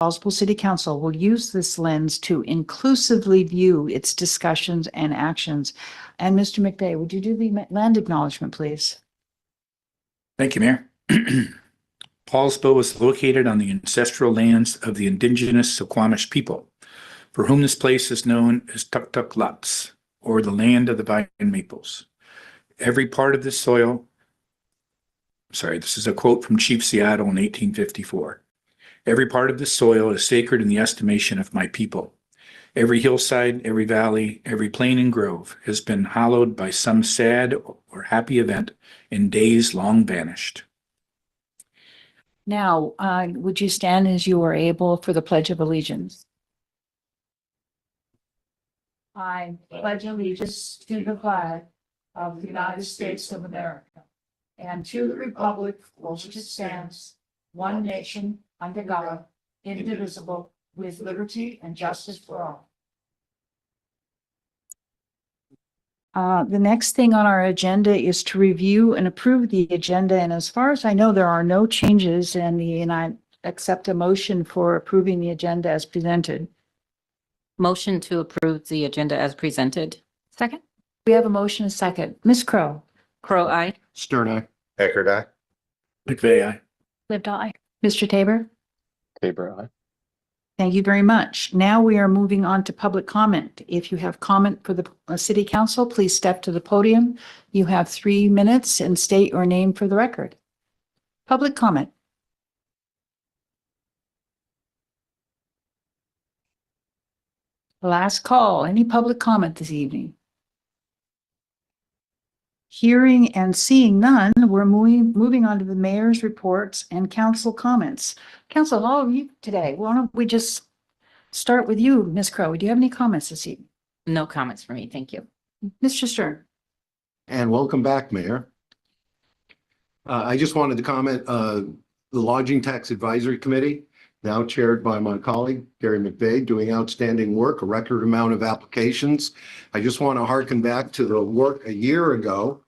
Poulsbo City Council will use this lens to inclusively view its discussions and actions. And Mr. McVeigh, would you do the land acknowledgement, please? Thank you, Mayor. Poulsbo is located on the ancestral lands of the indigenous Suquamish people, for whom this place is known as Tuk Lups, or the land of the vine maples. Every part of this soil, this is a quote from Chief Seattle in 1854. Every part of this soil is sacred in the estimation of my people. Every hillside, every valley, every plain and grove has been hallowed by some sad or happy event in days long vanished. Now, would you stand as you are able for the Pledge of Allegiance? I pledge allegiance to the flag of the United States of America and to the republic for which it stands, one nation, under God, indivisible, with liberty and justice for all. The next thing on our agenda is to review and approve the agenda. And as far as I know, there are no changes and I accept a motion for approving the agenda as presented. Motion to approve the agenda as presented. Second. We have a motion, a second. Ms. Crowe. Crowe, aye. Stern, aye. Eckert, aye. McVeigh, aye. Lived aye. Mr. Tabor. Tabor, aye. Thank you very much. Now we are moving on to public comment. If you have comment for the city council, please step to the podium. You have 3 minutes and state your name for the record. Public comment. Last call. Any public comment this evening? Hearing and seeing none, we're moving on to the mayor's reports and council comments. Council, how are you today? Why don't we just start with you, Ms. Crowe? Do you have any comments this evening? No comments for me. Thank you. Mr. Stern. And welcome back, Mayor. I just wanted to comment, the Lodging Tax Advisory Committee, now chaired by my colleague, Gary McVeigh, doing outstanding work, a record amount of applications. I just want to harken back to the work a year ago,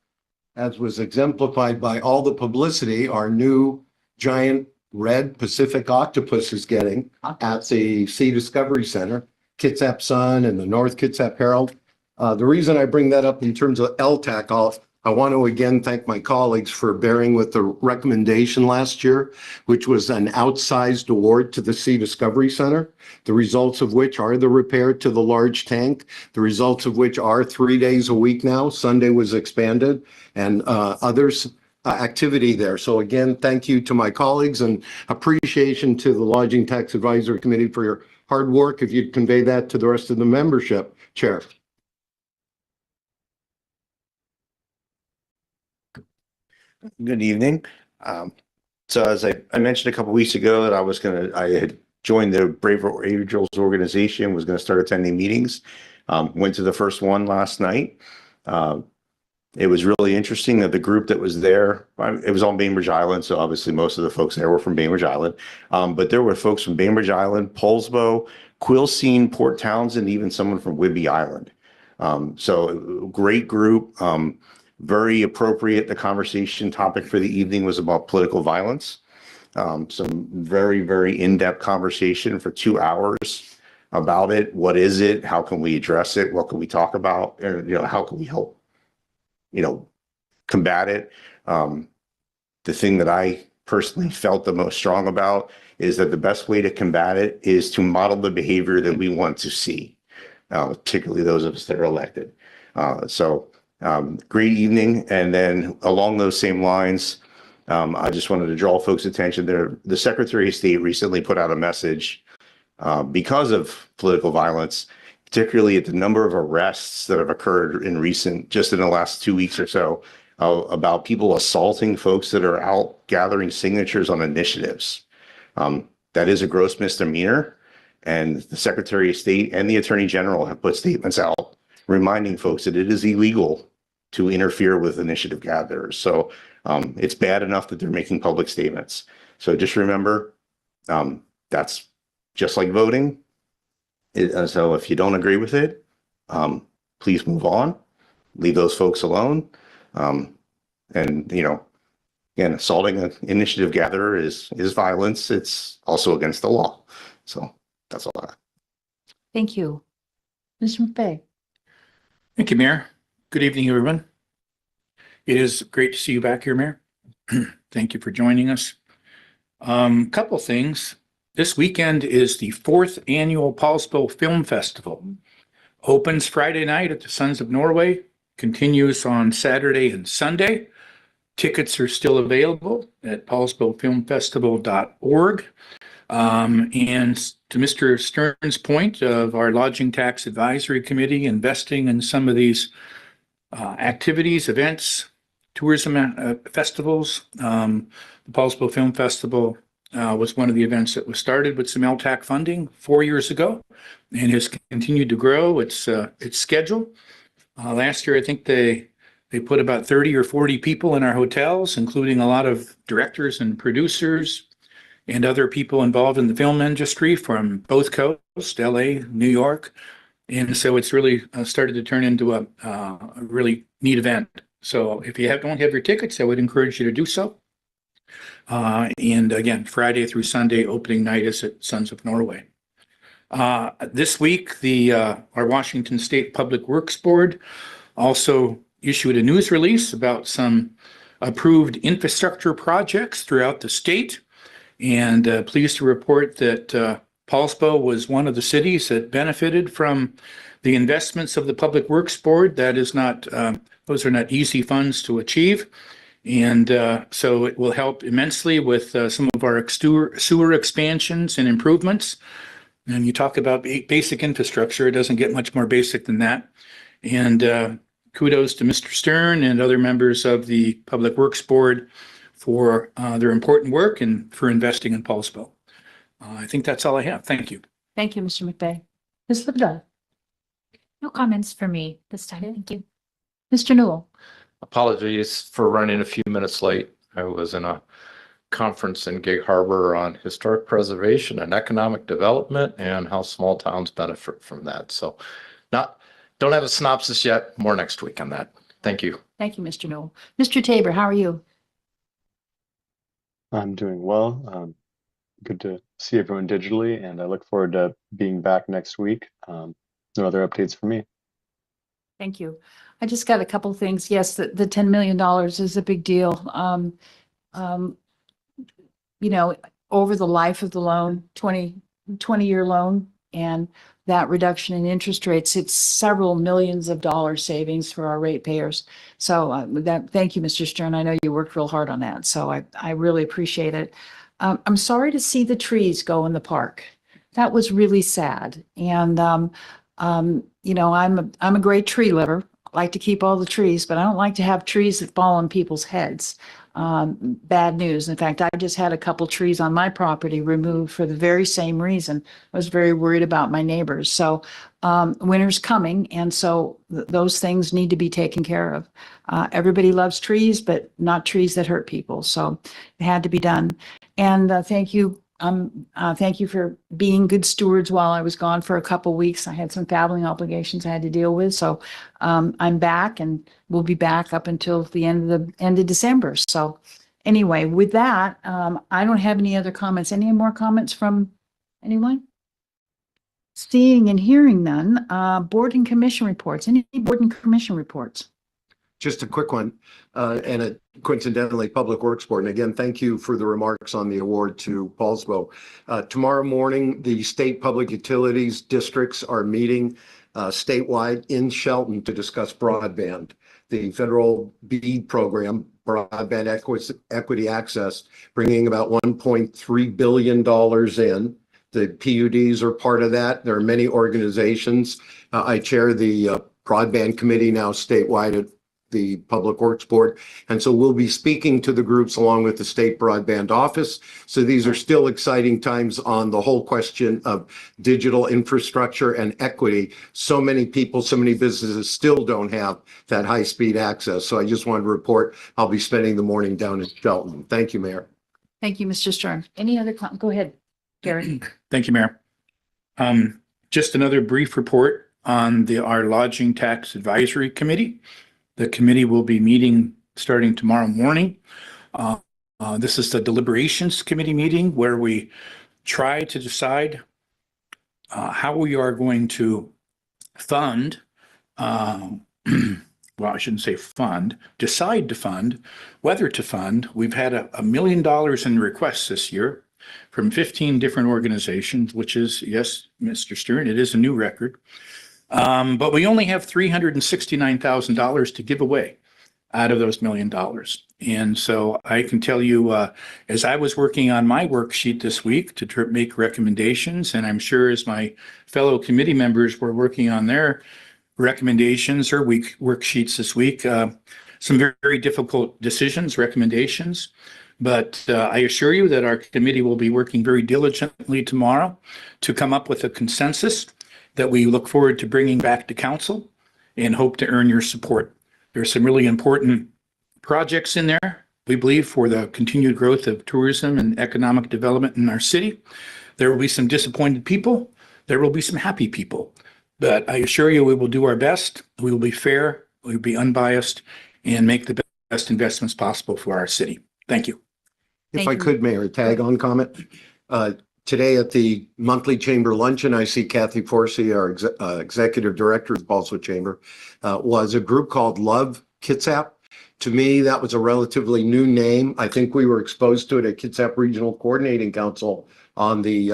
as was exemplified by all the publicity our new giant red Pacific octopus is getting at the Sea Discovery Center, Kitsap Sun and the North Kitsap Herald. The reason I bring that up in terms of LTAC, I want to again thank my colleagues for bearing with the recommendation last year, which was an outsized award to the Sea Discovery Center, the results of which are the repair to the large tank, the results of which are 3 days a week now. Sunday was expanded and others activity there. So again, thank you to my colleagues and appreciation to the Lodging Tax Advisory Committee for your hard work. If you'd convey that to the rest of the membership, Chair. Good evening. So as I mentioned a couple weeks ago that I had joined the Brave Angels organization, was going to start attending meetings. Went to the first one last night. It was really interesting that the group that was there, it was on Bainbridge Island, so obviously most of the folks there were from Bainbridge Island. But there were folks from Bainbridge Island, Poulsbo, Quilcene, Port Townsend, even someone from Whidbey Island. So great group. Very appropriate. The conversation topic for the evening was about political violence. Some very, very in-depth conversation for 2 hours about it. What is it? How can we address it? What can we talk about? And, how can we help, combat it? The thing that I personally felt the most strong about is that the best way to combat it is to model the behavior that we want to see, particularly those of us that are elected. Great evening. And then along those same lines, I just wanted to draw folks' attention there. The Secretary of State recently put out a message because of political violence, particularly at the number of arrests that have occurred just in the last 2 weeks or so, about people assaulting folks that are out gathering signatures on initiatives. That is a gross misdemeanor. And the Secretary of State and the Attorney General have put statements out reminding folks that it is illegal to interfere with initiative gatherers. So it's bad enough that they're making public statements. So just remember, that's just like voting. So if you don't agree with it, please move on, leave those folks alone. And, again, assaulting an initiative gatherer is violence. It's also against the law. So that's all I have. Thank you. Mr. McVeigh? Thank you, Mayor. Good evening, everyone. It is great to see you back here, Mayor. Thank you for joining us. Couple things. This weekend is the 4th annual Poulsbo Film Festival. Opens Friday night at the Sons of Norway, continues on Saturday and Sunday. Tickets are still available at poulsbofilmfestival.org. And to Mr. Stern's point of our Lodging Tax Advisory Committee investing in some of these activities, events, tourism festivals, the Poulsbo Film Festival was one of the events that was started with some LTAC funding 4 years ago and has continued to grow its schedule. Last year, I think they put about 30 or 40 people in our hotels, including a lot of directors and producers and other people involved in the film industry from both coasts, LA, New York. And so it's really started to turn into a really neat event. So if you don't have your tickets, I would encourage you to do so. And again, Friday through Sunday, opening night is at Sons of Norway. This week, our Washington State Public Works Board also issued a news release about some approved infrastructure projects throughout the state. And pleased to report that Poulsbo was one of the cities that benefited from the investments of the Public Works Board. That is not, those are not easy funds to achieve. And so it will help immensely with some of our sewer expansions and improvements. And you talk about basic infrastructure, it doesn't get much more basic than that. And kudos to Mr. Stern and other members of the Public Works Board for their important work and for investing in Poulsbo. I think that's all I have. Thank you. Thank you, Mr. McVeigh. Ms. Lipda? No comments for me this time. Thank you. Mr. Newell? Apologies for running a few minutes late. I was in a conference in Gig Harbor on historic preservation and economic development and how small towns benefit from that. So don't have a synopsis yet. More next week on that. Thank you. Thank you, Mr. Newell. Mr. Tabor, how are you? I'm doing well. Good to see everyone digitally, and I look forward to being back next week. No other updates for me. Thank you. I just got a couple things. Yes, the $10 million is a big deal. Over the life of the loan, 20-year loan, and that reduction in interest rates, it's several millions of dollars savings for our ratepayers. So thank you, Mr. Stern. I know you worked real hard on that. So I really appreciate it. I'm sorry to see the trees go in the park. That was really sad. And, I'm a great tree lover. I like to keep all the trees, but I don't like to have trees that fall on people's heads. Bad news. In fact, I just had a couple trees on my property removed for the very same reason. I was very worried about my neighbors. So winter's coming, and so those things need to be taken care of. Everybody loves trees, but not trees that hurt people. So it had to be done. And thank you. Thank you for being good stewards while I was gone for a couple weeks. I had some family obligations I had to deal with. So I'm back, and we'll be back up until the end of December. So anyway, with that, I don't have any other comments. Any more comments from anyone? Seeing and hearing none. Board and commission reports. Any board and commission reports? Just a quick one, and coincidentally, Public Works Board. And again, thank you for the remarks on the award to Poulsbo. Tomorrow morning, the state public utilities districts are meeting statewide in Shelton to discuss broadband. The federal BEAD program, Broadband Equity Access, bringing about $1.3 billion in. The PUDs are part of that. There are many organizations. I chair the broadband committee now statewide at the Public Works Board. And so we'll be speaking to the groups along with the State Broadband Office. So these are still exciting times on the whole question of digital infrastructure and equity. So many people, so many businesses still don't have that high-speed access. So I just wanted to report I'll be spending the morning down in Shelton. Thank you, Mayor. Thank you, Mr. Stern. Any other go ahead, Gary. Thank you, Mayor. Just another brief report on our Lodging Tax Advisory Committee. The committee will be meeting starting tomorrow morning. This is the deliberations committee meeting where we try to decide how we are going to fund, well, I shouldn't say fund, decide to fund, whether to fund. We've had $1 million in requests this year from 15 different organizations, which is, yes, Mr. Stern, it is a new record. But we only have $369,000 to give away out of those $1 million. And so I can tell you, as I was working on my worksheet this week to make recommendations, and I'm sure as my fellow committee members were working on their recommendations or worksheets this week, some very, very difficult decisions, recommendations. But I assure you that our committee will be working very diligently tomorrow to come up with a consensus that we look forward to bringing back to council and hope to earn your support. There's some really important projects in there, we believe, for the continued growth of tourism and economic development in our city. There will be some disappointed people. There will be some happy people. But I assure you, we will do our best. We will be fair, we will be unbiased, and make the best investments possible for our city. Thank you. If Thank I you. could, Mayor, tag on comment. Today at the monthly chamber luncheon, I see Kathy Forsey, our executive director of the Poulsbo Chamber, was a group called Love Kitsap. To me, that was a relatively new name. I think we were exposed to it at Kitsap Regional Coordinating Council on the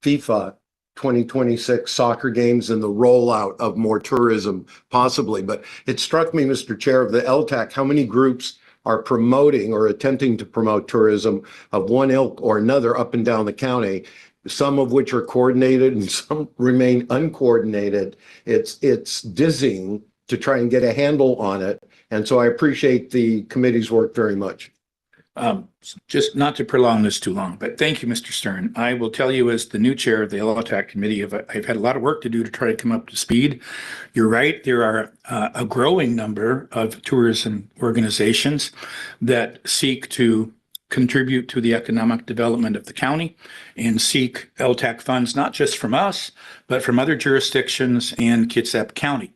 FIFA 2026 soccer games and the rollout of more tourism possibly. But it struck me, Mr. Chair of the LTAC, how many groups are promoting or attempting to promote tourism of one ilk or another up and down the county, some of which are coordinated and some remain uncoordinated. It's dizzying to try and get a handle on it. And so I appreciate the committee's work very much. Just not to prolong this too long, but thank you, Mr. Stern. I will tell you, as the new chair of the LTAC committee, I've had a lot of work to do to try to come up to speed. You're right. There are a growing number of tourism organizations that seek to contribute to the economic development of the county and seek LTAC funds, not just from us, but from other jurisdictions and Kitsap County.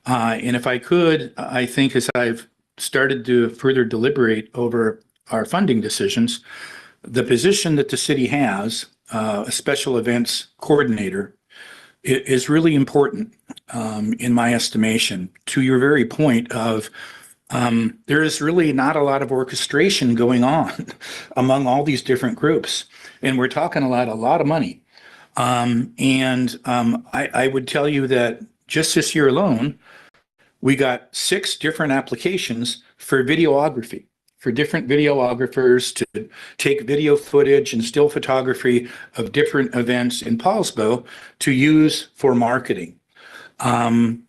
And if I could, I think as I've started to further deliberate over our funding decisions, the position that the city has, a special events coordinator, is really important in my estimation. To your very point of there is really not a lot of orchestration going on among all these different groups, and we're talking a lot of money. I would tell you that just this year alone, we got 6 different applications for videography, for different videographers to take video footage and still photography of different events in Poulsbo to use for marketing. And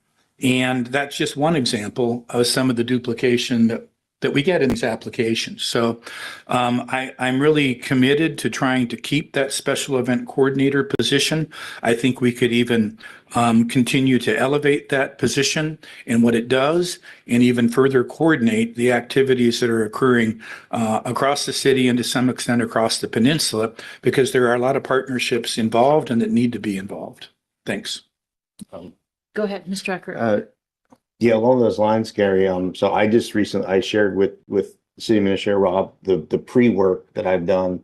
that's just one example of some of the duplication that we get in these applications. So I'm really committed to trying to keep that special event coordinator position. I think we could even continue to elevate that position and what it does, and even further coordinate the activities that are occurring across the city and to some extent across the peninsula, because there are a lot of partnerships involved and that need to be involved. Thanks. Go ahead, Mr. Eckert. Yeah, along those lines, Gary. So I just recently shared with City Administrator Rob the pre-work that I've done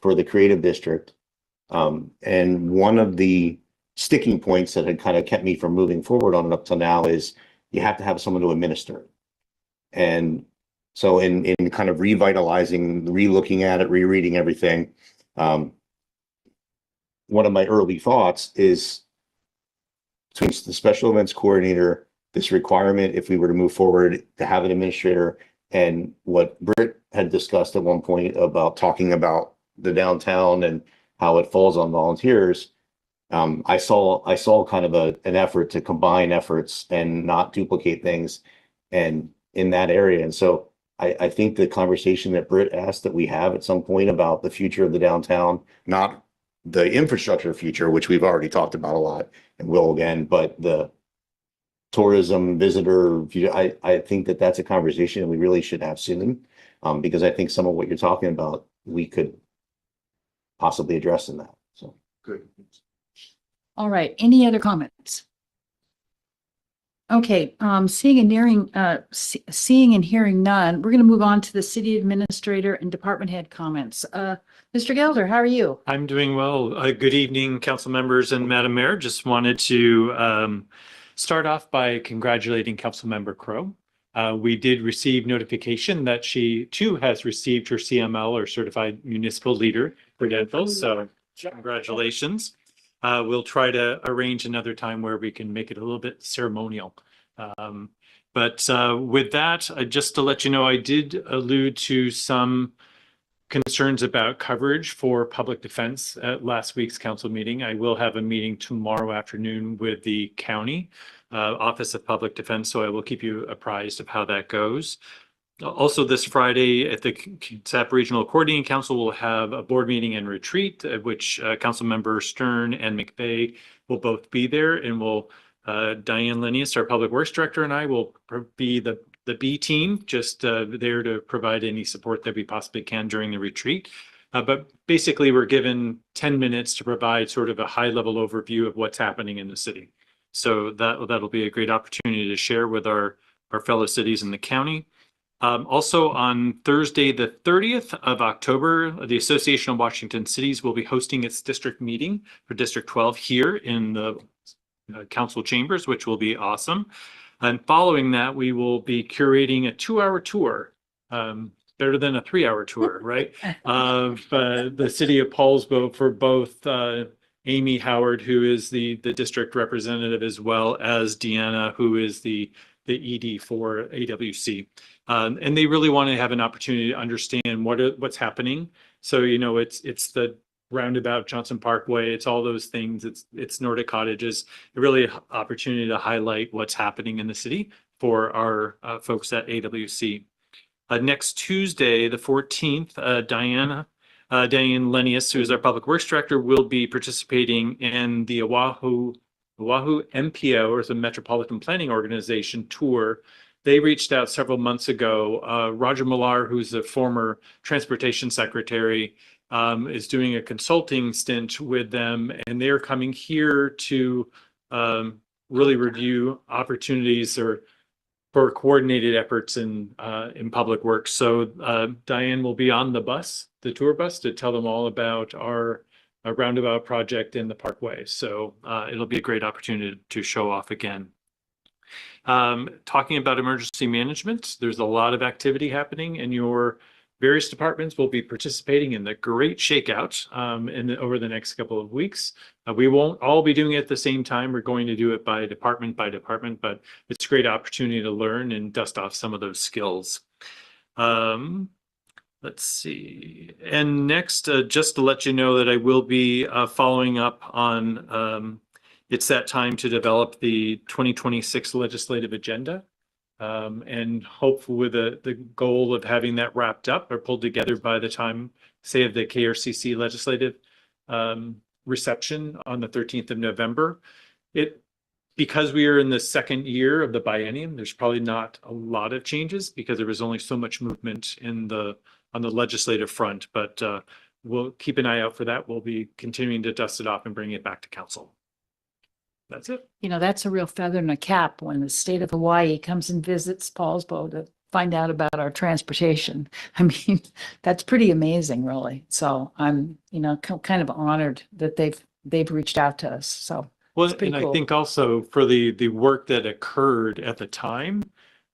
for the Creative District, and one of the sticking points that had kind of kept me from moving forward on it up till now is you have to have someone to administer it. And so in kind of revitalizing, re-looking at it, rereading everything, one of my early thoughts is between the special events coordinator, this requirement, if we were to move forward, to have an administrator, and what Britt had discussed at one point about talking about the downtown and how it falls on volunteers. I saw kind of an effort to combine efforts and not duplicate things and in that area. And so I think the conversation that Britt asked that we have at some point about the future of the downtown, not the infrastructure future, which we've already talked about a lot and will again, but the tourism visitor, I think that that's a conversation we really should have soon, because I think some of what you're talking about, we could possibly address in that. So Good. All right, any other comments? Okay, seeing and hearing none, we're gonna move on to the city administrator and department head comments. Mr. Gelder, how are you? I'm doing well. Good evening, council members and Madam Mayor. Just wanted to start off by congratulating Councilmember Crowe. We did receive notification that she too has received her CML or Certified Municipal Leader credentials. So congratulations. We'll try to arrange another time where we can make it a little bit ceremonial. But with that, just to let you know, I did allude to some concerns about coverage for public defense at last week's council meeting. I will have a meeting tomorrow afternoon with the county Office of Public Defense, so I will keep you apprised of how that goes. Also, this Friday at the SAP Regional Coordinating Council, we'll have a board meeting and retreat at which Council Member Stern and McVeigh will both be there, and will Diane Linnaeus, our Public Works Director, and I will be the B team, just there to provide any support that we possibly can during the retreat. But basically, we're given 10 minutes to provide sort of a high-level overview of what's happening in the city. So that'll be a great opportunity to share with our fellow cities in the county. Also on Thursday, the 30th of October, the Association of Washington Cities will be hosting its district meeting for District 12 here in the council chambers, which will be awesome. And following that, we will be curating a 2-hour tour, better than a 3-hour tour, right? Of the city of Poulsbo for both Amy Howard, who is the district representative, as well as Deanna, who is the ED for AWC. And they really want to have an opportunity to understand what's happening. So, you know, it's the roundabout Johnson Parkway, it's all those things, it's Nordic Cottages, really an opportunity to highlight what's happening in the city for our folks at AWC. Next Tuesday, the 14th, Diane Linnaeus, who is our Public Works Director, will be participating in the Oahu MPO, or the Metropolitan Planning Organization tour. They reached out several months ago. Roger Millar, who's a former transportation secretary, is doing a consulting stint with them, and they're coming here to really review opportunities for coordinated efforts in public works. So Diane will be on the tour bus, to tell them all about our roundabout project in the Parkway. So it'll be a great opportunity to show off again. Talking about emergency management, there's a lot of activity happening, and your various departments will be participating in the great shakeout over the next couple of weeks. We won't all be doing it at the same time. We're going to do it by department, but it's a great opportunity to learn and dust off some of those skills. Let's see. And next, just to let you know that I will be following up on it's that time to develop the 2026 legislative agenda. And hopefully with the goal of having that wrapped up or pulled together by the time, say, of the KRCC legislative reception on the 13th of November. Because we are in the second year of the biennium, there's probably not a lot of changes because there was only so much movement on the legislative front, but we'll keep an eye out for that. We'll be continuing to dust it off and bring it back to council. That's it. You know, that's a real feather in a cap when the state of Hawaii comes and visits Poulsbo to find out about our transportation. I mean, that's pretty amazing, really. So I'm, you know, kind of honored that they've reached out to us. So well, and I think also for the work that occurred at the time,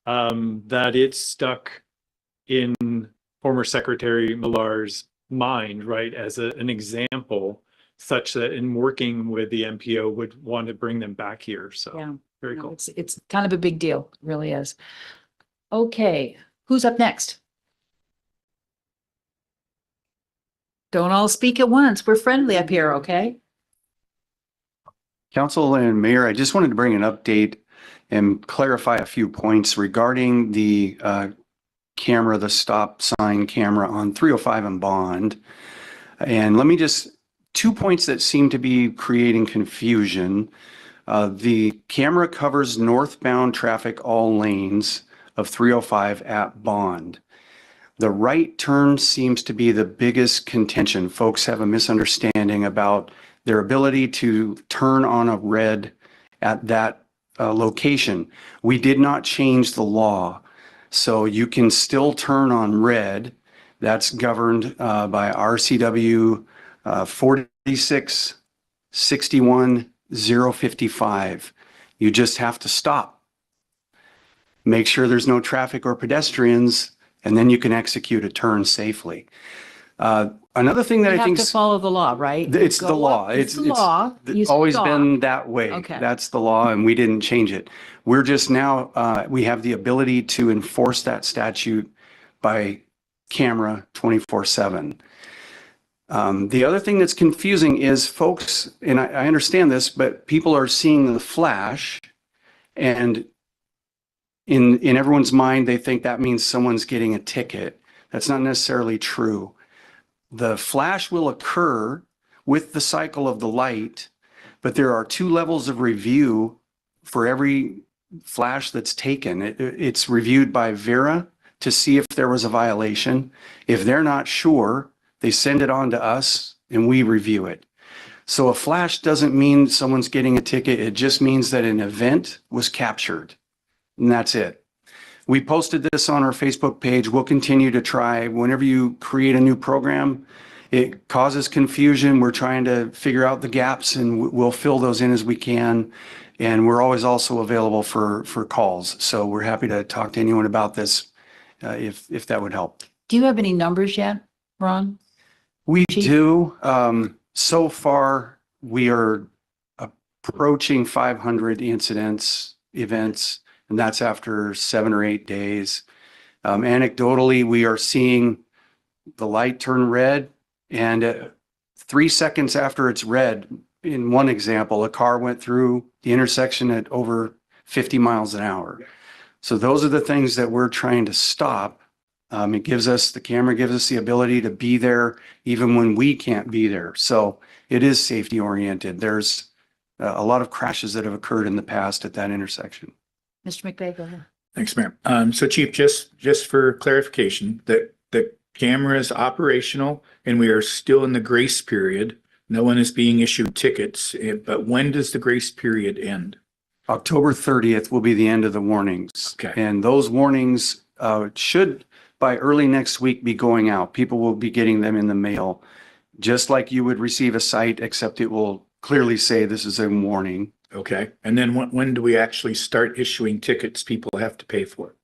that it stuck in former Secretary Millar's mind, right, as an example, such that in working with the MPO would want to bring them back here. So yeah, very cool. It's kind of a big deal. It really is. Okay, who's up next? Don't all speak at once. We're friendly up here, okay? Council and Mayor, I just wanted to bring an update and clarify a few points regarding the camera, the stop sign camera on 305 and Bond. And let me just, 2 points that seem to be creating confusion. The camera covers northbound traffic all lanes of 305 at Bond. The right turn seems to be the biggest contention. Folks have a misunderstanding about their ability to turn on a red at that location. We did not change the law. So you can still turn on red. That's governed by RCW 4661-055. You just have to stop. Make sure there's no traffic or pedestrians, and then you can execute a turn safely. Another thing that You I have think to follow the law, right? it's You the go law. up, it's the law. You always stop. been that way. Okay. That's the law, and we didn't change it. We're just now, we have the ability to enforce that statute by camera 24/7. The other thing that's confusing is folks, and I understand this, but people are seeing the flash, and in everyone's mind, they think that means someone's getting a ticket. That's not necessarily true. The flash will occur with the cycle of the light, but there are 2 levels of review for every flash that's taken. It's reviewed by Vera to see if there was a violation. If they're not sure, they send it on to us and we review it. So a flash doesn't mean someone's getting a ticket. It just means that an event was captured, and that's it. We posted this on our Facebook page. We'll continue to try. Whenever you create a new program, it causes confusion. We're trying to figure out the gaps, and we'll fill those in as we can. And we're always also available for calls. So we're happy to talk to anyone about this if that would help. Do you have any numbers yet, Ron? We Chief? do. So far, we are approaching 500 incidents, events, and that's after 7 or 8 days. Anecdotally, we are seeing the light turn red, and 3 seconds after it's red, in one example, a car went through the intersection at over 50 miles an hour. So those are the things that we're trying to stop. The camera gives us the ability to be there even when we can't be there. So it is safety oriented. There's a lot of crashes that have occurred in the past at that intersection. Mr. McVeigh, go ahead. Thanks, Mayor. So Chief, just for clarification, that the camera is operational and we are still in the grace period. No one is being issued tickets, but when does the grace period end? October 30th will be the end of the warnings. Okay. And those warnings should, by early next week, be going out. People will be getting them in the mail, just like you would receive a cite, except it will clearly say this is a warning. Okay. And then when do we actually start issuing tickets people have to pay for?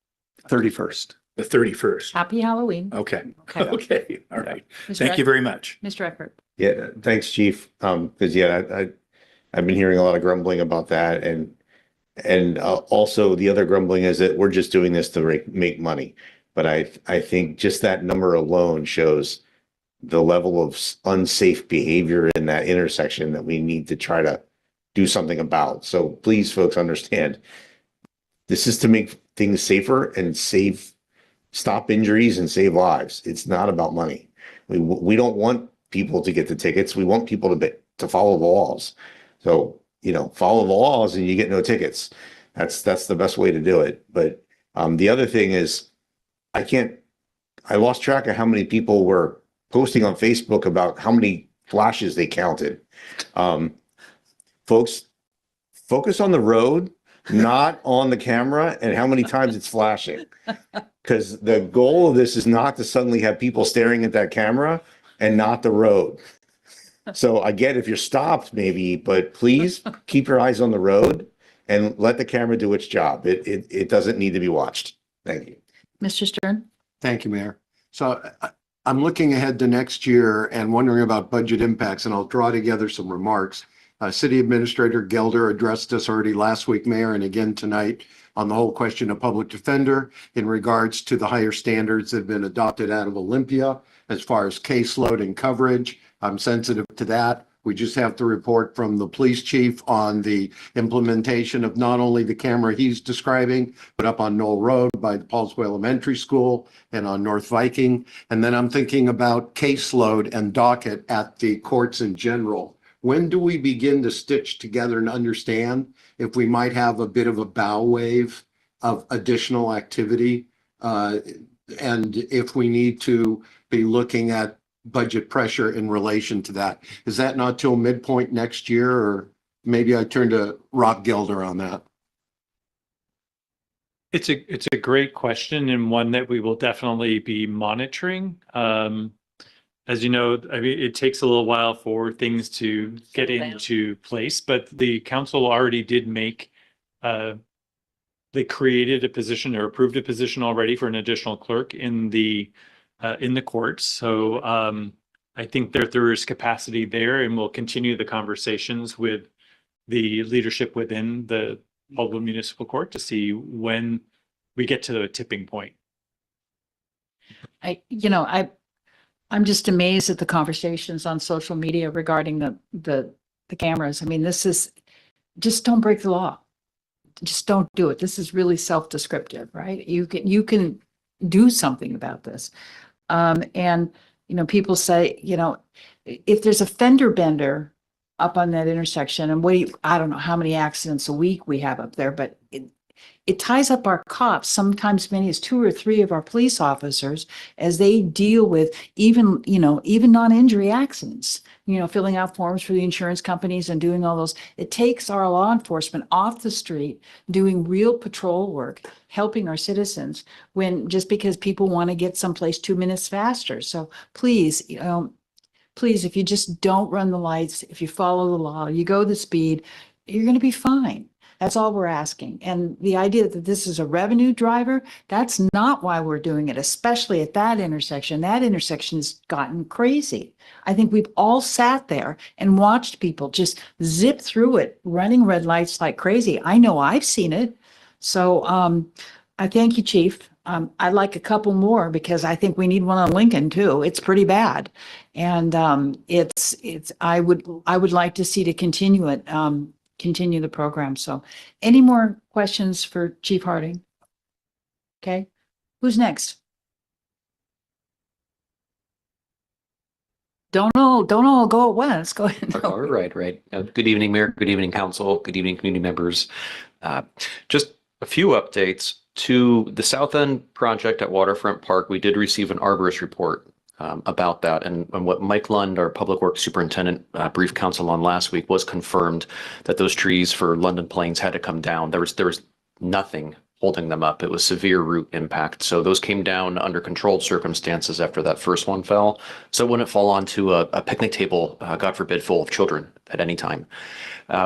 31st. The 31st. Happy Halloween. Okay. Okay. Okay. All right. Mr. Thank you very much. Mr. Eckert. Yeah, thanks, Chief. Because I've been hearing a lot of grumbling about that, and also the other grumbling is that we're just doing this to make money. But I think just that number alone shows the level of unsafe behavior in that intersection that we need to try to do something about. So please, folks, understand this is to make things safer and stop injuries and save lives. It's not about money. We don't want people to get the tickets. We want people to follow the laws. So, follow the laws and you get no tickets. That's the best way to do it. But the other thing is I lost track of how many people were posting on Facebook about how many flashes they counted. Folks, focus on the road, not on the camera and how many times it's flashing. Because the goal of this is not to suddenly have people staring at that camera and not the road. So I get if you're stopped maybe, but please keep your eyes on the road and let the camera do its job. It doesn't need to be watched. Thank you. Mr. Stern. Thank you, Mayor. So I'm looking ahead to next year and wondering about budget impacts, and I'll draw together some remarks. City Administrator Gelder addressed us already last week, Mayor, and again tonight on the whole question of public defender in regards to the higher standards that have been adopted out of Olympia as far as caseload and coverage. I'm sensitive to that. We just have to report from the police chief on the implementation of not only the camera he's describing, but up on Knoll Road by the Poulsbo Elementary School and on North Viking. And then I'm thinking about caseload and docket at the courts in general. When do we begin to stitch together and understand if we might have a bit of a bow wave of additional activity? And if we need to be looking at budget pressure in relation to that. Is that not till midpoint next year, or maybe I turn to Rob Gelder on that? It's a great question and one that we will definitely be monitoring. As you know, I mean, it takes a little while for things to get into place, but the council already did make, they created a position or approved a position already for an additional clerk in the courts. So I think there is capacity there, and we'll continue the conversations with the leadership within the Poulsbo Municipal Court to see when we get to the tipping point. I'm just amazed at the conversations on social media regarding the cameras. I mean, this is, just don't break the law. Just don't do it. This is really self-descriptive, right? You can do something about this. And, people say, if there's a fender bender up on that intersection, and I don't know how many accidents a week we have up there, but it ties up our cops, sometimes many as 2 or 3 of our police officers, as they deal with even non-injury accidents, filling out forms for the insurance companies and doing all those. It takes our law enforcement off the street, doing real patrol work, helping our citizens, when just because people want to get someplace 2 minutes faster. So please, please, if you just don't run the lights, if you follow the law, you go the speed, you're going to be fine. That's all we're asking. And the idea that this is a revenue driver, that's not why we're doing it, especially at that intersection. That intersection has gotten crazy. I think we've all sat there and watched people just zip through it, running red lights like crazy. I know I've seen it. So I thank you, Chief. I'd like a couple more, because I think we need one on Lincoln too. It's pretty bad. And I would like to see to continue it. Continue the program. So any more questions for Chief Harding? Okay, who's next? Don't all go at once. Go ahead. All right. Good evening, Mayor. Good evening, Council. Good evening, community members. Just a few updates to the South End project at Waterfront Park. We did receive an arborist report about that, and what Mike Lund, our Public Works Superintendent, briefed council on last week, was confirmed that those trees for London Plains had to come down. There was nothing holding them up. It was severe root impact. So those came down under controlled circumstances after that first one fell. So it wouldn't fall onto a picnic table, God forbid, full of children at any time.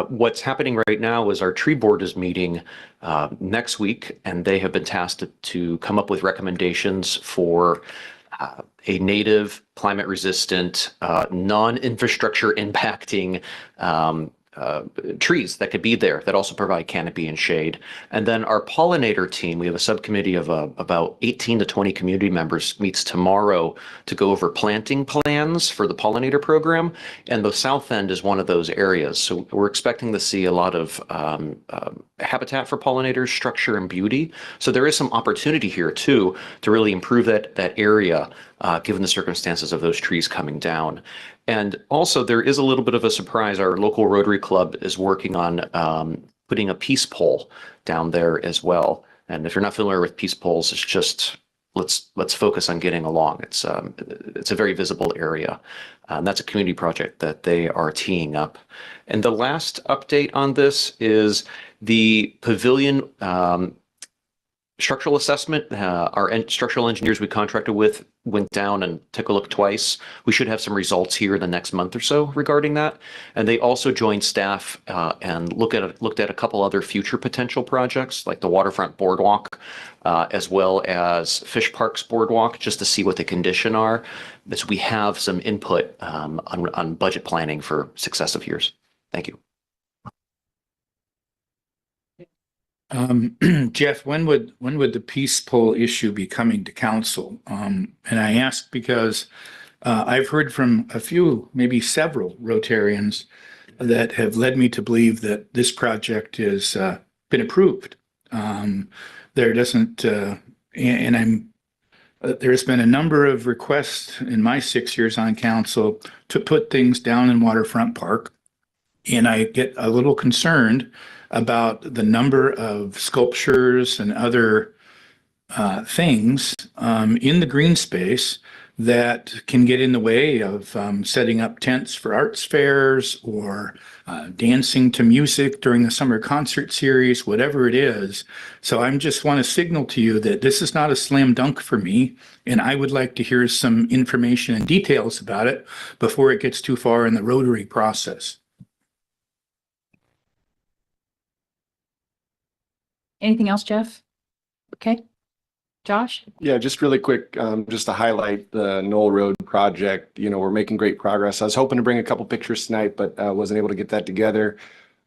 What's happening right now is our tree board is meeting next week, and they have been tasked to come up with recommendations for a native, climate-resistant, non-infrastructure impacting trees that could be there that also provide canopy and shade. And then our pollinator team, we have a subcommittee of about 18 to 20 community members, meets tomorrow to go over planting plans for the pollinator program. And the South End is one of those areas. So we're expecting to see a lot of habitat for pollinators, structure and beauty. So there is some opportunity here too to really improve that area, given the circumstances of those trees coming down. And also, there is a little bit of a surprise. Our local Rotary Club is working on putting a peace pole down there as well. And if you're not familiar with peace poles, it's just let's focus on getting along. It's a very visible area. And that's a community project that they are teeing up. And the last update on this is the pavilion structural assessment. Our structural engineers we contracted with went down and took a look twice. We should have some results here in the next month or so regarding that. And they also joined staff and looked at a couple other future potential projects like the Waterfront Boardwalk, as well as Fish Parks Boardwalk, just to see what the condition are. So we have some input on budget planning for successive years. Thank you. Jeff, when would the peace poll issue be coming to council? And I ask because I've heard from a few, maybe several Rotarians that have led me to believe that this project has been approved. There doesn't, and there's been a number of requests in my 6 years on council to put things down in Waterfront Park, and I get a little concerned about the number of sculptures and other things in the green space that can get in the way of setting up tents for arts fairs or dancing to music during the summer concert series, whatever it is. So I just want to signal to you that this is not a slam dunk for me, and I would like to hear some information and details about it before it gets too far in the Rotary process. Anything else, Jeff? Okay. Josh? Yeah, just really quick, just to highlight the Knoll Road project. You know, we're making great progress. I was hoping to bring a couple pictures tonight, but wasn't able to get that together.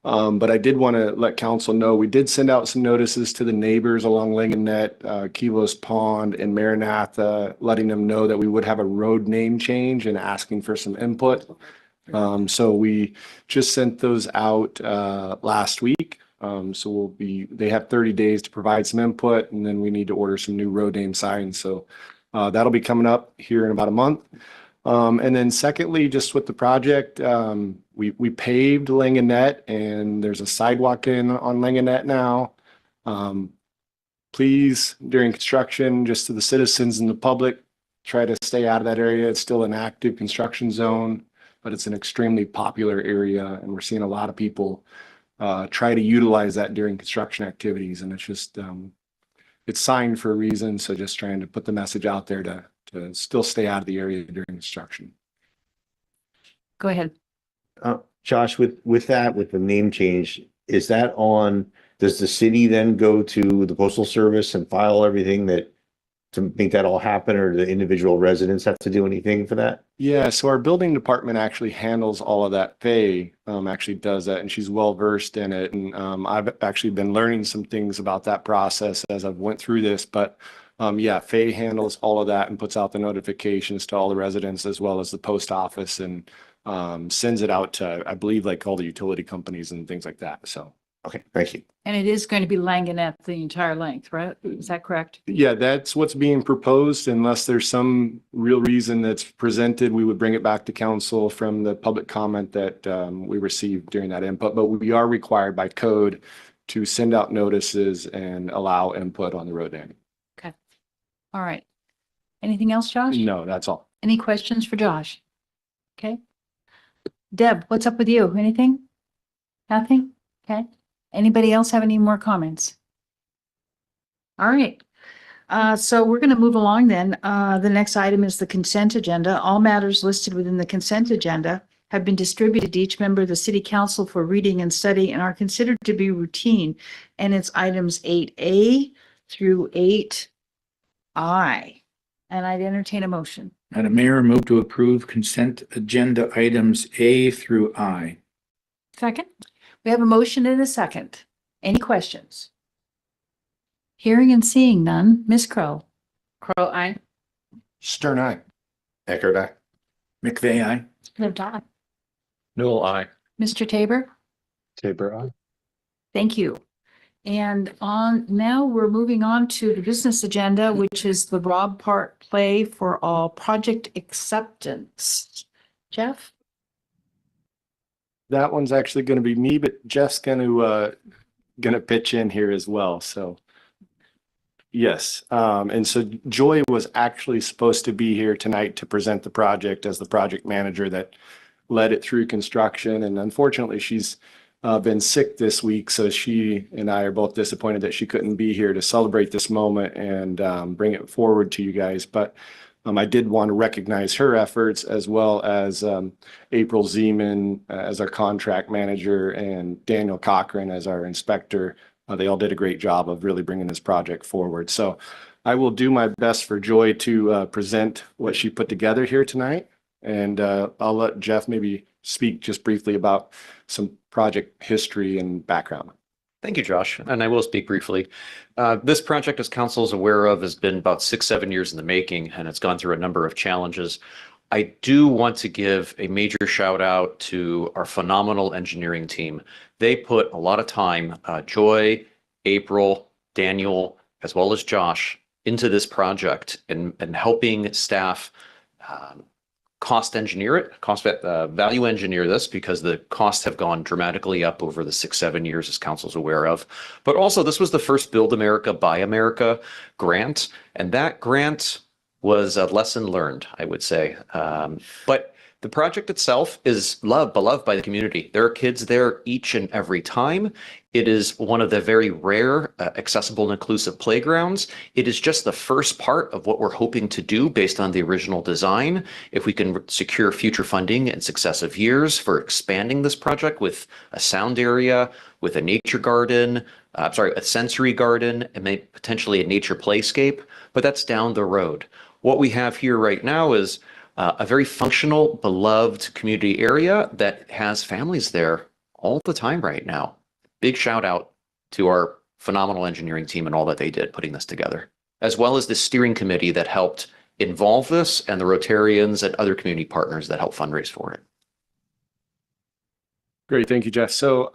But I did want to let council know, we did send out some notices to the neighbors along Linganet, Kilos Pond and Maranatha, letting them know that we would have a road name change and asking for some input. So we just sent those out last week. So they have 30 days to provide some input, and then we need to order some new road name signs. So that'll be coming up here in about a month. And then secondly, just with the project, we paved Linganet, and there's a sidewalk on Linganet now. Please, during construction, just to the citizens and the public, try to stay out of that area. It's still an active construction zone, but it's an extremely popular area, and we're seeing a lot of people try to utilize that during construction activities. And it's just, it's signed for a reason. So just trying to put the message out there to still stay out of the area during construction. Go ahead. Josh, with the name change, is that does the city then go to the postal service and file everything to make that all happen, or do the individual residents have to do anything for that? Yeah, so our building department actually handles all of that. Faye actually does that, and she's well versed in it. And I've actually been learning some things about that process as I've went through this. But yeah, Faye handles all of that and puts out the notifications to all the residents as well as the post office, and sends it out to, I believe, like all the utility companies and things like that. So. Okay, thank you. And it is going to be Langanet the entire length, right? Is that correct? Yeah, that's what's being proposed. Unless there's some real reason that's presented, we would bring it back to council from the public comment that we received during that input. But we are required by code to send out notices and allow input on the road name. Okay. All right. Anything else, Josh? No, that's all. Any questions for Josh? Okay. Deb, what's up with you? Anything? Nothing? Okay. Anybody else have any more comments? All right. So we're going to move along then. The next item is the consent agenda. All matters listed within the consent agenda have been distributed to each member of the city council for reading and study and are considered to be routine. And it's items 8A through 8I. And I'd entertain a motion. Madam Mayor, move to approve consent agenda items A through I. Second. We have a motion and a second. Any questions? Hearing and seeing none. Ms. Crowe. Crow, aye. Stern eye. Eckert, aye. McVeigh, aye. Lived on. Newell, aye. Mr. Tabor. Tabor, aye. Thank you. And now we're moving on to the business agenda, which is the Rob Park Play for All project acceptance. Jeff? That one's actually going to be me, but Jeff's going to pitch in here as well. So yes. And so Joy was actually supposed to be here tonight to present the project as the project manager that led it through construction. And unfortunately, she's been sick this week. So she and I are both disappointed that she couldn't be here to celebrate this moment and bring it forward to you guys. But I did want to recognize her efforts, as well as April Zeman as our contract manager and Daniel Cochran as our inspector. They all did a great job of really bringing this project forward. So I will do my best for Joy to present what she put together here tonight. And I'll let Jeff maybe speak just briefly about some project history and background. Thank you, Josh. And I will speak briefly. This project, as council is aware of, has been about 6-7 years in the making, and it's gone through a number of challenges. I do want to give a major shout out to our phenomenal engineering team. They put a lot of time, Joy, April, Daniel, as well as Josh, into this project and helping staff cost engineer it, value engineer this, because the costs have gone dramatically up over the 6-7 years, as council's aware of. But also, this was the first Build America, Buy America grant, and that grant was a lesson learned, I would say. But the project itself is beloved by the community. There are kids there each and every time. It is one of the very rare accessible and inclusive playgrounds. It is just the first part of what we're hoping to do based on the original design. If we can secure future funding in successive years for expanding this project with a sound area, with a nature garden, a sensory garden, and maybe potentially a nature playscape, but that's down the road. What we have here right now is a very functional, beloved community area that has families there all the time right now. Big shout out to our phenomenal engineering team and all that they did putting this together, as well as the steering committee that helped involve this and the Rotarians and other community partners that helped fundraise for it. Great, thank you, Jeff. So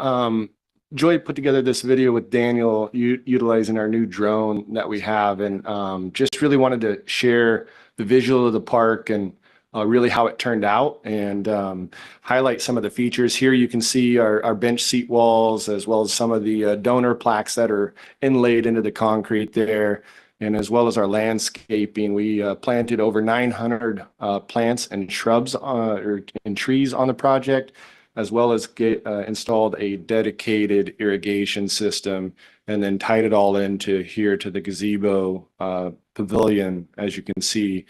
Joy put together this video with Daniel utilizing our new drone that we have, and just really wanted to share the visual of the park and really how it turned out, and highlight some of the features. Here you can see our bench seat walls, as well as some of the donor plaques that are inlaid into the concrete there, and as well as our landscaping. We planted over 900 plants and shrubs and trees on the project, as well as installed a dedicated irrigation system, and then tied it all into here to the gazebo pavilion, as you can see.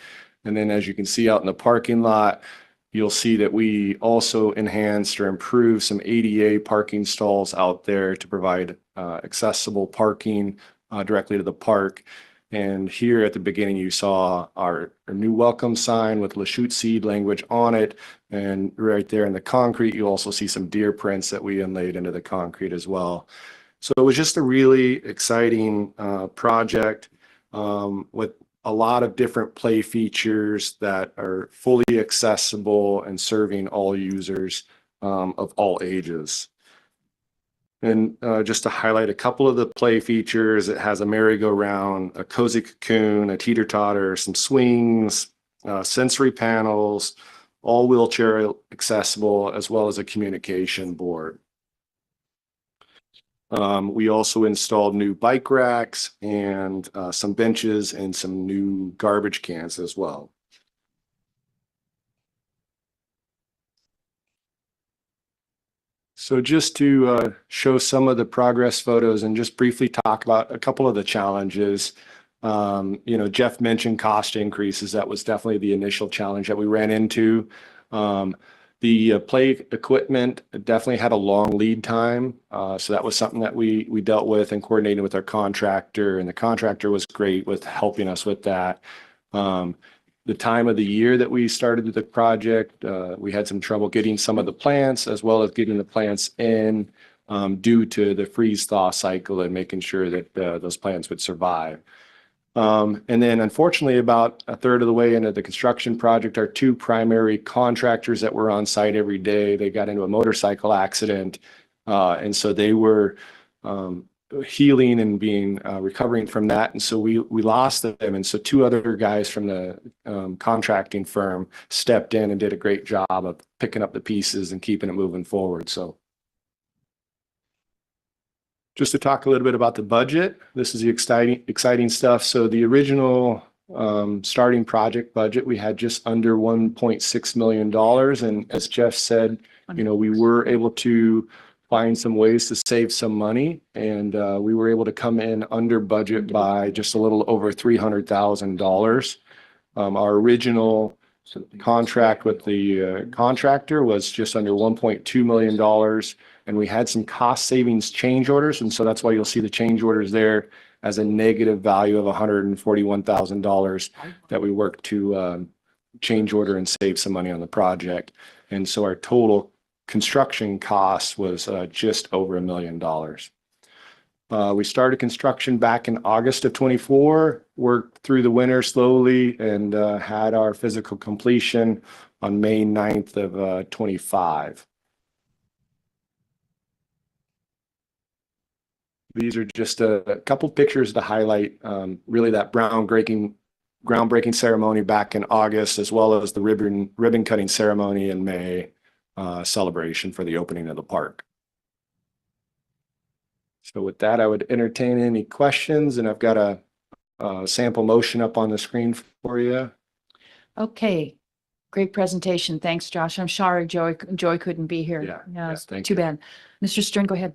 And then as you can see out in the parking lot, you'll see that we also enhanced or improved some ADA parking stalls out there to provide accessible parking directly to the park. And here at the beginning, you saw our new welcome sign with Lachute seed language on it. And right there in the concrete, you also see some deer prints that we inlaid into the concrete as well. So it was just a really exciting project with a lot of different play features that are fully accessible and serving all users of all ages. And just to highlight a couple of the play features, it has a merry-go-round, a cozy cocoon, a teeter-totter, some swings, sensory panels, all wheelchair accessible, as well as a communication board. We also installed new bike racks and some benches and some new garbage cans as well. So just to show some of the progress photos and just briefly talk about a couple of the challenges. Jeff mentioned cost increases. That was definitely the initial challenge that we ran into. The play equipment definitely had a long lead time. So that was something that we dealt with and coordinated with our contractor, and the contractor was great with helping us with that. The time of the year that we started the project, we had some trouble getting some of the plants, as well as getting the plants in due to the freeze thaw cycle and making sure that those plants would survive. And then unfortunately, about a third of the way into the construction project, our two primary contractors that were on site every day, they got into a motorcycle accident. And so they were healing and recovering from that. And so we lost them. And so two other guys from the contracting firm stepped in and did a great job of picking up the pieces and keeping it moving forward. So just to talk a little bit about the budget, this is the exciting stuff. So the original starting project budget, we had just under $1.6 million. And as Jeff said, we were able to find some ways to save some money. And we were able to come in under budget by just a little over $300,000. Our original contract with the contractor was just under $1.2 million. And we had some cost savings change orders. And so that's why you'll see the change orders there as a negative value of $141,000 that we worked to change order and save some money on the project. And so our total construction cost was just over $1 million. We started construction back in August of 24, worked through the winter slowly, and had our physical completion on May 9th of 25. These are just a couple pictures to highlight really that groundbreaking ceremony back in August, as well as the ribbon cutting ceremony in May celebration for the opening of the park. So with that, I would entertain any questions, and I've got a sample motion up on the screen for you. Okay, great presentation. Thanks, Josh. I'm sorry Joy couldn't be here. Yeah, It's thank too you. bad. Mr. Stern, go ahead.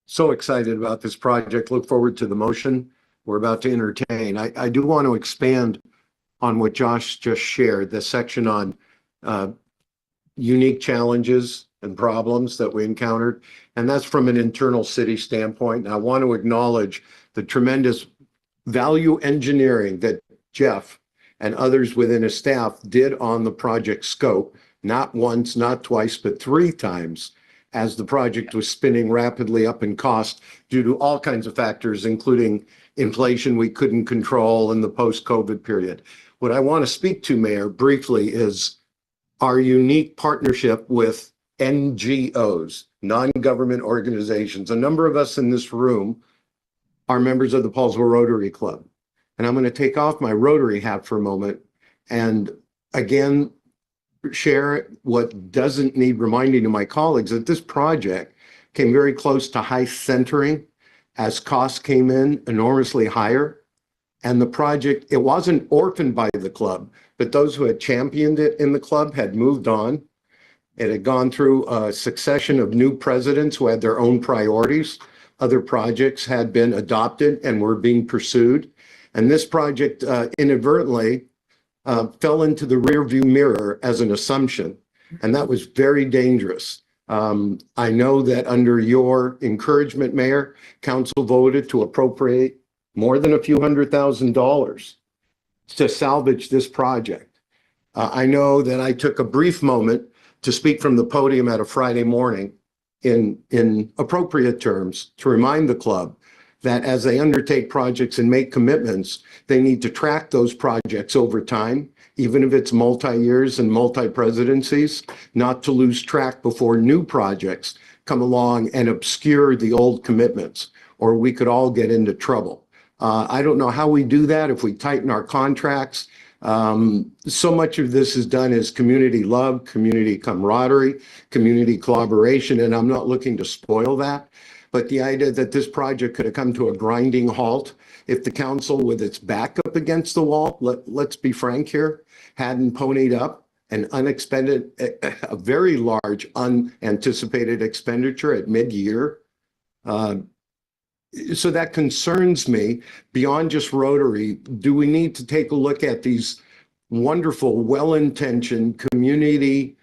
So excited about this project. Look forward to the motion we're about to entertain. I do want to expand on what Josh just shared, the section on unique challenges and problems that we encountered. And that's from an internal city standpoint. And I want to acknowledge the tremendous value engineering that Jeff and others within his staff did on the project scope, not once, not twice, but 3 times, as the project was spinning rapidly up in cost due to all kinds of factors, including inflation we couldn't control in the post-COVID period. What I want to speak to, Mayor, briefly is our unique partnership with NGOs, non-government organizations. A number of us in this room are members of the Poulsbo Rotary Club. And I'm going to take off my Rotary hat for a moment and again share what doesn't need reminding to my colleagues, that this project came very close to high centering as costs came in enormously higher. And the project, it wasn't orphaned by the club, but those who had championed it in the club had moved on. It had gone through a succession of new presidents who had their own priorities. Other projects had been adopted and were being pursued. And this project inadvertently fell into the rearview mirror as an assumption. And that was very dangerous. I know that under your encouragement, Mayor, Council voted to appropriate more than a few $100,000 to salvage this project. I know that I took a brief moment to speak from the podium at a Friday morning in appropriate terms to remind the club that as they undertake projects and make commitments, they need to track those projects over time, even if it's multi-years and multi-presidencies, not to lose track before new projects come along and obscure the old commitments, or we could all get into trouble. I don't know how we do that if we tighten our contracts. So much of this is done as community love, community camaraderie, community collaboration, and I'm not looking to spoil that. But the idea that this project could have come to a grinding halt if the council, with its back up against the wall, let's be frank here, hadn't ponied up an unexpended, a very large unanticipated expenditure at mid-year. So that concerns me beyond just Rotary. Do we need to take a look at these wonderful, well-intentioned community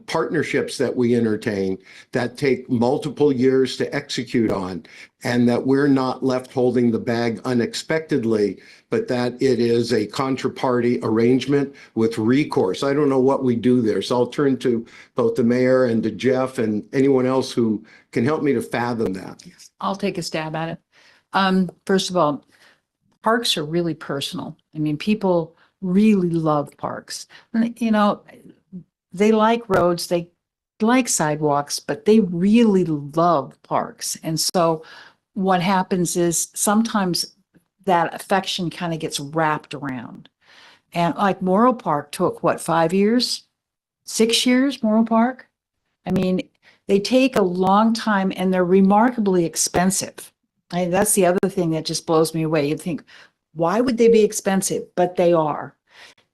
partnerships that we entertain that take multiple years to execute on, and that we're not left holding the bag unexpectedly, but that it is a contra-party arrangement with recourse? I don't know what we do there. So I'll turn to both the mayor and to Jeff and anyone else who can help me to fathom that. I'll take a stab at it. First of all, parks are really personal. I mean, people really love parks. You know, they like roads, they like sidewalks, but they really love parks. And so what happens is sometimes that affection kind of gets wrapped around. And like Morrow Park took what, 5 years, 6 years, Morrow Park? I mean, they take a long time and they're remarkably expensive. That's the other thing that just blows me away. You think, why would they be expensive? But they are.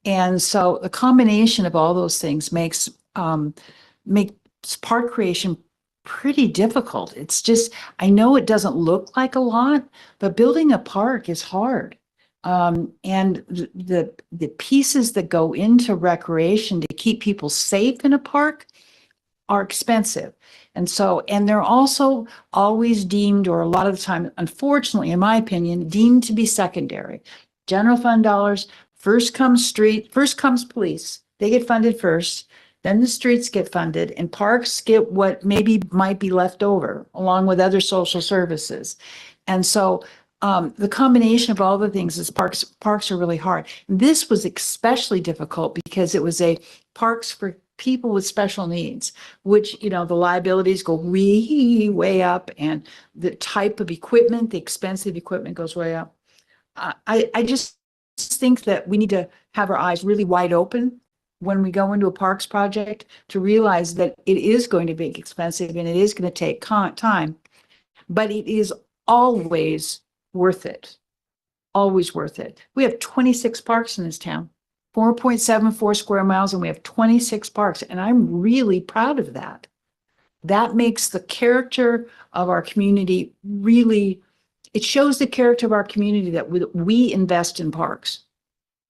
And so the combination of all those things makes park creation pretty difficult. It's just, I know it doesn't look like a lot, but building a park is hard. And the pieces that go into recreation to keep people safe in a park are expensive. And so, and they're also always deemed, or a lot of the time, unfortunately, in my opinion, deemed to be secondary. General fund dollars, first comes police. They get funded first, then the streets get funded, and parks get what maybe might be left over, along with other social services. And so the combination of all the things is parks are really hard. This was especially difficult because it was a parks for people with special needs, which, you know, the liabilities go way up, and the type of equipment, the expensive equipment goes way up. I just think that we need to have our eyes really wide open when we go into a parks project to realize that it is going to be expensive and it is going to take time, but it is always worth it. always worth it. We have 26 parks in this town, 4.74 square miles, and we have 26 parks. And I'm really proud of that. That makes the character of our community really, it shows the character of our community that we invest in parks.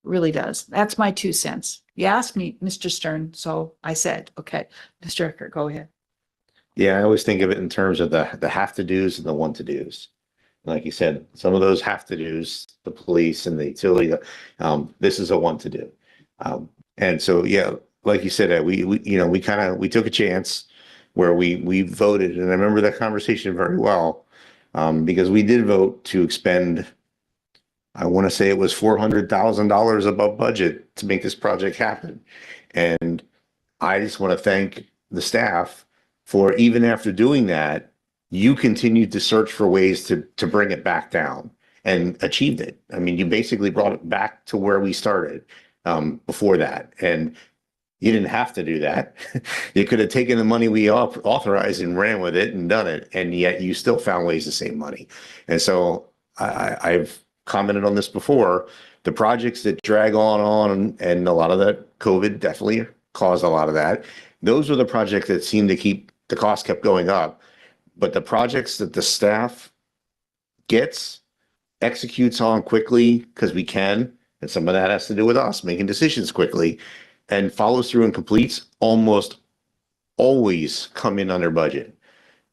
Really does. That's my 2 cents. You asked me, Mr. Stern, so I said, okay, Mr. Eckert, go ahead. Yeah, I always think of it in terms of the have to do's and the want to do's. Like you said, some of those have to do's, the police and the utility, this is a want to do. And so, yeah, like you said, we took a chance where we voted, and I remember that conversation very well, because we did vote to expend, I want to say it was $400,000 above budget to make this project happen. And I just want to thank the staff for, even after doing that, you continued to search for ways to bring it back down and achieved it. I mean, you basically brought it back to where we started before that. And you didn't have to do that. You could have taken the money we authorized and ran with it and done it. And yet you still found ways to save money. And so I've commented on this before, the projects that drag on, and a lot of that COVID definitely caused a lot of that. Those are the projects that seem to keep the cost kept going up. But the projects that the staff executes on quickly, because we can, and some of that has to do with us making decisions quickly, and follows through and completes, almost always come in under budget.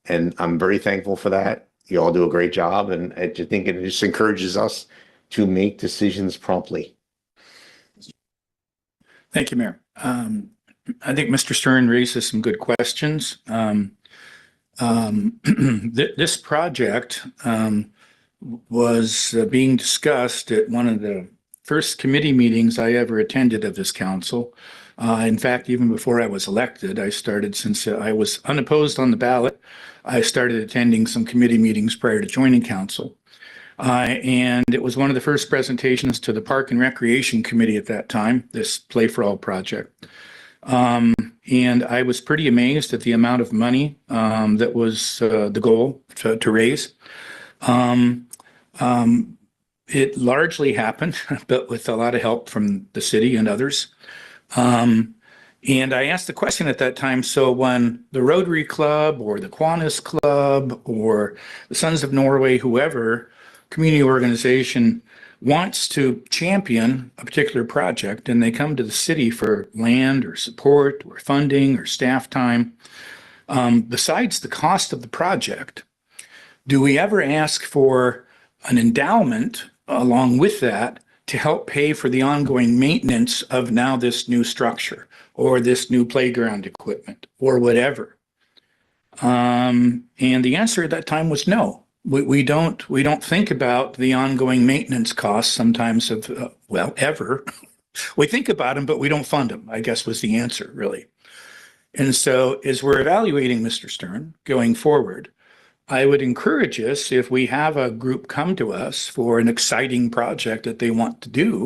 And I'm very thankful for that. You all do a great job, and I just think it just encourages us to make decisions promptly. Thank you, Mayor. I think Mr. Stern raises some good questions. This project was being discussed at one of the first committee meetings I ever attended of this council. In fact, even before I was elected, I started, since I was unopposed on the ballot, I started attending some committee meetings prior to joining council. And it was one of the first presentations to the Park and Recreation Committee at that time, this Play for All project. And I was pretty amazed at the amount of money that was the goal to raise. It largely happened, but with a lot of help from the city and others. And I asked the question at that time, so when the Rotary Club or the Kiwanis Club or the Sons of Norway, whoever, community organization wants to champion a particular project and they come to the city for land or support or funding or staff time, besides the cost of the project, do we ever ask for an endowment along with that to help pay for the ongoing maintenance of now this new structure or this new playground equipment or whatever? And the answer at that time was no. We don't think about the ongoing maintenance costs sometimes of, well, ever. We think about them, but we don't fund them, I guess was the answer, really. And so as we're evaluating Mr. Stern going forward, I would encourage us, if we have a group come to us for an exciting project that they want to do,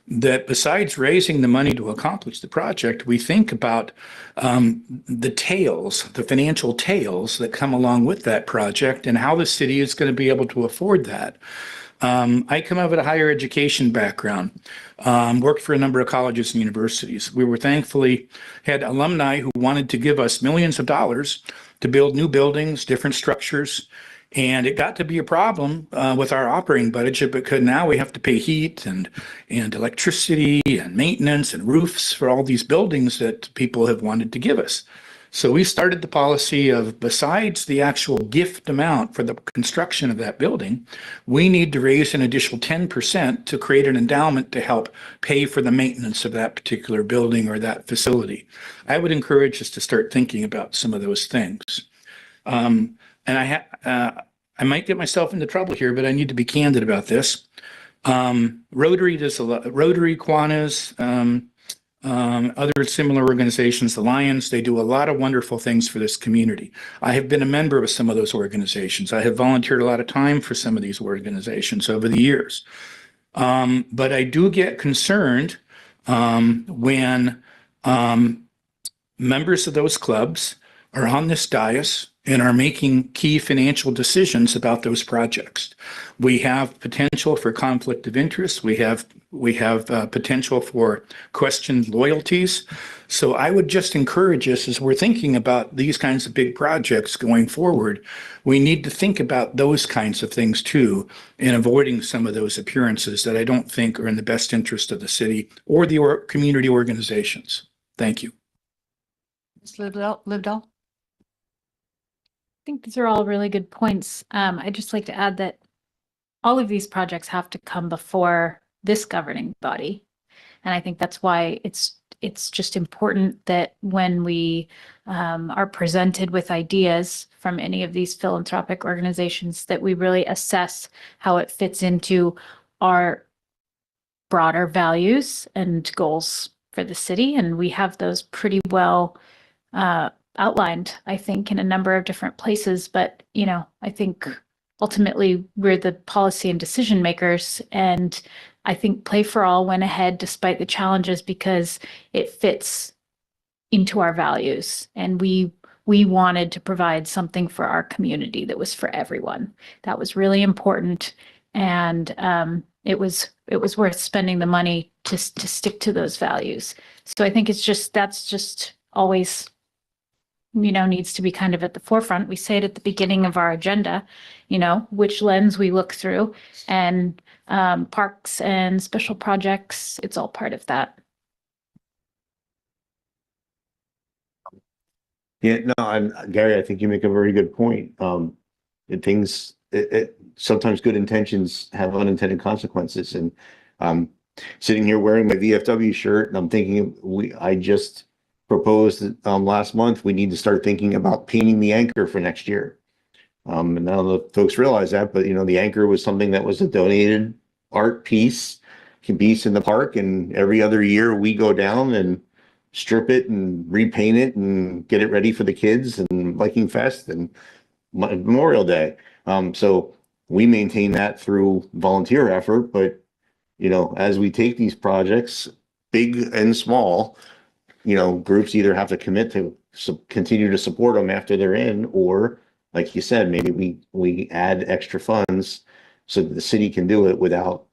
that besides raising the money to accomplish the project, we think about the tails, the financial tails that come along with that project and how the city is going to be able to afford that. I come out of a higher education background, worked for a number of colleges and universities. We were thankfully had alumni who wanted to give us millions of dollars to build new buildings, different structures. And it got to be a problem with our operating budget because now we have to pay heat and electricity and maintenance and roofs for all these buildings that people have wanted to give us. So we started the policy of, besides the actual gift amount for the construction of that building, we need to raise an additional 10% to create an endowment to help pay for the maintenance of that particular building or that facility. I would encourage us to start thinking about some of those things. And I might get myself into trouble here, but I need to be candid about this. Rotary does a lot, Rotary, Kiwanis, other similar organizations, the Lions, they do a lot of wonderful things for this community. I have been a member of some of those organizations. I have volunteered a lot of time for some of these organizations over the years. But I do get concerned when members of those clubs are on this dais and are making key financial decisions about those projects. We have potential for conflict of interest. We have potential for questioned loyalties. So I would just encourage us as we're thinking about these kinds of big projects going forward, we need to think about those kinds of things too, and avoiding some of those appearances that I don't think are in the best interest of the city or the community organizations. Thank you. Ms. Livedall? I think these are all really good points. I'd just like to add that all of these projects have to come before this governing body. And I think that's why it's just important that when we are presented with ideas from any of these philanthropic organizations, that we really assess how it fits into our broader values and goals for the city. And we have those pretty well outlined, I think, in a number of different places. But, I think ultimately we're the policy and decision makers. And I think Play for All went ahead despite the challenges because it fits into our values. And we wanted to provide something for our community that was for everyone. That was really important. And it was worth spending the money to stick to those values. So I think that's just always needs to be kind of at the forefront. We say it at the beginning of our agenda, which lens we look through, and parks and special projects, it's all part of that. Yeah, no, Gary, I think you make a very good point. Sometimes good intentions have unintended consequences. And sitting here wearing my VFW shirt, and I'm thinking I just proposed last month, we need to start thinking about painting the anchor for next year. And now the folks realize that, but the anchor was something that was a donated art piece in the park, and every other year we go down and strip it and repaint it and get it ready for the kids and Viking Fest and Memorial Day. So we maintain that through volunteer effort, but as we take these projects, big and small, groups either have to commit to continue to support them after they're in, or like you said, maybe we add extra funds so that the city can do it without,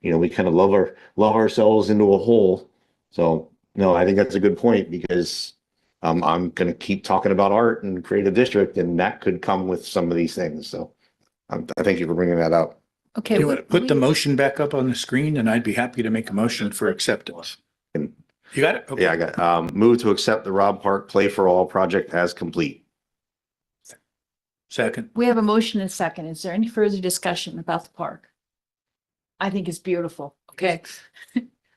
we kind of love ourselves into a hole. So no, I think that's a good point, because I'm going to keep talking about art and creative district, and that could come with some of these things. So I thank you for bringing that up. Okay. You want to put the motion back up on the screen, and I'd be happy to make a motion for acceptance. You got it? Okay. Yeah, I got move to accept the Rob Park Play for All project as complete. Second. We have a motion and a second. Is there any further discussion about the park? I think it's beautiful. Okay.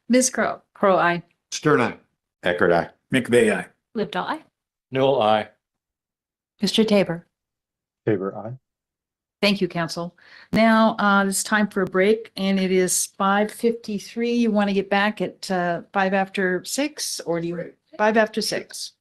Ms. Crowe. Crow, aye. Stern eye. Eckert, aye. McVeigh, aye. Livedall, aye. No, I. Mr. Tabor. Favor aye. Thank you, council. Now, it's time for a break, and it is 5:53. You want to get back at 5 after 6, or do you 5 after 6?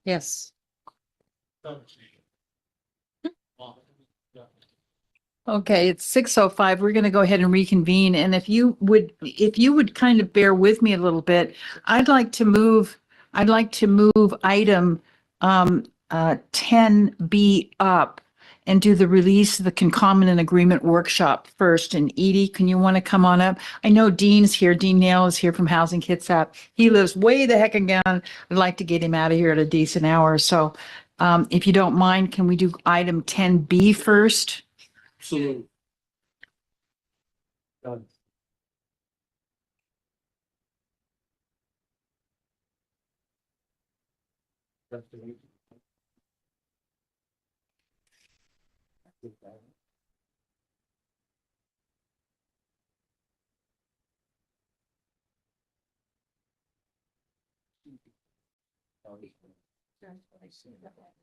Yes. Okay, it's 6:05. We're going to go ahead and reconvene. And if you would kind of bear with me a little bit, I'd like to move item 10B up and do the release of the concomitant agreement workshop first. And Edie, can you want to come on up? I know Dean's here. Dean Nail is here from Housing Kitsap. He lives way the heck again. I'd like to get him out of here at a decent hour. So if you don't mind, can we do item 10B first? Absolutely.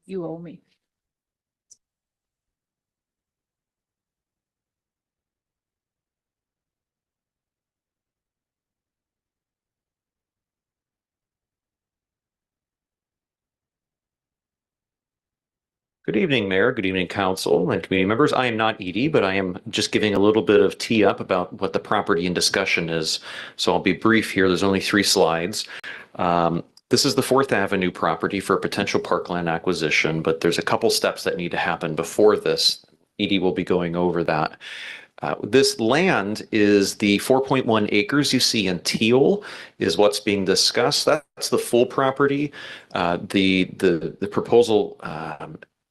You owe me. Good evening, Mayor. Good evening, Council and community members. I am not Edie, but I am just giving a little bit of tee up about what the property in discussion is. So I'll be brief here. There's only 3 slides. This is the 4th Avenue property for potential parkland acquisition, but there's a couple steps that need to happen before this. Edie will be going over that. This land is the 4.1 acres you see in teal is what's being discussed. That's the full property. The proposal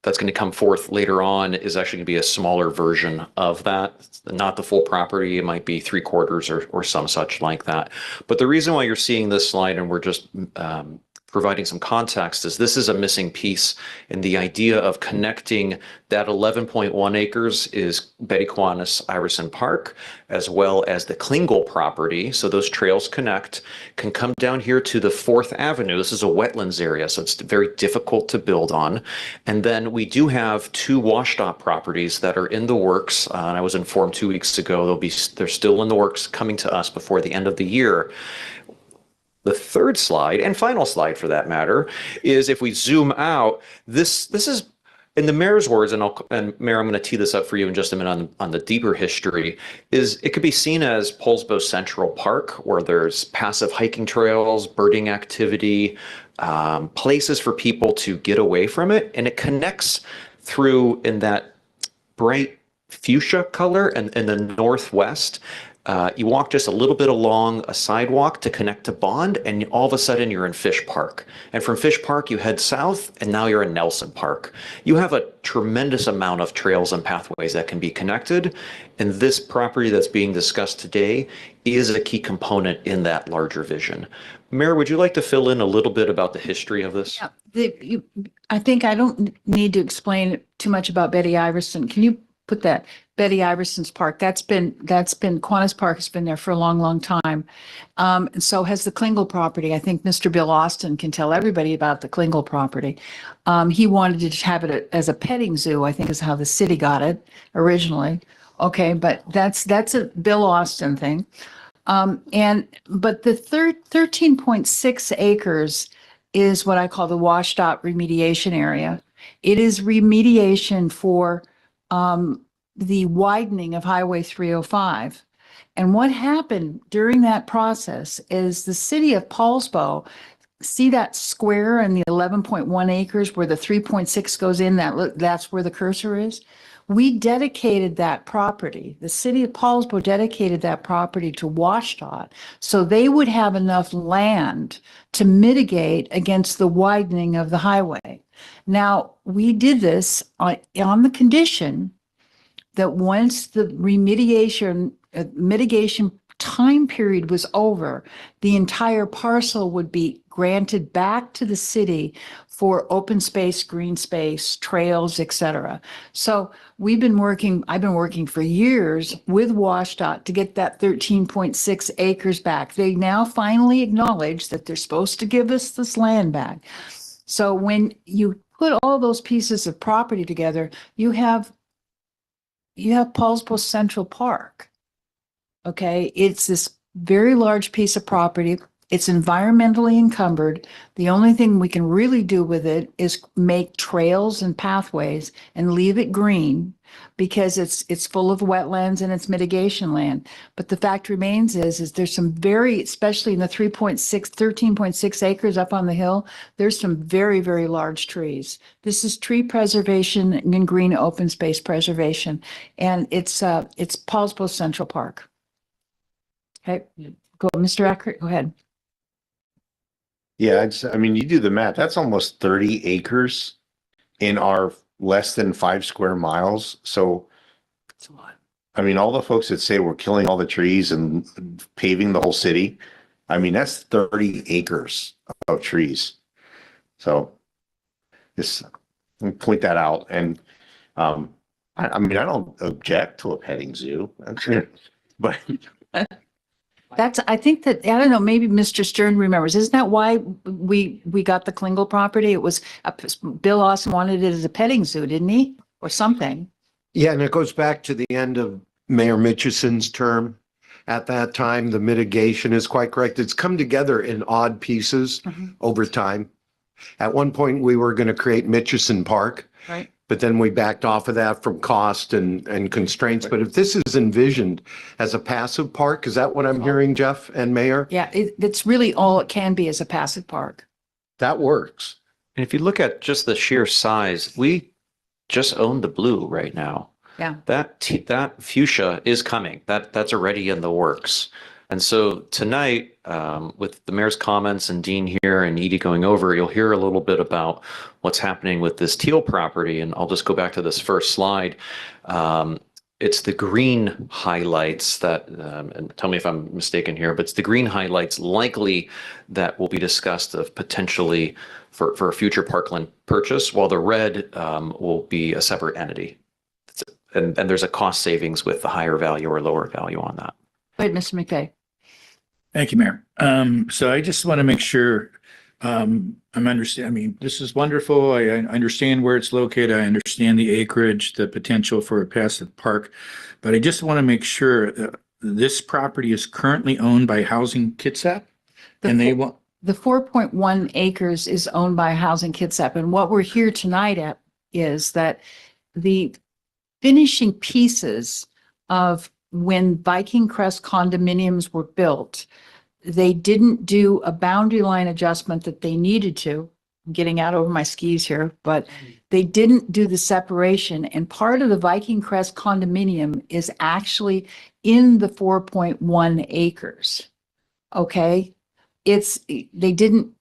that's going to come forth later on is actually going to be a smaller version of that, not the full property. It might be 3/4 or some such like that. But the reason why you're seeing this slide, and we're just providing some context, is this is a missing piece in the idea of connecting that 11.1 acres is Betty Kiwanis Iverson Park, as well as the Klingel property. So those trails can come down here to the 4th Avenue. This is a wetlands area, so it's very difficult to build on. And then we do have 2 washtop properties that are in the works. And I was informed 2 weeks ago, they're still in the works, coming to us before the end of the year. The third slide, and final slide for that matter, is if we zoom out, this is, in the mayor's words, and Mayor, I'm going to tee this up for you in just a minute on the deeper history, is it could be seen as Poulsbo Central Park, where there's passive hiking trails, birding activity, places for people to get away from it, and it connects through in that bright fuchsia color and in the northwest. You walk just a little bit along a sidewalk to connect to Bond, and all of a sudden you're in Fish Park. And from Fish Park, you head south, and now you're in Nelson Park. You have a tremendous amount of trails and pathways that can be connected. And this property that's being discussed today is a key component in that larger vision. Mayor, would you like to fill in a little bit about the history of this? Yeah, I think I don't need to explain too much about Betty Iverson. Can you put that? Betty Iverson's park. That's been Kiwanis Park has been there for a long, long time. And so has the Klingel property. I think Mr. Bill Austin can tell everybody about the Klingel property. He wanted to have it as a petting zoo, I think is how the city got it originally. Okay, but that's a Bill Austin thing. But the 13.6 acres is what I call the washed-out remediation area. It is remediation for the widening of Highway 305. And what happened during that process is the city of Poulsbo, see that square and the 11.1 acres where the 3.6 goes in, that's where the cursor is? We dedicated that property. The city of Poulsbo dedicated that property to WashDOT so they would have enough land to mitigate against the widening of the highway. Now, we did this on the condition that once the mitigation time period was over, the entire parcel would be granted back to the city for open space, green space, trails, etc. So I've been working for years with WashDOT to get that 13.6 acres back. They now finally acknowledge that they're supposed to give us this land back. So when you put all those pieces of property together, you have Poulsbo Central Park. Okay, it's this very large piece of property. It's environmentally encumbered. The only thing we can really do with it is make trails and pathways and leave it green because it's full of wetlands and it's mitigation land. But the fact remains is there's some very, especially in the 13.6 acres up on the hill, there's some very, very large trees. This is tree preservation and green open space preservation. And it's Poulsbo Central Park. Okay, go, Mr. Eckert, go ahead. Yeah, I mean, you do the math, that's almost 30 acres in our less than 5 square miles. So, It's a lot. I mean, all the folks that say we're killing all the trees and paving the whole city, I mean, that's 30 acres of trees. So just point that out. And I mean, I don't object to a petting zoo, but That's, I think that, I don't know, maybe Mr. Stern remembers. Isn't that why we got the Klingel property? It was, Bill Austin wanted it as a petting zoo, didn't he? Or something. Yeah, and it goes back to the end of Mayor Mitchison's term. At that time, the mitigation is quite correct. It's come together in odd pieces over time. At one point, we were going to create Mitchison Park. Right. But then we backed off of that from cost and constraints. But if this is envisioned as a passive park, is that what I'm hearing, Jeff and Mayor? Yeah, it's really all it can be as a passive park. That works. And if you look at just the sheer size, we just own the blue right now. Yeah. That fuchsia is coming. That's already in the works. And so tonight, with the mayor's comments and Dean here and Edie going over, you'll hear a little bit about what's happening with this teal property. And I'll just go back to this first slide. It's the green highlights that, and tell me if I'm mistaken here, but it's the green highlights likely that will be discussed of potentially for a future parkland purchase, while the red will be a separate entity. And there's a cost savings with the higher value or lower value on that. Wait, Mr. McVeigh. Thank you, Mayor. So I just want to make sure I'm understand. I mean, this is wonderful. I understand where it's located. I understand the acreage, the potential for a passive park, but I just want to make sure this property is currently owned by Housing Kitsap, and they want. The 4.1 acres is owned by Housing Kitsap, and what we're here tonight at is that the finishing pieces of when Viking Crest condominiums were built, they didn't do a boundary line adjustment that they needed to. I'm getting out over my skis here, but they didn't do the separation. And part of the Viking Crest condominium is actually in the 4.1 acres. Okay. They didn't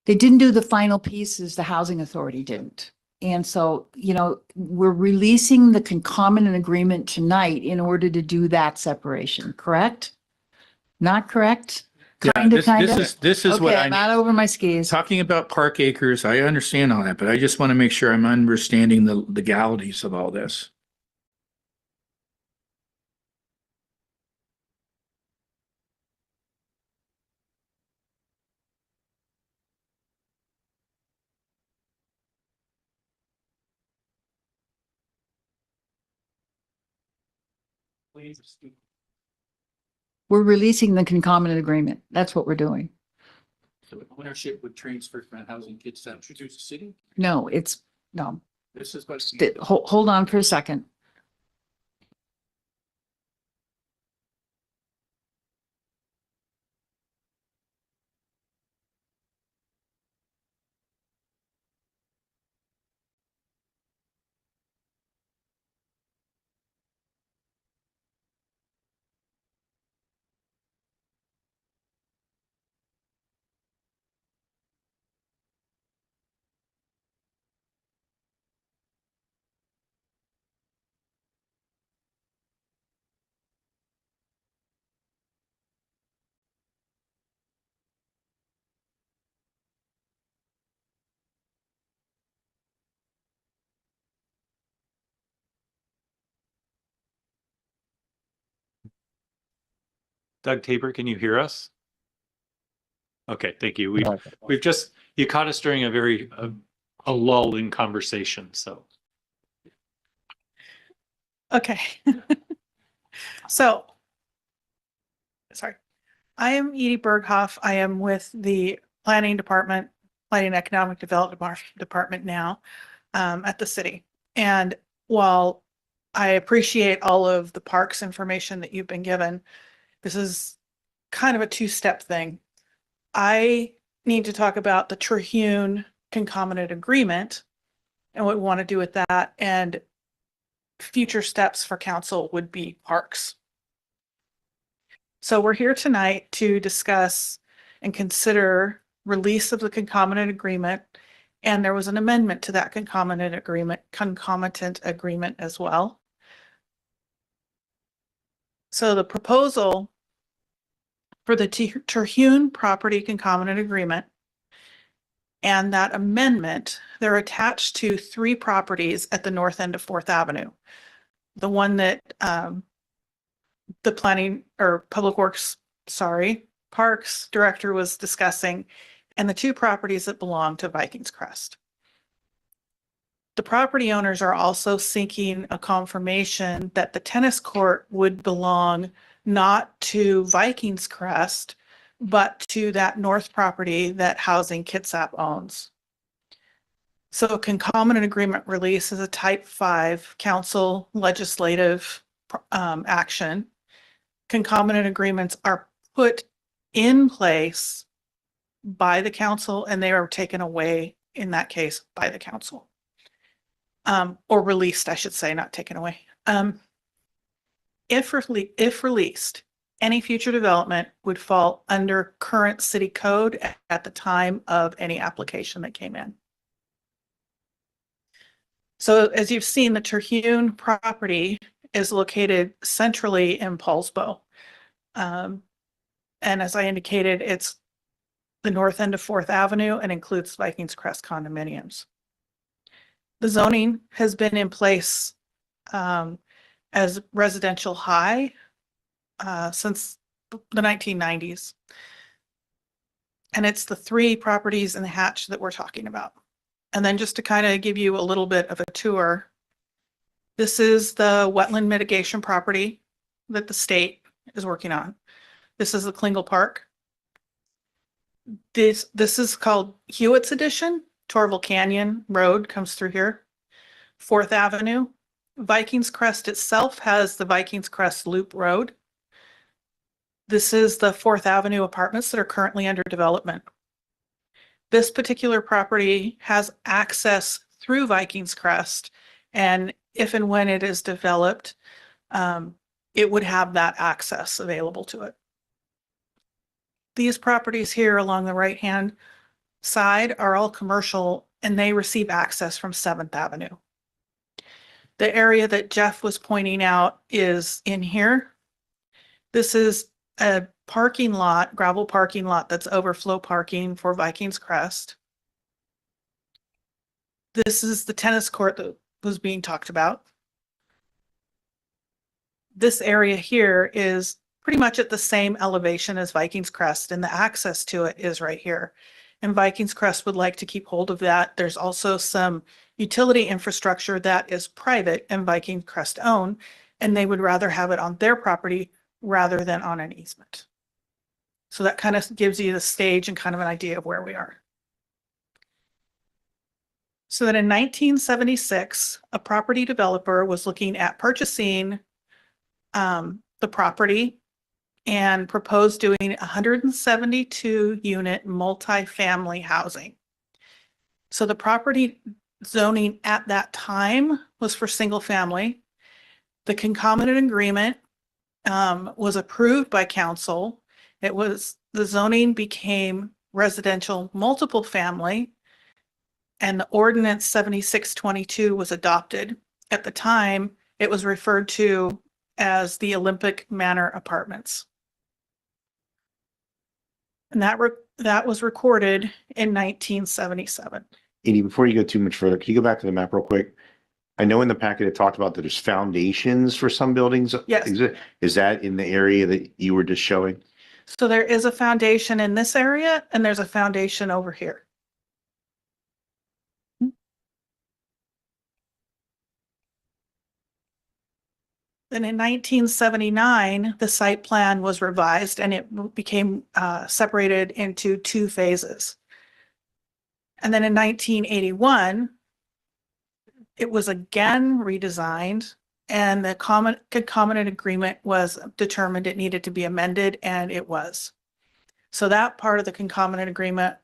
do the final pieces. The housing authority didn't. And so, you know, we're releasing the concomitant agreement tonight in order to do that separation, correct? Not correct? Yeah, this is what Okay, I'm out over my skis. talking about park acres. I understand all that, but I just want to make sure I'm understanding the legalities of all this. We're releasing the concomitant agreement. That's what we're doing. So ownership would transfer from Housing Kitsap to the city? No, no. This is what. Hold on for a second. Doug Tabor, can you hear us? Okay, thank you. You caught us during a lull in conversation, so. Okay. So, sorry. I am Edie Berghoff. I am with the Planning Department, Planning and Economic Department now at the city. And while I appreciate all of the parks information that you've been given, this is kind of a two-step thing. I need to talk about the Terhune concomitant agreement and what we want to do with that. And future steps for council would be parks. So we're here tonight to discuss and consider release of the concomitant agreement. And there was an amendment to that concomitant agreement as well. So the proposal for the Terhune property concomitant agreement and that amendment, they're attached to 3 properties at the north end of 4th Avenue. The one that the planning or parks director was discussing, and the 2 properties that belong to Vikings Crest. The property owners are also seeking a confirmation that the tennis court would belong not to Vikings Crest, but to that north property that Housing Kitsap owns. So a concomitant agreement release is a type 5 council legislative action. Concomitant agreements are put in place by the council, and they are taken away in that case by the council. Or released, I should say, not taken away. If released, any future development would fall under current city code at the time of any application that came in. So as you've seen, the Terhune property is located centrally in Poulsbo. And as I indicated, it's the north end of 4th Avenue and includes Vikings Crest condominiums. The zoning has been in place as residential high since the 1990s. And it's the 3 properties in the hatch that we're talking about. And then just to kind of give you a little bit of a tour, this is the wetland mitigation property that the state is working on. This is the Klingle Park. This is called Hewitt's Edition. Torval Canyon Road comes through here. 4th Avenue. Vikings Crest itself has the Vikings Crest Loop Road. This is the 4th Avenue apartments that are currently under development. This particular property has access through Vikings Crest, and if and when it is developed, it would have that access available to it. These properties here along the right-hand side are all commercial, and they receive access from 7th Avenue. The area that Jeff was pointing out is in here. This is a parking lot, gravel parking lot that's overflow parking for Vikings Crest. This is the tennis court that was being talked about. This area here is pretty much at the same elevation as Vikings Crest, and the access to it is right here. And Vikings Crest would like to keep hold of that. There's also some utility infrastructure that is private and Vikings Crest own, and they would rather have it on their property rather than on an easement. So that kind of gives you the stage and kind of an idea of where we are. So that in 1976, a property developer was looking at purchasing the property and proposed doing 172 unit multifamily housing. So the property zoning at that time was for single family. The concomitant agreement was approved by council. The zoning became residential multiple family, and the ordinance 7622 was adopted. At the time, it was referred to as the Olympic Manor Apartments. And that was recorded in 1977. Edie, before you go too much further, can you go back to the map real quick? I know in the packet it talked about that there's foundations for some buildings. Yes. Is that in the area that you were just showing? So there is a foundation in this area, and there's a foundation over here. Then in 1979, the site plan was revised and it became separated into 2 phases. And then in 1981, it was again redesigned and the concomitant agreement was determined it needed to be amended, and it was. So that part of the concomitant agreement,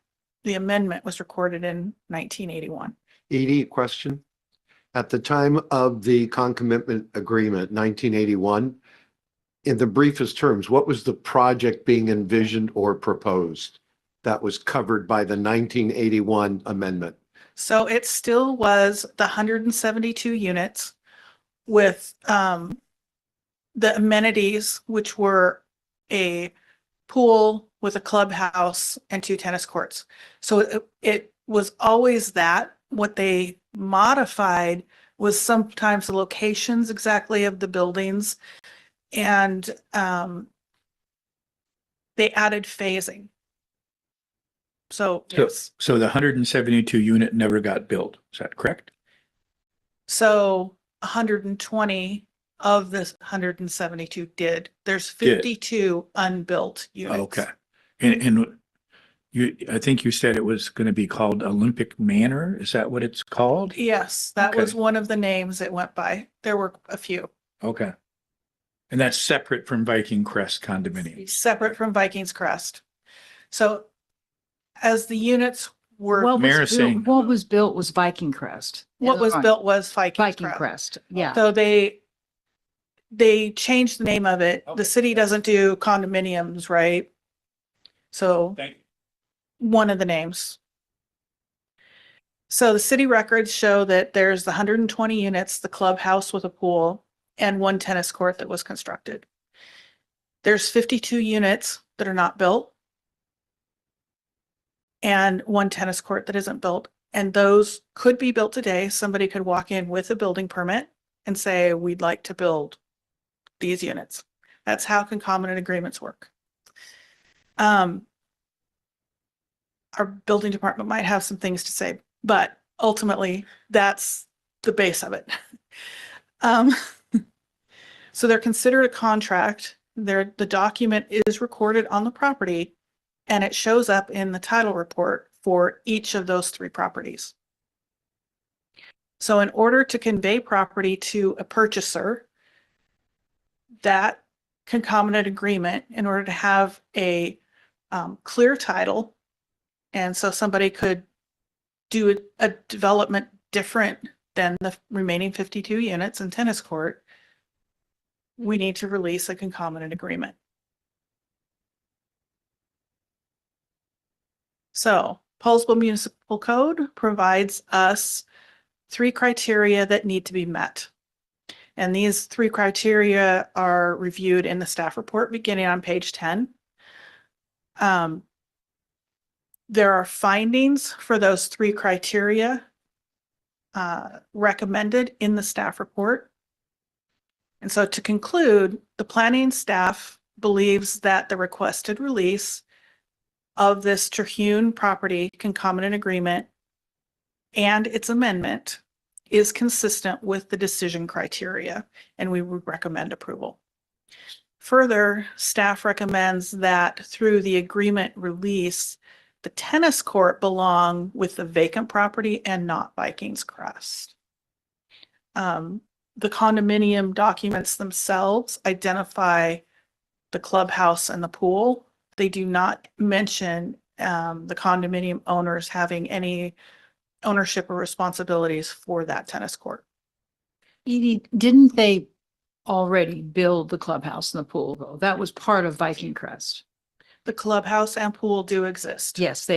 the amendment, was recorded in 1981. Edie, question? At the time of the concomitant agreement, 1981, in the briefest terms, what was the project being envisioned or proposed that was covered by the 1981 amendment? So it still was the 172 units with the amenities, which were a pool with a clubhouse and 2 tennis courts. So it was always that. What they modified was sometimes the locations exactly of the buildings, and they added phasing. So yes. So the 172 unit never got built. Is that correct? So 120 of this 172 did. There's 52 unbuilt units. Okay. And you, I think you said it was going to be called Olympic Manor. Is that what it's called? Yes, that Okay. was one of the names it went by. There were a few. Okay. And that's separate from Viking Crest condominiums. Separate from Vikings Crest. So as the units were, What Mayor was is built, saying- what was built was Viking Crest. what was built was Vikings Viking Crest. Crest, yeah. So they changed the name of it. The city doesn't do condominiums, right? So Thank you. one of the names. So the city records show that there's the 120 units, the clubhouse with a pool, and 1 tennis court that was constructed. There's 52 units that are not built and 1 tennis court that isn't built. And those could be built today. Somebody could walk in with a building permit and say, we'd like to build these units. That's how concomitant agreements work. Our building department might have some things to say, but ultimately that's the base of it. So they're considered a contract. The document is recorded on the property and it shows up in the title report for each of those 3 properties. So in order to convey property to a purchaser, that concomitant agreement, in order to have a clear title, and so somebody could do a development different than the remaining 52 units and tennis court, we need to release a concomitant agreement. So Poulsbo Municipal Code provides us 3 criteria that need to be met. And these 3 criteria are reviewed in the staff report beginning on page 10. There are findings for those 3 criteria recommended in the staff report. And so to conclude, the planning staff believes that the requested release of this Terhune property concomitant agreement and its amendment is consistent with the decision criteria, and we would recommend approval. Further, staff recommends that through the agreement release, the tennis court belong with the vacant property and not Vikings Crest. The condominium documents themselves identify the clubhouse and the pool. They do not mention the condominium owners having any ownership or responsibilities for that tennis court. Edie, didn't they already build the clubhouse and the pool though? That was part of Viking Crest. The clubhouse and pool do exist. Yes,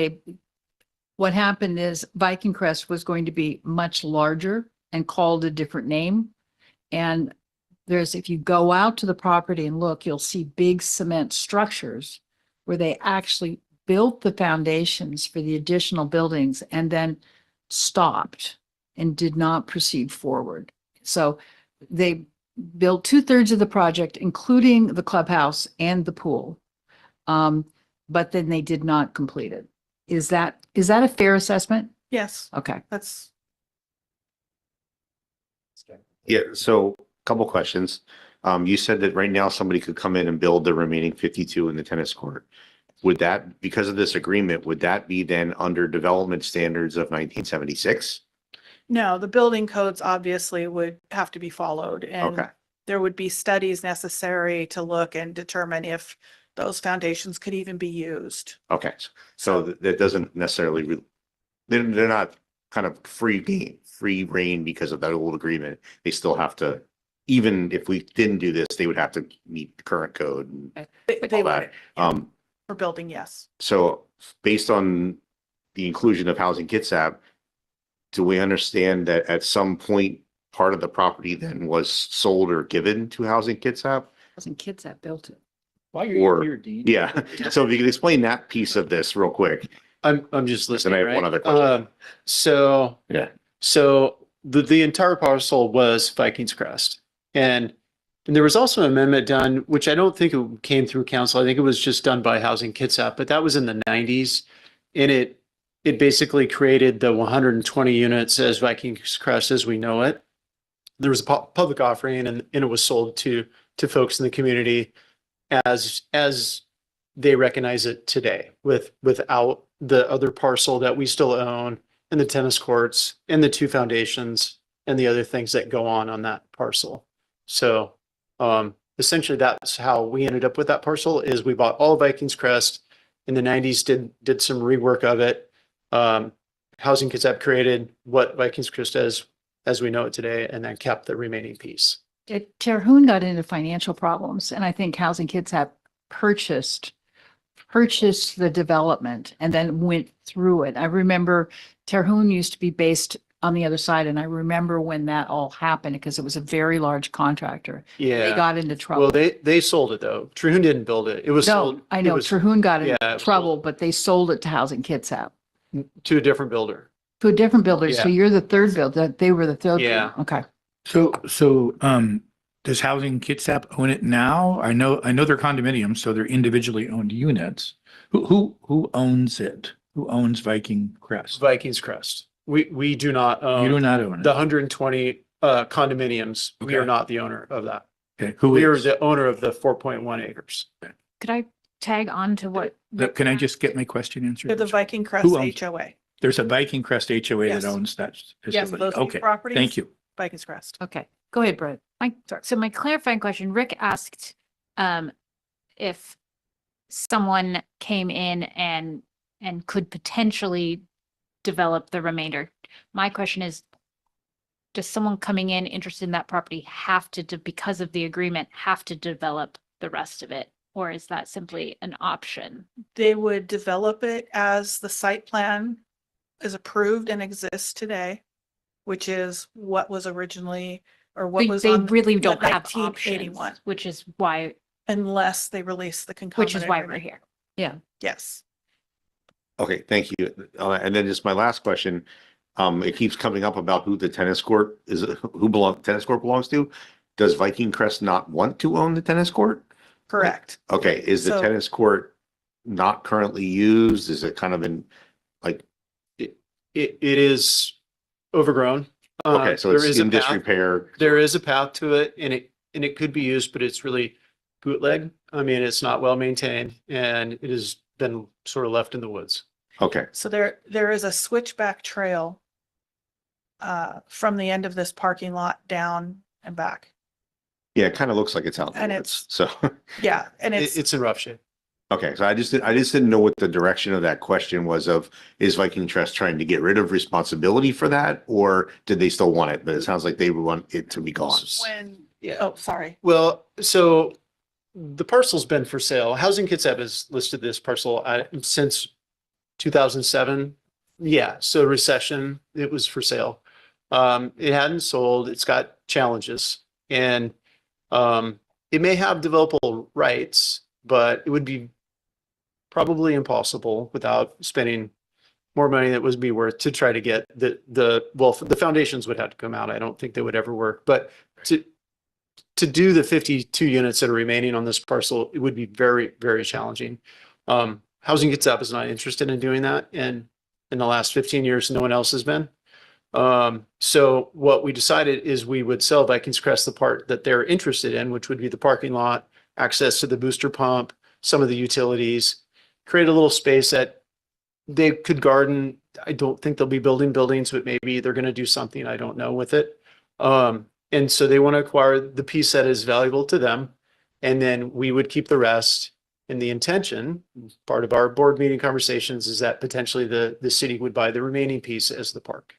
what happened is Viking Crest was going to be much larger and called a different name. And if you go out to the property and look, you'll see big cement structures where they actually built the foundations for the additional buildings and then stopped and did not proceed forward. So they built 2/3 of the project, including the clubhouse and the pool. But then they did not complete it. Is that a fair assessment? Yes, Okay. Yeah, so a couple questions. You said that right now somebody could come in and build the remaining 52 in the tennis court. Would that, because of this agreement, would that be then under development standards of 1976? No, the building codes obviously would have to be followed Okay. and there would be studies necessary to look and determine if those foundations could even be used. Okay, so that doesn't necessarily, they're not kind of free reign because of that old agreement. They still have to, even if we didn't do this, they would have to meet the current code and They all would, that. for building, yes. So based on the inclusion of Housing Kitsap, do we understand that at some point, part of the property then was sold or given to Housing Kitsap? Wasn't kids that built it? While Or- you're here, Dean. Yeah, so if you could explain that piece of this real quick. I'm just listening, I have right? one other question. So Yeah. So the entire parcel was Vikings Crest. And there was also an amendment done, which I don't think it came through council. I think it was just done by Housing Kitsap, but that was in the 90s. And it basically created the 120 units as Vikings Crest as we know it. There was a public offering and it was sold to folks in the community as they recognize it today without the other parcel that we still own and the tennis courts and the two foundations and the other things that go on that parcel. So essentially that's how we ended up with that parcel is we bought all Vikings Crest in the 90s, did some rework of it. Housing Kitsap created what Vikings Crest is as we know it today and then kept the remaining piece. Terhune got into financial problems and I think Housing Kitsap purchased the development and then went through it. I remember Terhune used to be based on the other side and I remember when that all happened because it was a very large contractor. They Yeah. got into trouble. Well, they sold it though. Terhune didn't build it. It was No, sold. I it know was Terhune got yeah, into it was trouble, but they sold it to Housing Kitsap, to a different builder. to a different builder. So Yeah. you're the third builder. They were the third. Yeah. builder. Okay. So, does Housing Kitsap own it now? I know they're condominiums, so they're individually owned units. Who owns it? Who owns Viking Crest? Vikings Crest. We do not You do own not own the it. 120 condominiums. We are Okay. not the owner of that. Okay, who We are is? the owner of the 4.1 acres. Could I tag on to what? Can I just get my question answered? They're the Viking Crest Who owns- HOA. There's a Viking Crest HOA that Yes. owns that Yes, facility. those two Okay, properties. thank you. Vikings Crest. Okay. Go ahead, Brett. So my clarifying question, Rick asked if someone came in and could potentially develop the remainder. My question is, does someone coming in interested in that property have to, because of the agreement, have to develop the rest of it? Or is that simply an option? They would develop it as the site plan is approved and exists today, which is what was originally or what was They on really don't have 1981, options, which is why unless they release the concomitant. we're agreement. here. Yes. Okay, thank you. And then just my last question. It keeps coming up about who the tennis court tennis court belongs to. Does Viking Crest not want to own the tennis court? Correct. Okay, is the So- tennis court not currently used? Is it kind of in like, It is overgrown. okay, so There it's is a in path. disrepair. There is a path to it and it could be used, but it's really bootleg. I mean, it's not well maintained and it has been sort of left in the woods. Okay, So there is a switchback trail from the end of this parking lot down and back. yeah, it kind of looks like it's out in And the woods. So, Yeah, and It's in rough shape. okay, so I just didn't know what the direction of that question was of, is Viking Trust trying to get rid of responsibility for that? Or did they still want it? But it sounds like they want it to be gone. when, Yeah. oh, sorry. Well, so the parcel's been for sale. Housing Kitsap has listed this parcel since 2007. Yeah, so recession, it was for sale. It hadn't sold. It's got challenges and it may have developable rights, but it would be probably impossible without spending more money that would be worth to try to get the foundations would have to come out. I don't think they would ever work, but to do the 52 units that are remaining on this parcel, it would be very, very challenging. Housing Kitsap is not interested in doing that. And in the last 15 years, no one else has been. So what we decided is we would sell Vikings Crest the part that they're interested in, which would be the parking lot, access to the booster pump, some of the utilities, create a little space that they could garden. I don't think they'll be building buildings, but maybe they're going to do something, I don't know, with it. And so they want to acquire the piece that is valuable to them. And then we would keep the rest. And the intention, part of our board meeting conversations, is that potentially the city would buy the remaining piece as the park.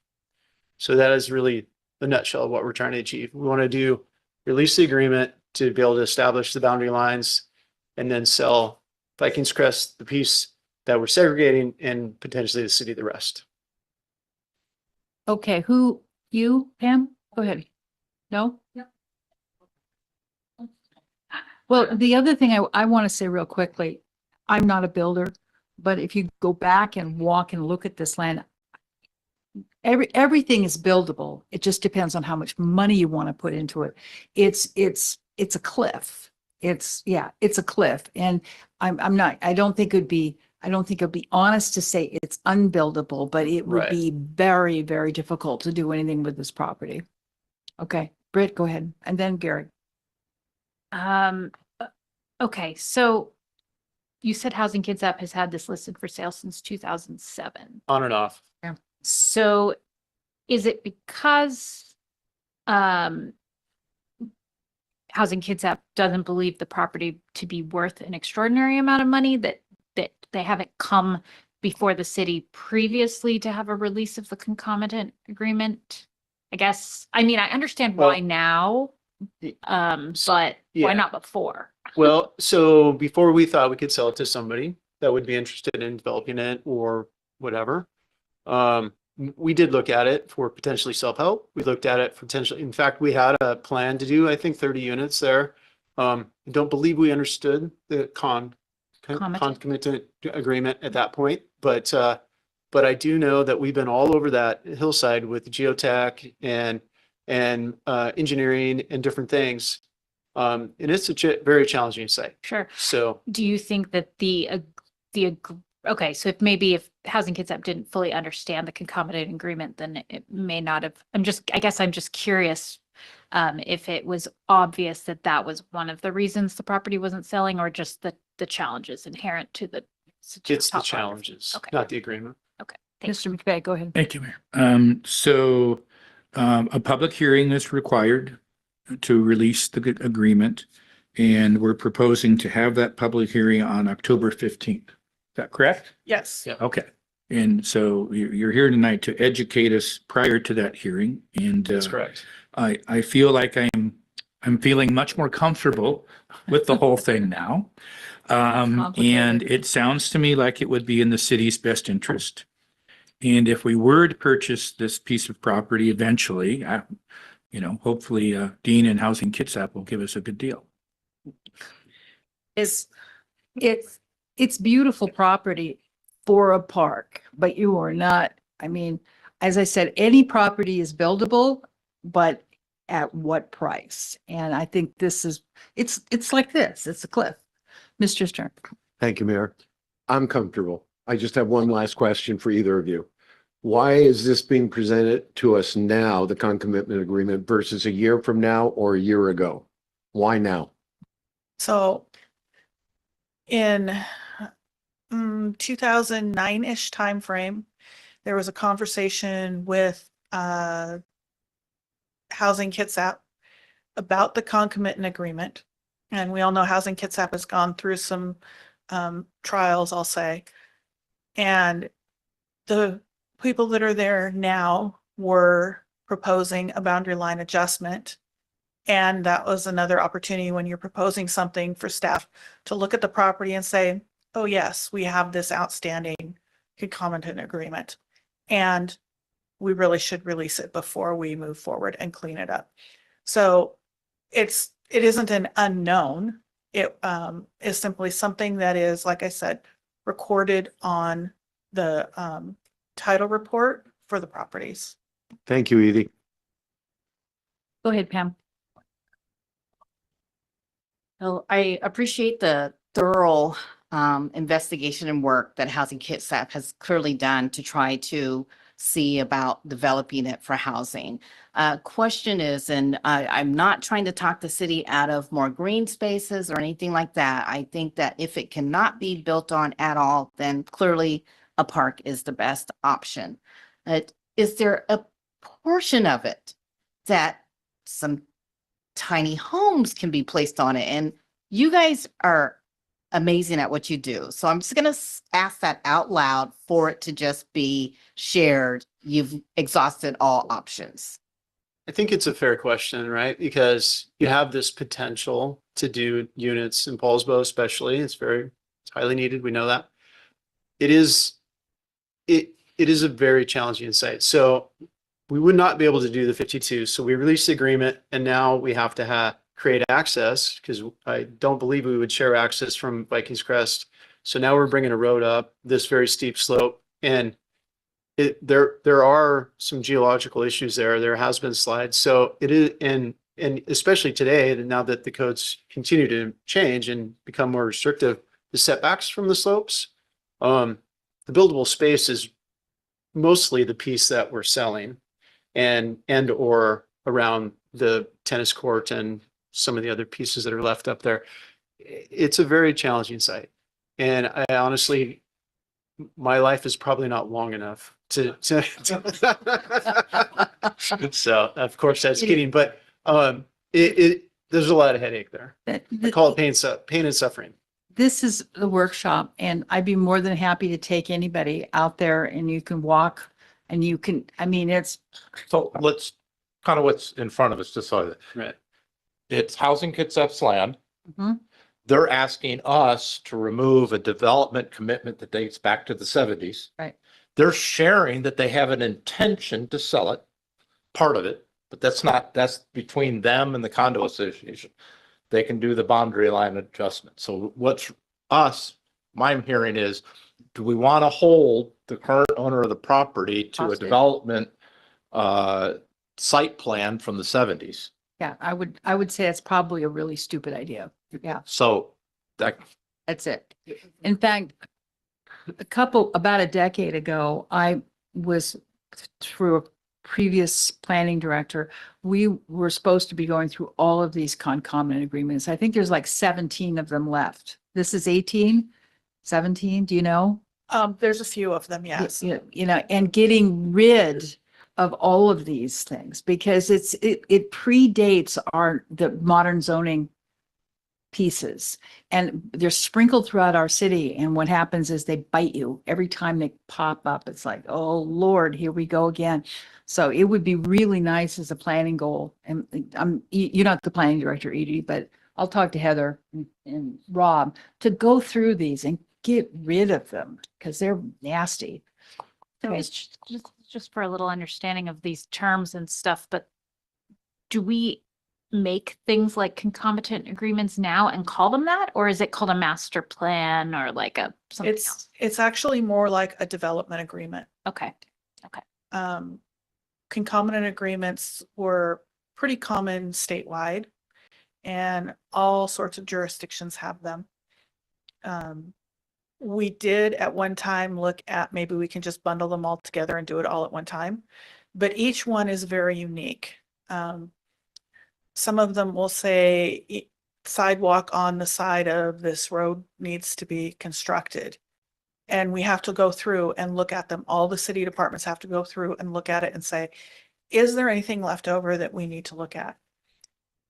So that is really the nutshell of what we're trying to achieve. We want to release the agreement to be able to establish the boundary lines and then sell Vikings Crest, the piece that we're segregating, and potentially the city the rest. Okay, you, Pam? Go ahead. No? Well, the other thing I want to say real quickly, I'm not a builder, but if you go back and walk and look at this land, everything is buildable. It just depends on how much money you want to put into it. It's a cliff. It's a cliff. And I don't think it'd be honest to say it's unbuildable, but it would Right. be very, very difficult to do anything with this property. Okay, Britt, go ahead. And then Gary. Okay, so you said Housing Kids Up has had this listed for sale since 2007. On and off. So is it because Housing Kids Up doesn't believe the property to be worth an extraordinary amount of money that they haven't come before the city previously to have a release of the concomitant agreement? I guess, I mean, I understand why Well, now, but yeah. why not before? Well, so before we thought we could sell it to somebody that would be interested in developing it or whatever. We did look at it for potentially self-help. We looked at it for potentially, in fact, we had a plan to do, I think, 30 units there. I don't believe we understood the concomitant agreement at that point, but I do know that we've been all over that hillside with geotech and engineering and different things. And it's a very challenging site. Sure. So Do you think that okay, so if Housing Kids Up didn't fully understand the concomitant agreement, then it may not have, I guess I'm just curious if it was obvious that that was one of the reasons the property wasn't selling, or just the challenges inherent to the it's the topography. challenges, Okay. not the agreement. Okay. Thanks. Mr. McVeigh, go ahead. Thank you, Mayor. So a public hearing is required to release the agreement, and we're proposing to have that public hearing on October 15th. Is that correct? Yes. Yeah. Okay. And so you're here tonight to educate us prior to that hearing. And That's correct. I feel like I'm feeling much more comfortable with the whole thing now. And it sounds to me like it would be in the city's best interest. And if we were to purchase this piece of property eventually, hopefully Dean and Housing Kitsap will give us a good deal. It's beautiful property for a park, but you are not, I mean, as I said, any property is buildable, but at what price? And I think it's like this, it's a cliff. Mr. Stern. Thank you, Mayor. I'm comfortable. I just have one last question for either of you. Why is this being presented to us now, the concomitant agreement, versus a year from now or a year ago? Why now? So in 2009-ish timeframe, there was a conversation with Housing Kitsap about the concomitant agreement. And we all know Housing Kitsap has gone through some trials, I'll say. And the people that are there now were proposing a boundary line adjustment. And that was another opportunity when you're proposing something for staff to look at the property and say, oh, yes, we have this outstanding concomitant agreement. And we really should release it before we move forward and clean it up. So it isn't an unknown. It is simply something that is, like I said, recorded on the title report for the properties. Thank you, Edie. Go ahead, Pam. So I appreciate the thorough investigation and work that Housing Kitsap has clearly done to try to see about developing it for housing. Question is, and I'm not trying to talk the city out of more green spaces or anything like that. I think that if it cannot be built on at all, then clearly a park is the best option. Is there a portion of it that some tiny homes can be placed on it? And you guys are amazing at what you do. So I'm just going to ask that out loud for it to just be shared. You've exhausted all options. I think it's a fair question, right? Because you have this potential to do units in Poulsbo, especially. It's highly needed. We know that. It is a very challenging site. So we would not be able to do the 52. So we released the agreement, and now we have to create access, because I don't believe we would share access from Vikings Crest. So now we're bringing a road up this very steep slope, and there are some geological issues there. There has been slides. So it is, and especially today, now that the codes continue to change and become more restrictive, the setbacks from the slopes, the buildable space is mostly the piece that we're selling, and or around the tennis court and some of the other pieces that are left up there. It's a very challenging site. And I honestly, my life is probably not long enough to so of course that's kidding, but there's a lot of headache there. I call it pain and suffering. This is the workshop, and I'd be more than happy to take anybody out there, and you can walk and you can, I mean, it's. So let's kind of what's in front of us, just so that Right. it's Housing Concepts land. Mhm. They're asking us to remove a development commitment that dates back to the 70s. Right. They're sharing that they have an intention to sell it, part of it, but that's between them and the condo association. They can do the boundary line adjustment. So my hearing is, do we want to hold the current owner of the property to a Hostage. development site plan from the 70s? Yeah, I would say it's probably a really stupid idea. Yeah, So that's it. In fact, about a decade ago, I was through a previous planning director. We were supposed to be going through all of these concomitant agreements. I think there's like 17 of them left. This is 18, 17, do you know? There's a few of them, yes. You know, and getting rid of all of these things, because it predates the modern zoning pieces, and they're sprinkled throughout our city. And what happens is they bite you every time they pop up. It's like, oh Lord, here we go again. So it would be really nice as a planning goal. And you're not the planning director, Edie, but I'll talk to Heather and Rob to go through these and get rid of them, because they're nasty. So Okay. it's just for a little understanding of these terms and stuff, but do we make things like concomitant agreements now and call them that? Or is it called a master plan or like something else? It's actually more like a development agreement. Okay. Concomitant agreements were pretty common statewide, and all sorts of jurisdictions have them. We did at one time look at maybe we can just bundle them all together and do it all at one time, but each one is very unique. Some of them will say sidewalk on the side of this road needs to be constructed. And we have to go through and look at them. All the city departments have to go through and look at it and say, is there anything left over that we need to look at?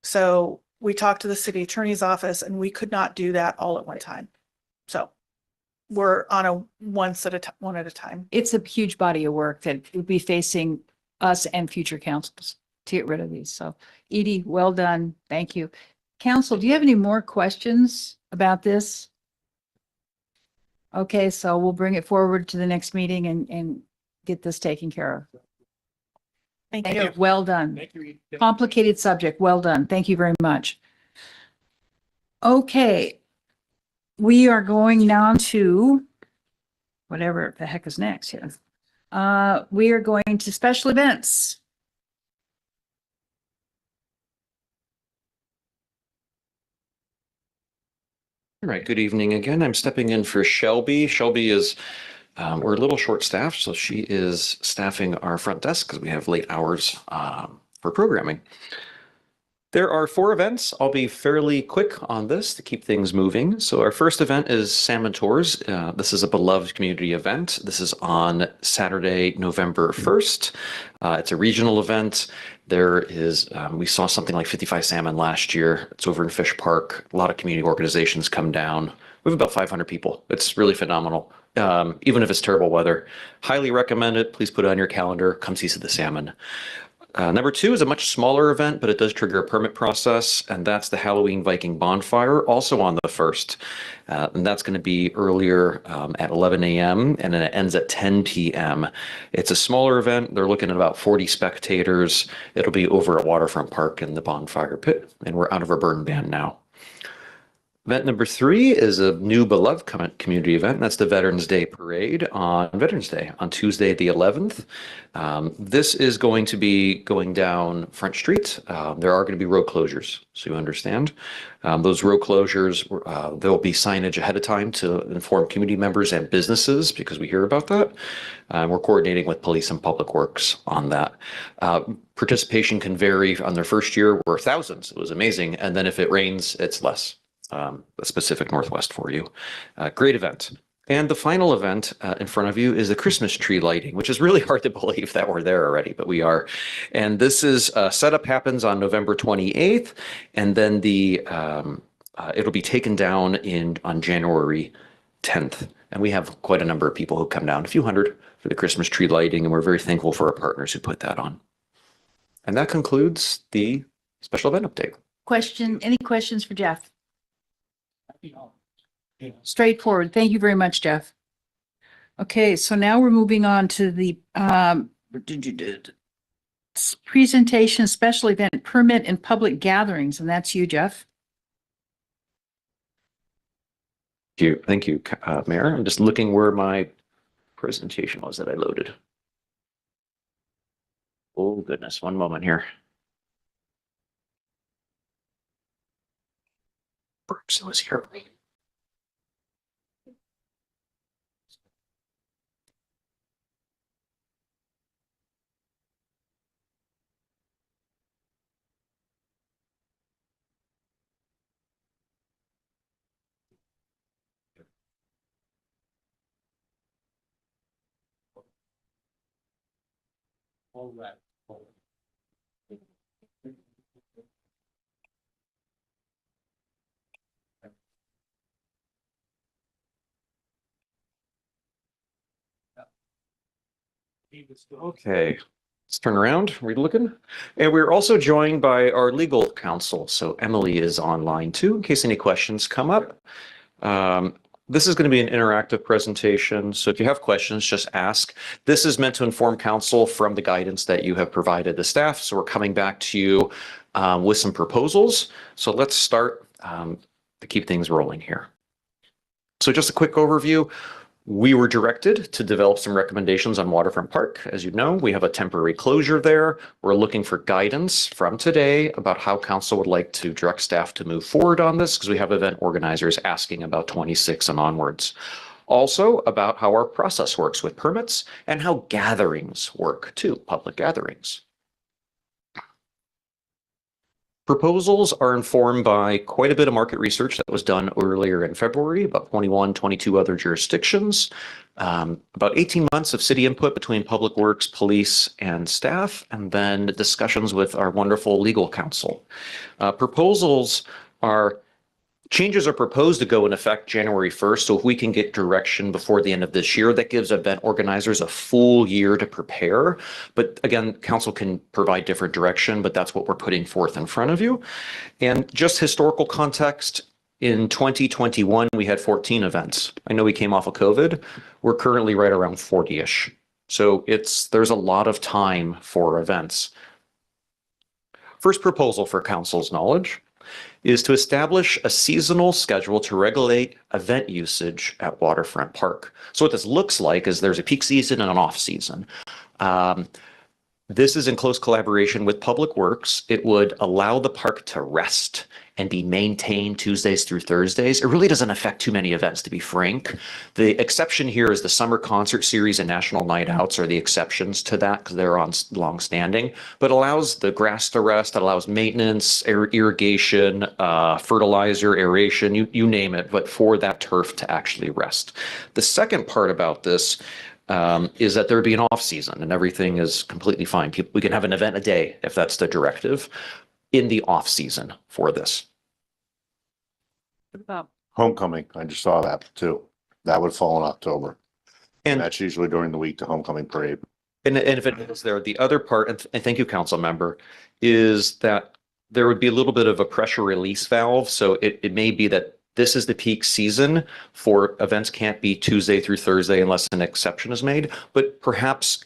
So we talked to the city attorney's office, and we could not do that all at one time. So we're on a one at a time. It's a huge body of work that would be facing us and future councils to get rid of these. So Edie, well done. Thank you. Council, do you have any more questions about this? Okay, so we'll bring it forward to the next meeting and get this taken care of. Thank you. Well done. Complicated subject. Well done. Thank you very much. Okay. We are going now to whatever the heck is next here. We are going to special events. All right, good evening again. I'm stepping in for Shelby. Shelby is We're a little short-staffed, so she is staffing our front desk because we have late hours for programming. There are 4 events. I'll be fairly quick on this to keep things moving. So our first event is Salmon Tours. This is a beloved community event. This is on Saturday, November 1st. It's a regional event. There is, we saw something like 55 salmon last year. It's over in Fish Park. A lot of community organizations come down. We have about 500 people. It's really phenomenal. Even if it's terrible weather. Highly recommend it. Please put it on your calendar. Come see the salmon. Number 2 is a much smaller event, but it does trigger a permit process, and that's the Halloween Viking Bonfire, also on the 1st. And that's going to be earlier at 11 a.m. and then it ends at 10 p.m. It's a smaller event. They're looking at about 40 spectators. It'll be over at Waterfront Park in the bonfire pit, and we're out of our burn ban now. Event number 3 is a new beloved community event, and that's the Veterans Day Parade on Veterans Day on Tuesday, the 11th. This is going to be going down Front Street. There are going to be road closures, so you understand. Those road closures, there'll be signage ahead of time to inform community members and businesses because we hear about that. We're coordinating with police and public works on that. Participation can vary. On their first year, we're thousands. It was amazing. And then if it rains, it's less. The Pacific Northwest for you. Great event. And the final event in front of you is the Christmas tree lighting, which is really hard to believe that we're there already, but we are. And this is setup happens on November 28th, and then the it'll be taken down on January 10th. And we have quite a number of people who come down, a few hundred, for the Christmas tree lighting, and we're very thankful for our partners who put that on. And that concludes the special event update. Any questions for Jeff? Straightforward. Thank you very much, Jeff. Okay, so now we're moving on to the presentation, special event permit and public gatherings, and that's you, Jeff. Thank you, Mayor. I'm just looking where my presentation was that I loaded. Oh, goodness. One moment here. Brooks was here. All right. Okay, let's turn around. Are we looking? And we're also joined by our legal counsel. So Emily is online too, in case any questions come up. This is going to be an interactive presentation. So if you have questions, just ask. This is meant to inform council from the guidance that you have provided the staff. So we're coming back to you with some proposals. So let's start to keep things rolling here. So just a quick overview. We were directed to develop some recommendations on Waterfront Park. As you know, we have a temporary closure there. We're looking for guidance from today about how council would like to direct staff to move forward on this because we have event organizers asking about 26 and onwards. Also about how our process works with permits and how gatherings work too, public gatherings. Proposals are informed by quite a bit of market research that was done earlier in February, about 21, 22 other jurisdictions, about 18 months of city input between public works, police, and staff, and then discussions with our wonderful legal counsel. Changes are proposed to go in effect January 1st. So if we can get direction before the end of this year, that gives event organizers a full year to prepare. But again, council can provide different direction, but that's what we're putting forth in front of you. And just historical context, in 2021, we had 14 events. I know we came off of COVID. We're currently right around 40-ish. So there's a lot of time for events. First proposal for council's knowledge is to establish a seasonal schedule to regulate event usage at Waterfront Park. So what this looks like is there's a peak season and an off season. This is in close collaboration with Public Works. It would allow the park to rest and be maintained Tuesdays through Thursdays. It really doesn't affect too many events, to be frank. The exception here is the summer concert series and national night outs are the exceptions to that because they're on long-standing, but allows the grass to rest, it allows maintenance, irrigation, fertilizer, aeration, you name it, but for that turf to actually rest. The second part about this is that there would be an off season and everything is completely fine. We can have an event a day if that's the directive in the off season for this. What about Homecoming, I just saw that too. That would fall in October. And And that's usually during the week, the homecoming parade. And if it is there, the other part, and thank you, council member, is that there would be a little bit of a pressure release valve. So it may be that this is the peak season for events can't be Tuesday through Thursday unless an exception is made. But perhaps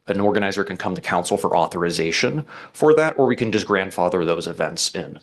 an organizer can come to council for authorization for that, or we can just grandfather those events in.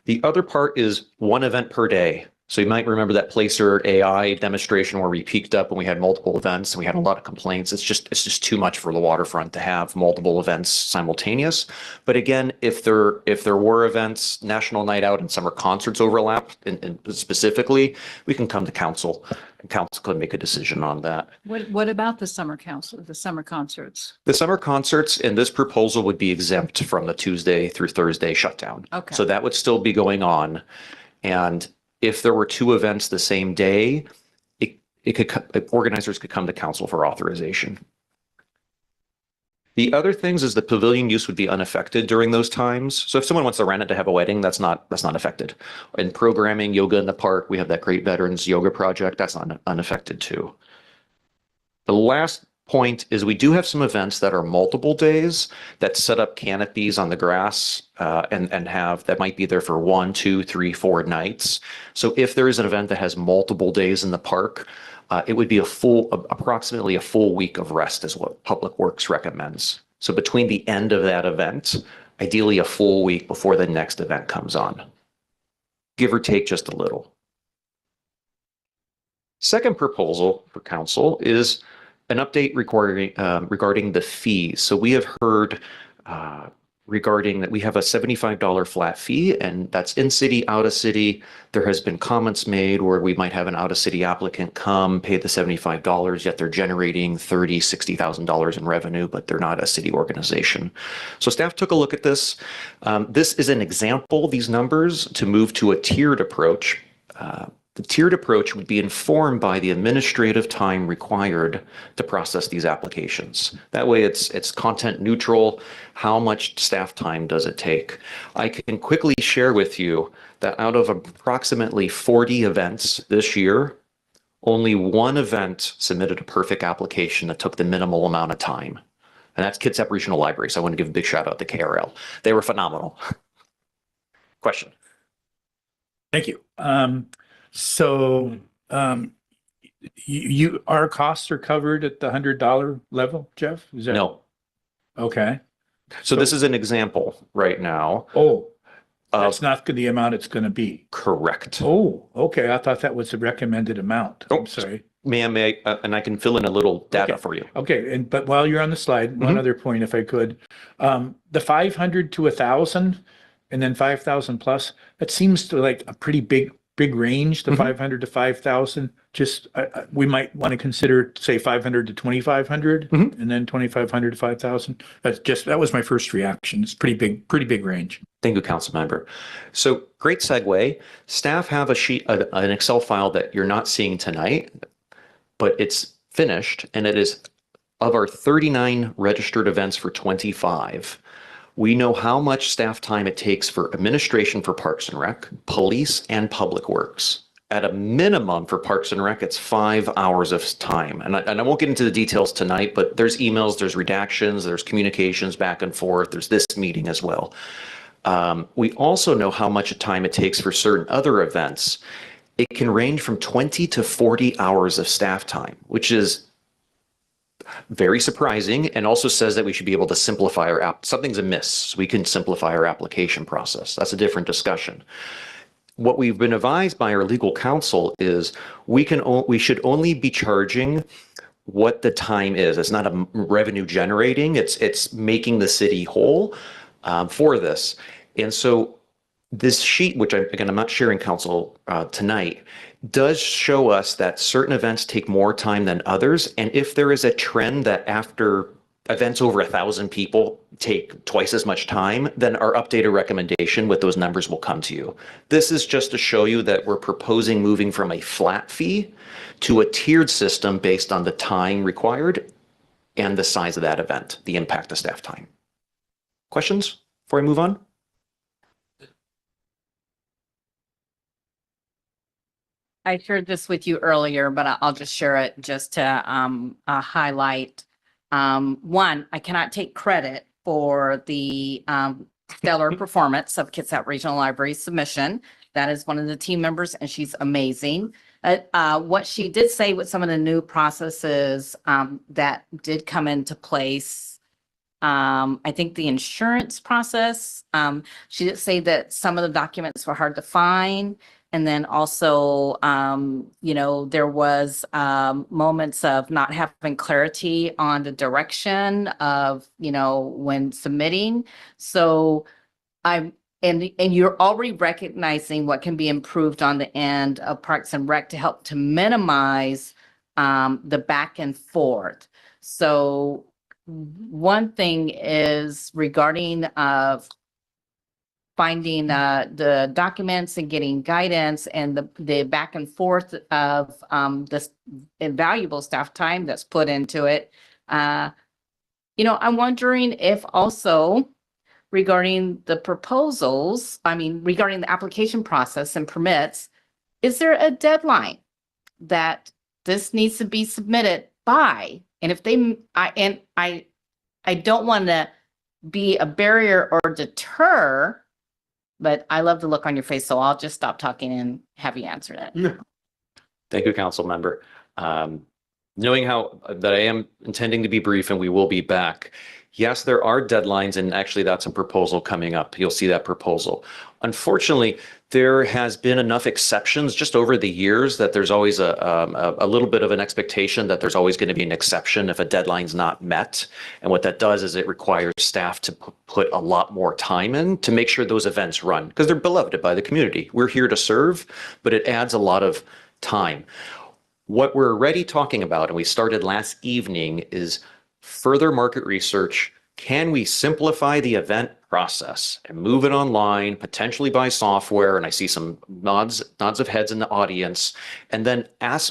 The other part is one event per day. So you might remember that Placer AI demonstration where we peaked up and we had multiple events and we had a lot of complaints. It's just too much for the waterfront to have multiple events simultaneous. But again, if there were events, National Night Out and summer concerts overlap, and specifically, we can come to council and council could make a decision on that. What about the summer concerts? The summer concerts in this proposal would be exempt from the Tuesday through Thursday shutdown. Okay. So that would still be going on. And if there were two events the same day, organizers could come to council for authorization. The other things is the pavilion use would be unaffected during those times. So if someone wants to rent it to have a wedding, that's not affected. In programming, yoga in the park, we have that great veterans yoga project, that's not unaffected too. The last point is we do have some events that are multiple days that set up canopies on the grass and have that might be there for 1, 2, 3, 4 nights. So if there is an event that has multiple days in the park, it would be approximately a full week of rest is what Public Works recommends. So between the end of that event, ideally a full week before the next event comes on, give or take just a little. Second proposal for council is an update regarding the fees. So we have heard regarding that we have a $75 flat fee, and that's in city, out of city. There has been comments made where we might have an out of city applicant come pay the $75, yet they're generating $30,000, $60,000 in revenue, but they're not a city organization. So staff took a look at this. This is an example, these numbers, to move to a tiered approach. The tiered approach would be informed by the administrative time required to process these applications. That way it's content neutral. How much staff time does it take? I can quickly share with you that out of approximately 40 events this year, only one event submitted a perfect application that took the minimal amount of time. And that's Kitsap Regional Library. So I want to give a big shout out to KRL. They were phenomenal. Question. Thank you. So, our costs are covered at the $100 level, Jeff? Is that? No. Okay. So this is an example right now. Oh, that's not the amount it's going to be. Correct. Oh, okay. I thought that was the recommended amount. I'm sorry. Ma'am, and I can fill in a little data for you. Okay. But while you're on the slide, one other point, if I could, the 500 to 1,000 and then 5,000 plus, that seems to like a pretty big range, the 500 to 5,000. Just we might want to consider, say, 500 to 2,500 and then 2,500 to 5,000. That was my first reaction. It's pretty big range. Thank you, council member. So great segue. Staff have a sheet, an Excel file that you're not seeing tonight, but it's finished, and it is of our 39 registered events for 25. We know how much staff time it takes for administration for Parks and Rec, police, and Public Works. At a minimum for Parks and Rec, it's 5 hours of time. And I won't get into the details tonight, but there's emails, there's redactions, there's communications back and forth, there's this meeting as well. We also know how much time it takes for certain other events. It can range from 20 to 40 hours of staff time, which is very surprising, and also says that we should be able to simplify our app. Something's amiss, so we can simplify our application process. That's a different discussion. What we've been advised by our legal counsel is we should only be charging what the time is. It's not a revenue generating, it's making the city whole for this. And so This sheet, which I'm not sharing council tonight, does show us that certain events take more time than others. And if there is a trend that after events over 1,000 people take twice as much time, then our updated recommendation with those numbers will come to you. This is just to show you that we're proposing moving from a flat fee to a tiered system based on the time required and the size of that event, the impact of staff time. Questions before I move on? I shared this with you earlier, but I'll just share it just to highlight. One, I cannot take credit for the stellar performance of Kitsap Regional Library submission. That is one of the team members, and she's amazing. What she did say with some of the new processes that did come into place, I think the insurance process, she did say that some of the documents were hard to find. And then also, there was moments of not having clarity on the direction of, when submitting. So and you're already recognizing what can be improved on the end of Parks and Rec to help to minimize the back and forth. So one thing is regarding finding the documents and getting guidance and the back and forth of this invaluable staff time that's put into it. I'm wondering if also regarding the proposals, regarding the application process and permits, is there a deadline that this needs to be submitted by? And if I don't want to be a barrier or deter, but I love the look on your face, so I'll just stop talking and have you answer that. Thank you, council member. Knowing how that I am intending to be brief and we will be back. Yes, there are deadlines, and actually that's a proposal coming up. You'll see that proposal. Unfortunately, there has been enough exceptions just over the years that there's always a little bit of an expectation that there's always going to be an exception if a deadline's not met. And what that does is it requires staff to put a lot more time in to make sure those events run, because they're beloved by the community. We're here to serve, but it adds a lot of time. What we're already talking about, and we started last evening, is further market research. Can we simplify the event process and move it online, potentially by software? And I see some nods of heads in the audience. And then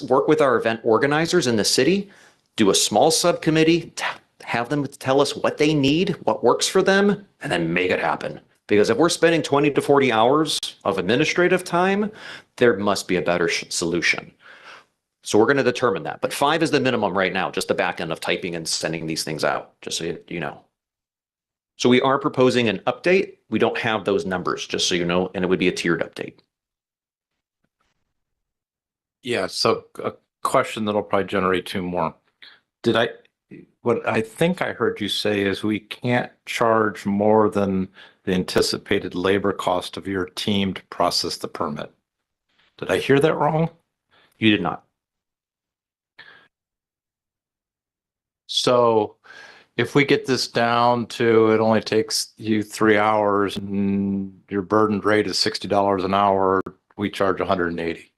work with our event organizers in the city, do a small subcommittee, have them tell us what they need, what works for them, and then make it happen. Because if we're spending 20 to 40 hours of administrative time, there must be a better solution. So we're going to determine that. But 5 is the minimum right now, just the back end of typing and sending these things out, just so you know. So we are proposing an update. We don't have those numbers, just so you know, and it would be a tiered update. Yeah, so a question that'll probably generate 2 more. What I think I heard you say is we can't charge more than the anticipated labor cost of your team to process the permit. Did I hear that wrong? You did not. So if we get this down to it only takes you 3 hours and your burdened rate is $60 an hour, we charge 180.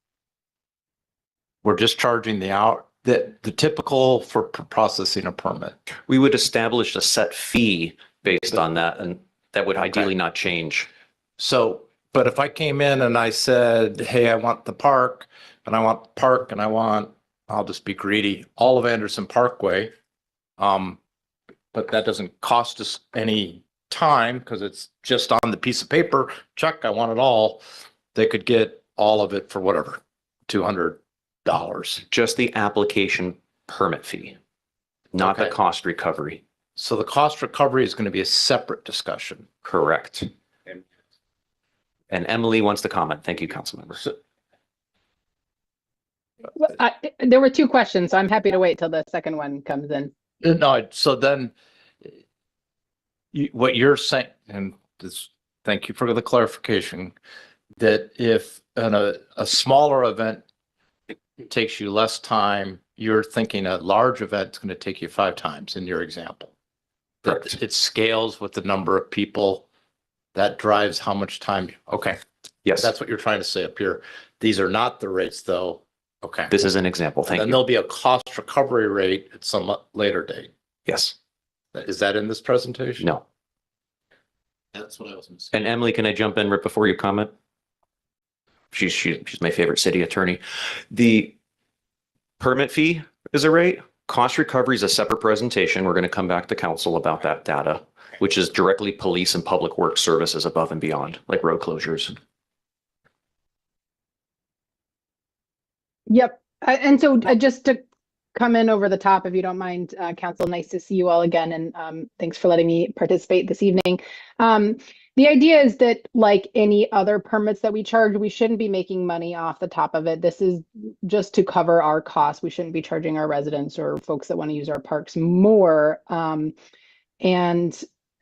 We're just charging the typical for processing a permit. We would establish a set fee based on that, and that would ideally not change. So, but if I came in and I said, hey, I want the park and I want the park and I'll just be greedy, all of Anderson Parkway. But that doesn't cost us any time because it's just on the piece of paper. Check, I want it all. They could get all of it for whatever, $200. Just the application permit fee, not the cost recovery. So the cost recovery is going to be a separate discussion. Correct. And Emily wants to comment. Thank you, Councilmember. There were 2 questions, so I'm happy to wait till the second one comes in. No, so then what you're saying, and thank you for the clarification, that if a smaller event takes you less time, you're thinking a large event is going to take you 5 times in your example. Correct. It scales with the number of people that drives how much time. Okay. Yes, That's what you're trying to say up here. These are not the rates though. Okay. this is an example. And Thank then you. there'll be a cost recovery rate at some later date. Yes. Is that in this presentation? No. That's what I was missing. And Emily, can I jump in right before you comment? She's my favorite city attorney. The permit fee is a rate. Cost recovery is a separate presentation. We're going to come back to council about that data, which is directly police and public works services above and beyond, like road closures. Yep. And so just to come in over the top, if you don't mind, Council, nice to see you all again. And thanks for letting me participate this evening. The idea is that like any other permits that we charge, we shouldn't be making money off the top of it. This is just to cover our costs. We shouldn't be charging our residents or folks that want to use our parks more.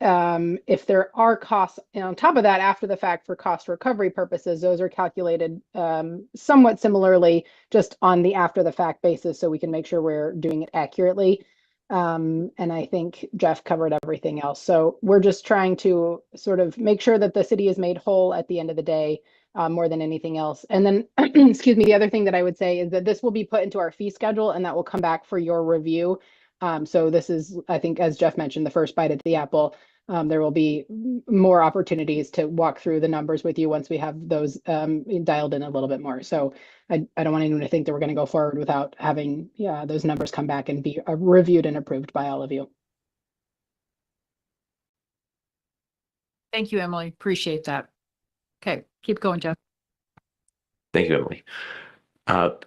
If there are costs on top of that after the fact for cost recovery purposes, those are calculated somewhat similarly, just on the after the fact basis, so we can make sure we're doing it accurately. And I think Jeff covered everything else. So we're just trying to sort of make sure that the city is made whole at the end of the day, more than anything else. And then, excuse me, the other thing that I would say is that this will be put into our fee schedule and that will come back for your review. So this is, I think, as Jeff mentioned, the first bite at the apple. There will be more opportunities to walk through the numbers with you once we have those dialed in a little bit more. So I don't want anyone to think that we're going to go forward without having those numbers come back and be reviewed and approved by all of you. Thank you, Emily. Appreciate that. Okay, keep going, Jeff. Thank you, Emily.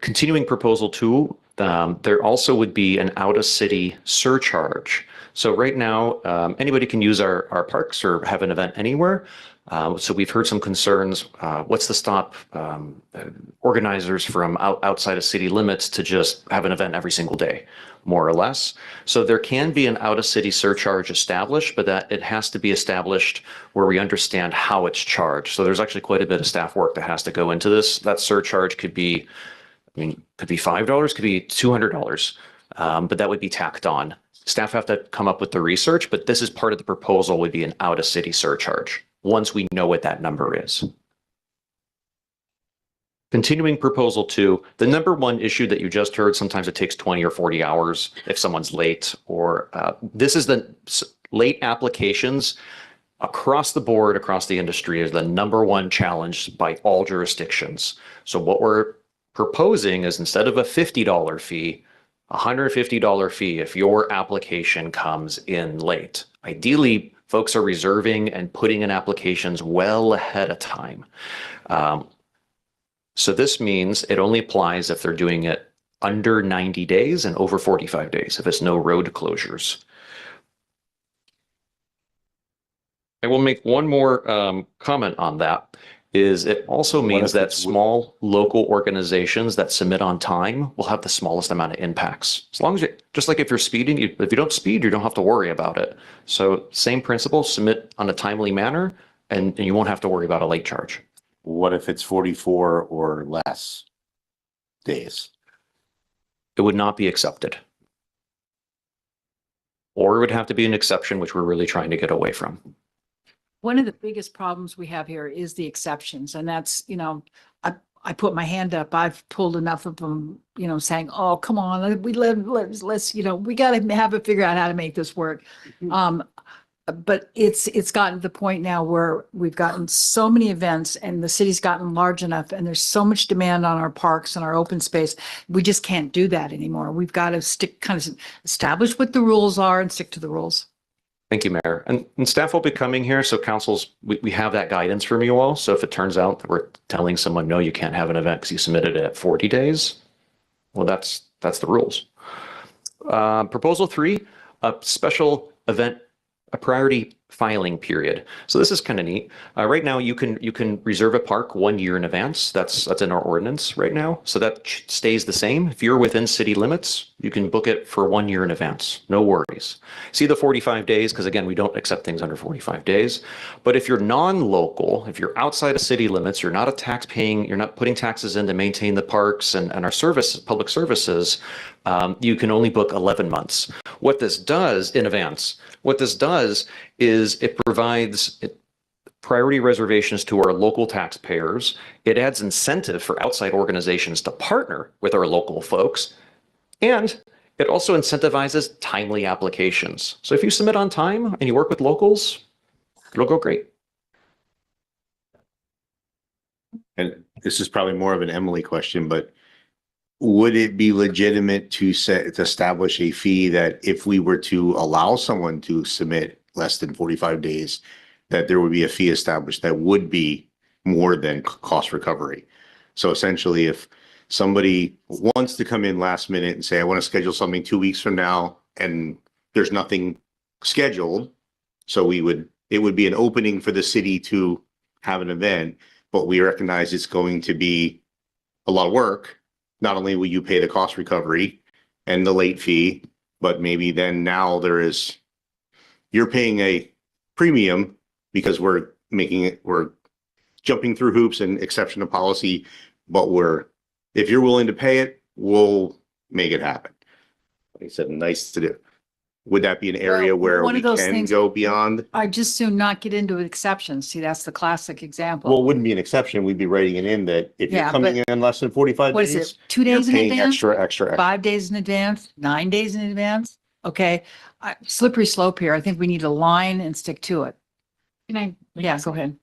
Continuing proposal 2, there also would be an out-of-city surcharge. So right now, anybody can use our parks or have an event anywhere. So we've heard some concerns. What's to stop organizers from outside of city limits to just have an event every single day, more or less? So there can be an out-of-city surcharge established, but that it has to be established where we understand how it's charged. So there's actually quite a bit of staff work that has to go into this. That surcharge could be, could be $5, could be $200, but that would be tacked on. Staff have to come up with the research, but this is part of the proposal, would be an out-of-city surcharge once we know what that number is. Continuing proposal 2, the number one issue that you just heard, sometimes it takes 20 or 40 hours if someone's late, or this is the late applications across the board, across the industry, is the number one challenge by all jurisdictions. So what we're proposing is, instead of a $50 fee, $150 fee if your application comes in late. Ideally, folks are reserving and putting in applications well ahead of time. So this means it only applies if they're doing it under 90 days and over 45 days, if it's no road closures. I will make one more comment on that. Is it also means that small local organizations that submit on time will have the smallest amount of impacts. As long as just like if you're speeding, if you don't speed, you don't have to worry about it. So same principle, submit on a timely manner, and you won't have to worry about a late charge. What if it's 44 or less days? It would not be accepted. Or it would have to be an exception, which we're really trying to get away from. One of the biggest problems we have here is the exceptions, and that's, I put my hand up. I've pulled enough of them, saying, "Oh, come on, let's, we got to have it figure out how to make this work." But it's gotten to the point now where we've gotten so many events, and the city's gotten large enough, and there's so much demand on our parks and our open space. We just can't do that anymore. We've got to establish what the rules are and stick to the rules. Thank you, Mayor. And staff will be coming here. So councils, we have that guidance from you all. So if it turns out that we're telling someone, no, you can't have an event because you submitted it at 40 days, well, that's the rules. Proposal 3, a special event, a priority filing period. So this is kind of neat. Right now, you can reserve a park 1 year in advance. That's in our ordinance right now. So that stays the same. If you're within city limits, you can book it for 1 year in advance. No worries. See the 45 days, because again, we don't accept things under 45 days. But if you're non-local, if you're outside of city limits, you're not a tax paying, you're not putting taxes in to maintain the parks and our services, public services, you can only book 11 months. What this does in advance, what this does is it provides priority reservations to our local taxpayers. It adds incentive for outside organizations to partner with our local folks. And it also incentivizes timely applications. So if you submit on time and you work with locals, it'll go great. And this is probably more of an Emily question, but would it be legitimate to establish a fee that if we were to allow someone to submit less than 45 days, that there would be a fee established that would be more than cost recovery? So essentially, if somebody wants to come in last minute and say, I want to schedule something 2 weeks from now, and there's nothing scheduled, so it would be an opening for the city to have an event, but we recognize it's going to be a lot of work. Not only will you pay the cost recovery and the late fee, but maybe then now you're paying a premium because we're jumping through hoops and exception to policy, but if you're willing to pay it, we'll make it happen. Like I said, nice to do. Would that be an area where one we of those can things- go beyond? I just soon not get into exceptions. See, that's the classic example. Well, it wouldn't be an exception. We'd be writing it in that if you're Yeah, coming but in less than 45 what days. is it, 2 you're days in paying advance? extra. 5 days in advance, 9 days in advance? Okay, slippery slope here. I think we need a line and stick to it. Yeah, go ahead.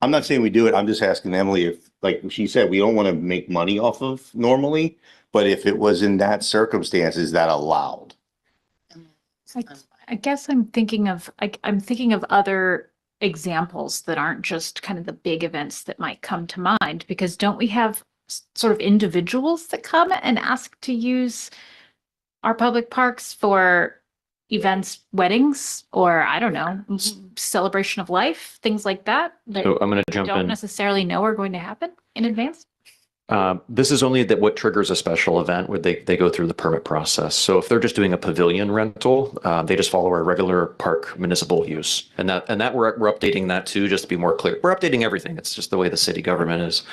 I'm not saying we do it. I'm just asking Emily if, like she said, we don't want to make money off of normally, but if it was in that circumstance, is that allowed? I guess I'm thinking of other examples that aren't just kind of the big events that might come to mind, because don't we have sort of individuals that come and ask to use our public parks for events, weddings, or I don't know, celebration of life, things like that? So I'm going to jump don't in. necessarily know are going to happen in advance? This is only what triggers a special event where they go through the permit process. So if they're just doing a pavilion rental, they just follow our regular park municipal use. And that we're updating that too, just to be more clear. We're updating everything. It's just the way the city government is.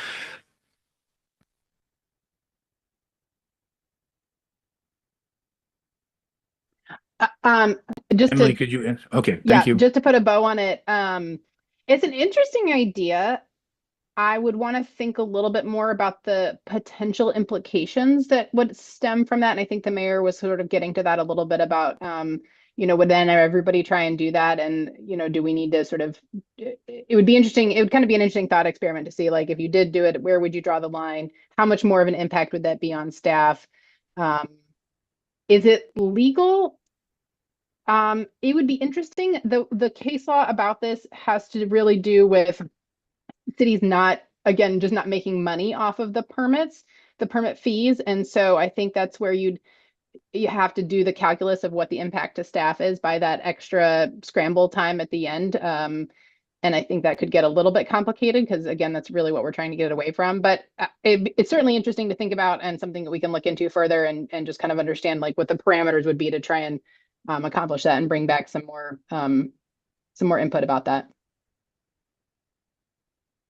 Just Emily, to, could you answer? Okay, yeah, thank you. just to put a bow on it, it's an interesting idea. I would want to think a little bit more about the potential implications that would stem from that. And I think the mayor was sort of getting to that a little bit about, would then everybody try and do that? And, do we need to sort of, it would be interesting. It would kind of be an interesting thought experiment to see, like, if you did do it, where would you draw the line? How much more of an impact would that be on staff? Is it legal? It would be interesting. The case law about this has to really do with cities just not making money off of the permit fees. And so I think that's where you have to do the calculus of what the impact to staff is by that extra scramble time at the end. And I think that could get a little bit complicated because, again, that's really what we're trying to get away from. But it's certainly interesting to think about and something that we can look into further and just kind of understand like what the parameters would be to try and accomplish that and bring back some more input about that.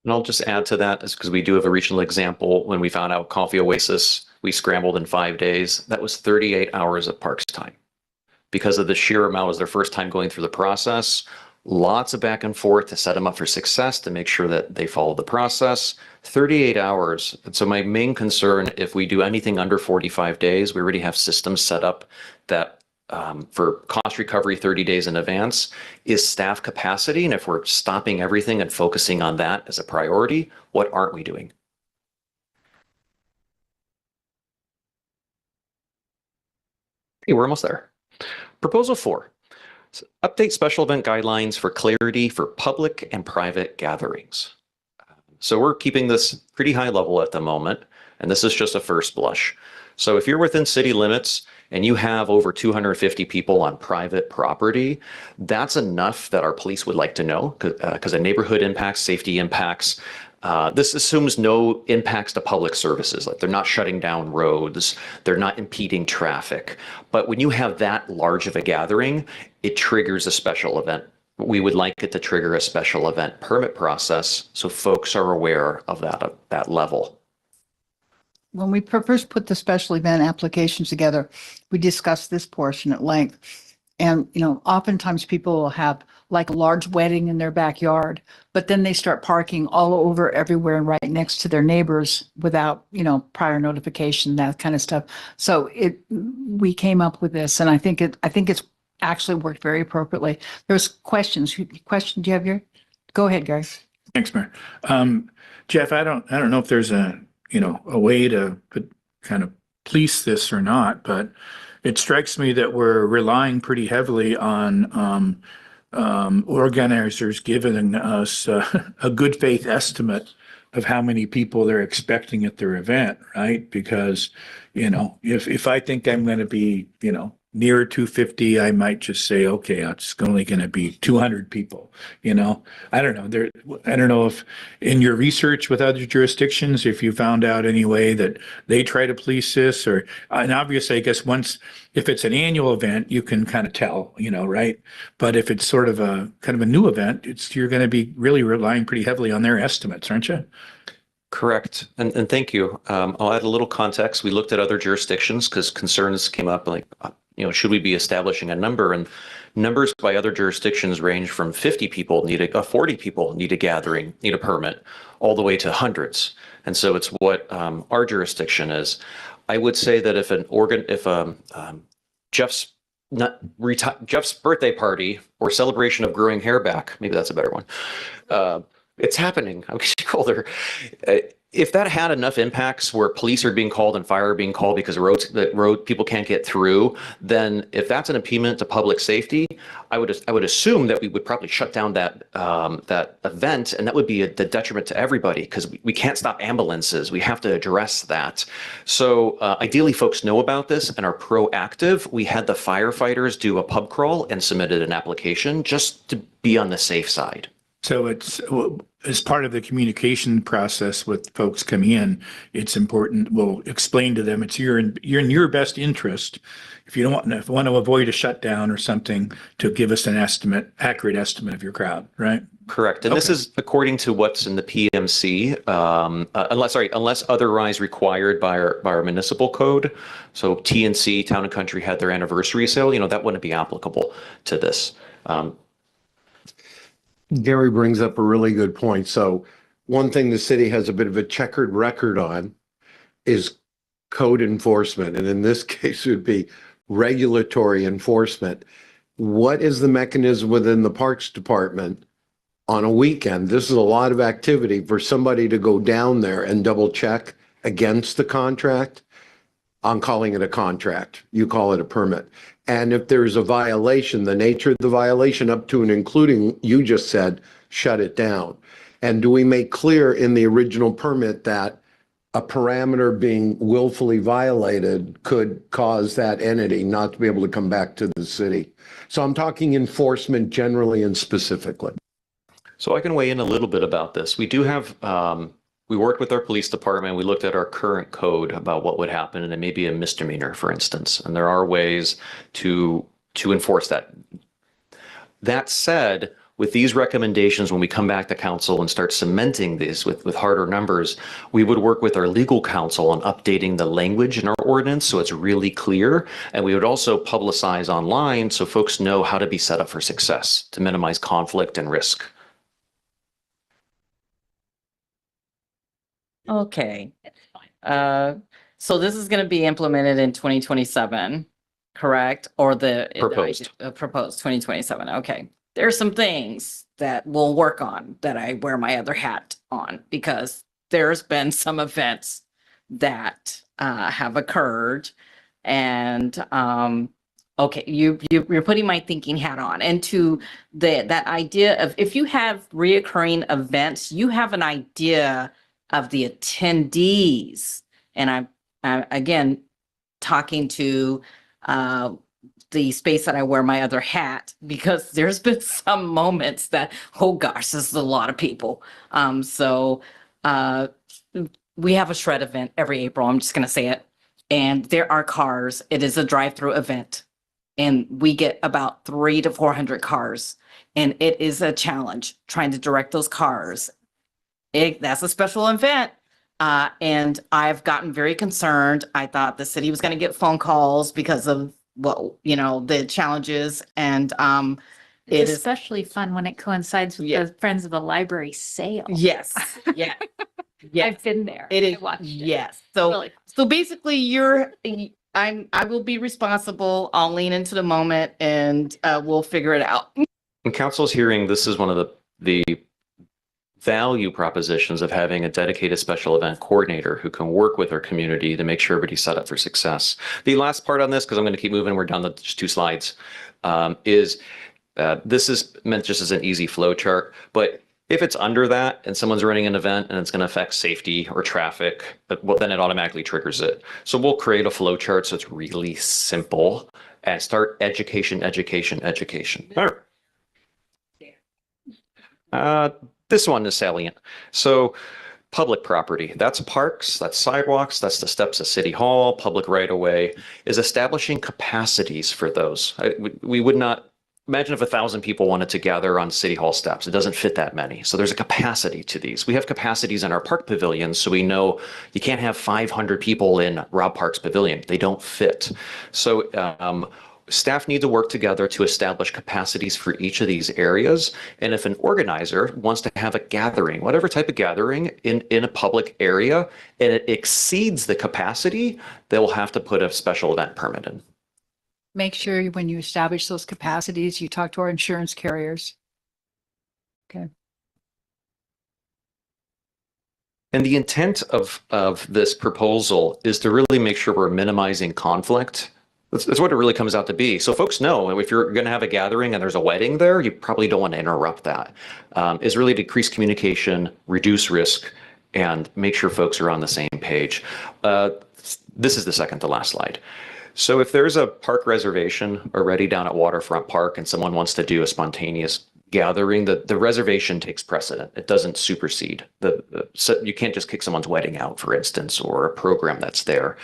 And I'll just add to that is because we do have a regional example. When we found out Coffee Oasis, we scrambled in 5 days. That was 38 hours of parks time. Because of the sheer amount, it was their first time going through the process. Lots of back and forth to set them up for success, to make sure that they follow the process. 38 hours. And so my main concern, if we do anything under 45 days, we already have systems set up that for cost recovery 30 days in advance, is staff capacity. And if we're stopping everything and focusing on that as a priority, what aren't we doing? Okay, we're almost there. Proposal 4. Update special event guidelines for clarity for public and private gatherings. So we're keeping this pretty high level at the moment, and this is just a first blush. So if you're within city limits and you have over 250 people on private property, that's enough that our police would like to know, because of neighborhood impacts, safety impacts. This assumes no impacts to public services, like they're not shutting down roads, they're not impeding traffic. But when you have that large of a gathering, it triggers a special event. We would like it to trigger a special event permit process so folks are aware of that level. When we first put the special event applications together, we discussed this portion at length. And, oftentimes people will have like a large wedding in their backyard, but then they start parking all over everywhere and right next to their neighbors without, prior notification, that kind of stuff. So we came up with this, and I think it's actually worked very appropriately. There's questions. Do you have your? Go ahead, guys. Thanks, Mayor. Jeff, I don't know if there's a way to kind of police this or not, but it strikes me that we're relying pretty heavily on organizers giving us a good faith estimate of how many people they're expecting at their event, right? Because, if I think I'm going to be, near 250, I might just say, okay, it's only going to be 200 people. I don't know. I don't know if in your research with other jurisdictions, if you found out any way that they try to police this, and obviously, I guess if it's an annual event, you can kind of tell, right? But if it's sort of a kind of a new event, you're going to be really relying pretty heavily on their estimates, aren't you? Correct. And thank you. I'll add a little context. We looked at other jurisdictions because concerns came up like, should we be establishing a number? And numbers by other jurisdictions range from 50 people 40 people need a gathering, need a permit, all the way to hundreds. And so it's what our jurisdiction is. I would say that if Jeff's birthday party or celebration of growing hair back, maybe that's a better one. It's happening. I'm getting older. If that had enough impacts where police are being called and fire are being called because road people can't get through, then if that's an impediment to public safety, I would assume that we would probably shut down that event, and that would be the detriment to everybody because we can't stop ambulances. We have to address that. So ideally, folks know about this and are proactive. We had the firefighters do a pub crawl and submitted an application just to be on the safe side. So it's as part of the communication process with folks coming in, it's important. We'll explain to them you're in your best interest. If you want to avoid a shutdown or something, to give us an accurate estimate of your crowd, right? Correct. And This is according to what's in the PMC, unless otherwise required by our municipal code. So TNC, Town and Country, had their anniversary sale. That wouldn't be applicable to this. Gary brings up a really good point. So one thing the city has a bit of a checkered record on is code enforcement. And in this case, it would be regulatory enforcement. What is the mechanism within the Parks Department on a weekend? This is a lot of activity for somebody to go down there and double check against the contract. I'm calling it a contract. You call it a permit. And if there's a violation, the nature of the violation up to and including, you just said, shut it down. And do we make clear in the original permit that a parameter being willfully violated could cause that entity not to be able to come back to the city? So I'm talking enforcement generally and specifically. So I can weigh in a little bit about this. We do have, we worked with our police department. We looked at our current code about what would happen, and it may be a misdemeanor, for instance. And there are ways to enforce that. That said, with these recommendations, when we come back to council and start cementing this with harder numbers, we would work with our legal counsel on updating the language in our ordinance so it's really clear. And we would also publicize online so folks know how to be set up for success to minimize conflict and risk. Okay. So this is going to be implemented in 2027, correct? Or Proposed. Proposed 2027. Okay. There's some things that we'll work on that I wear my other hat on because there's been some events that have occurred, and okay, you're putting my thinking hat on, and to that idea of if you have reoccurring events, you have an idea of the attendees. And I'm again talking to the space that I wear my other hat, because there's been some moments that, oh gosh, this is a lot of people. So we have a shred event every April. I'm just going to say it. And there are cars. It is a drive-through event. And we get about 300 to 400 cars. And it is a challenge trying to direct those cars. That's a special event. And I've gotten very concerned. I thought the city was going to get phone calls because of the challenges. And It It's is, especially fun when it coincides with Yeah. the Friends of the Library sale. yes, yeah, yeah. I've been there. It is, I watched it. yes. So, Really fun. so basically I will be responsible. I'll lean into the moment and we'll figure it out. In council's hearing, this is one of the value propositions of having a dedicated special event coordinator who can work with our community to make sure everybody's set up for success. The last part on this, because I'm going to keep moving, we're down to just 2 slides, is this is meant just as an easy flow chart, but if it's under that and someone's running an event and it's going to affect safety or traffic, well, then it automatically triggers it. So we'll create a flow chart so it's really simple and start education, education, education. All right. This one is salient. So public property, that's parks, that's sidewalks, that's the steps of City Hall, public right of way, is establishing capacities for those. We would not imagine if 1,000 people wanted to gather on City Hall steps. It doesn't fit that many. So there's a capacity to these. We have capacities in our park pavilions. So we know you can't have 500 people in Rob Park's pavilion. They don't fit. So staff need to work together to establish capacities for each of these areas. And if an organizer wants to have a gathering, whatever type of gathering in a public area, and it exceeds the capacity, they will have to put a special event permit in. Make sure when you establish those capacities, you talk to our insurance carriers. Okay. And the intent of this proposal is to really make sure we're minimizing conflict. That's what it really comes out to be. So folks know if you're going to have a gathering and there's a wedding there, you probably don't want to interrupt that. Is really decrease communication, reduce risk, and make sure folks are on the same page. This is the second to last slide. So if there's a park reservation already down at Waterfront Park and someone wants to do a spontaneous gathering, the reservation takes precedent. It doesn't supersede. So you can't just kick someone's wedding out, for instance, or a program that's there.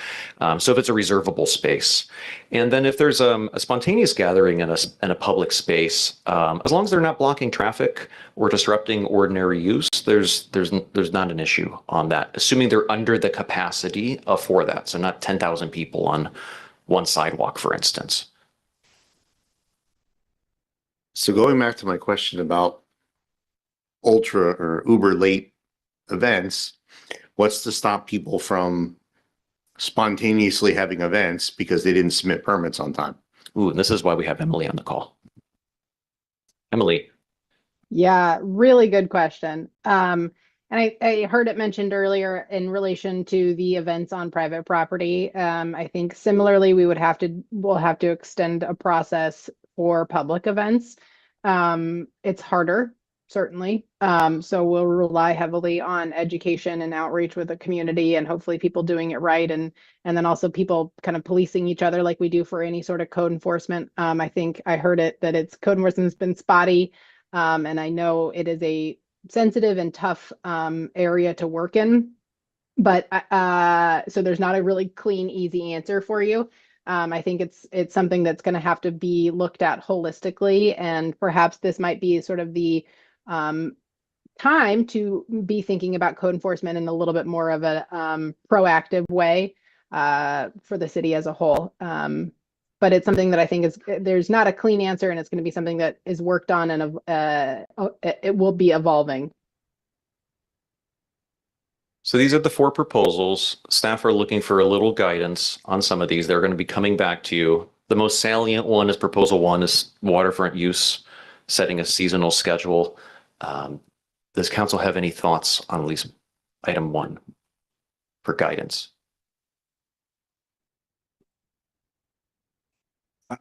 So if it's a reservable space. And then if there's a spontaneous gathering in a public space, as long as they're not blocking traffic or disrupting ordinary use, there's not an issue on that, assuming they're under the capacity for that. So not 10,000 people on one sidewalk, for instance. So going back to my question about ultra or uber late events, what's to stop people from spontaneously having events because they didn't submit permits on time? Ooh, and this is why we have Emily on the call. Emily. Yeah, really good question. And I heard it mentioned earlier in relation to the events on private property. I think similarly, we'll have to extend a process for public events. It's harder, certainly. So we'll rely heavily on education and outreach with the community and hopefully people doing it right. And then also people kind of policing each other like we do for any sort of code enforcement. I think I heard that it's code enforcement's been spotty. And I know it is a sensitive and tough area to work in, but so there's not a really clean, easy answer for you. I think it's something that's going to have to be looked at holistically, and perhaps this might be sort of the time to be thinking about code enforcement in a little bit more of a proactive way for the city as a whole. But it's something that I think there's not a clean answer, and it's going to be something that is worked on, and it will be evolving. So these are the 4 proposals. Staff are looking for a little guidance on some of these. They're going to be coming back to you. The most salient one is proposal 1 is waterfront use, setting a seasonal schedule. Does council have any thoughts on at least item 1 for guidance?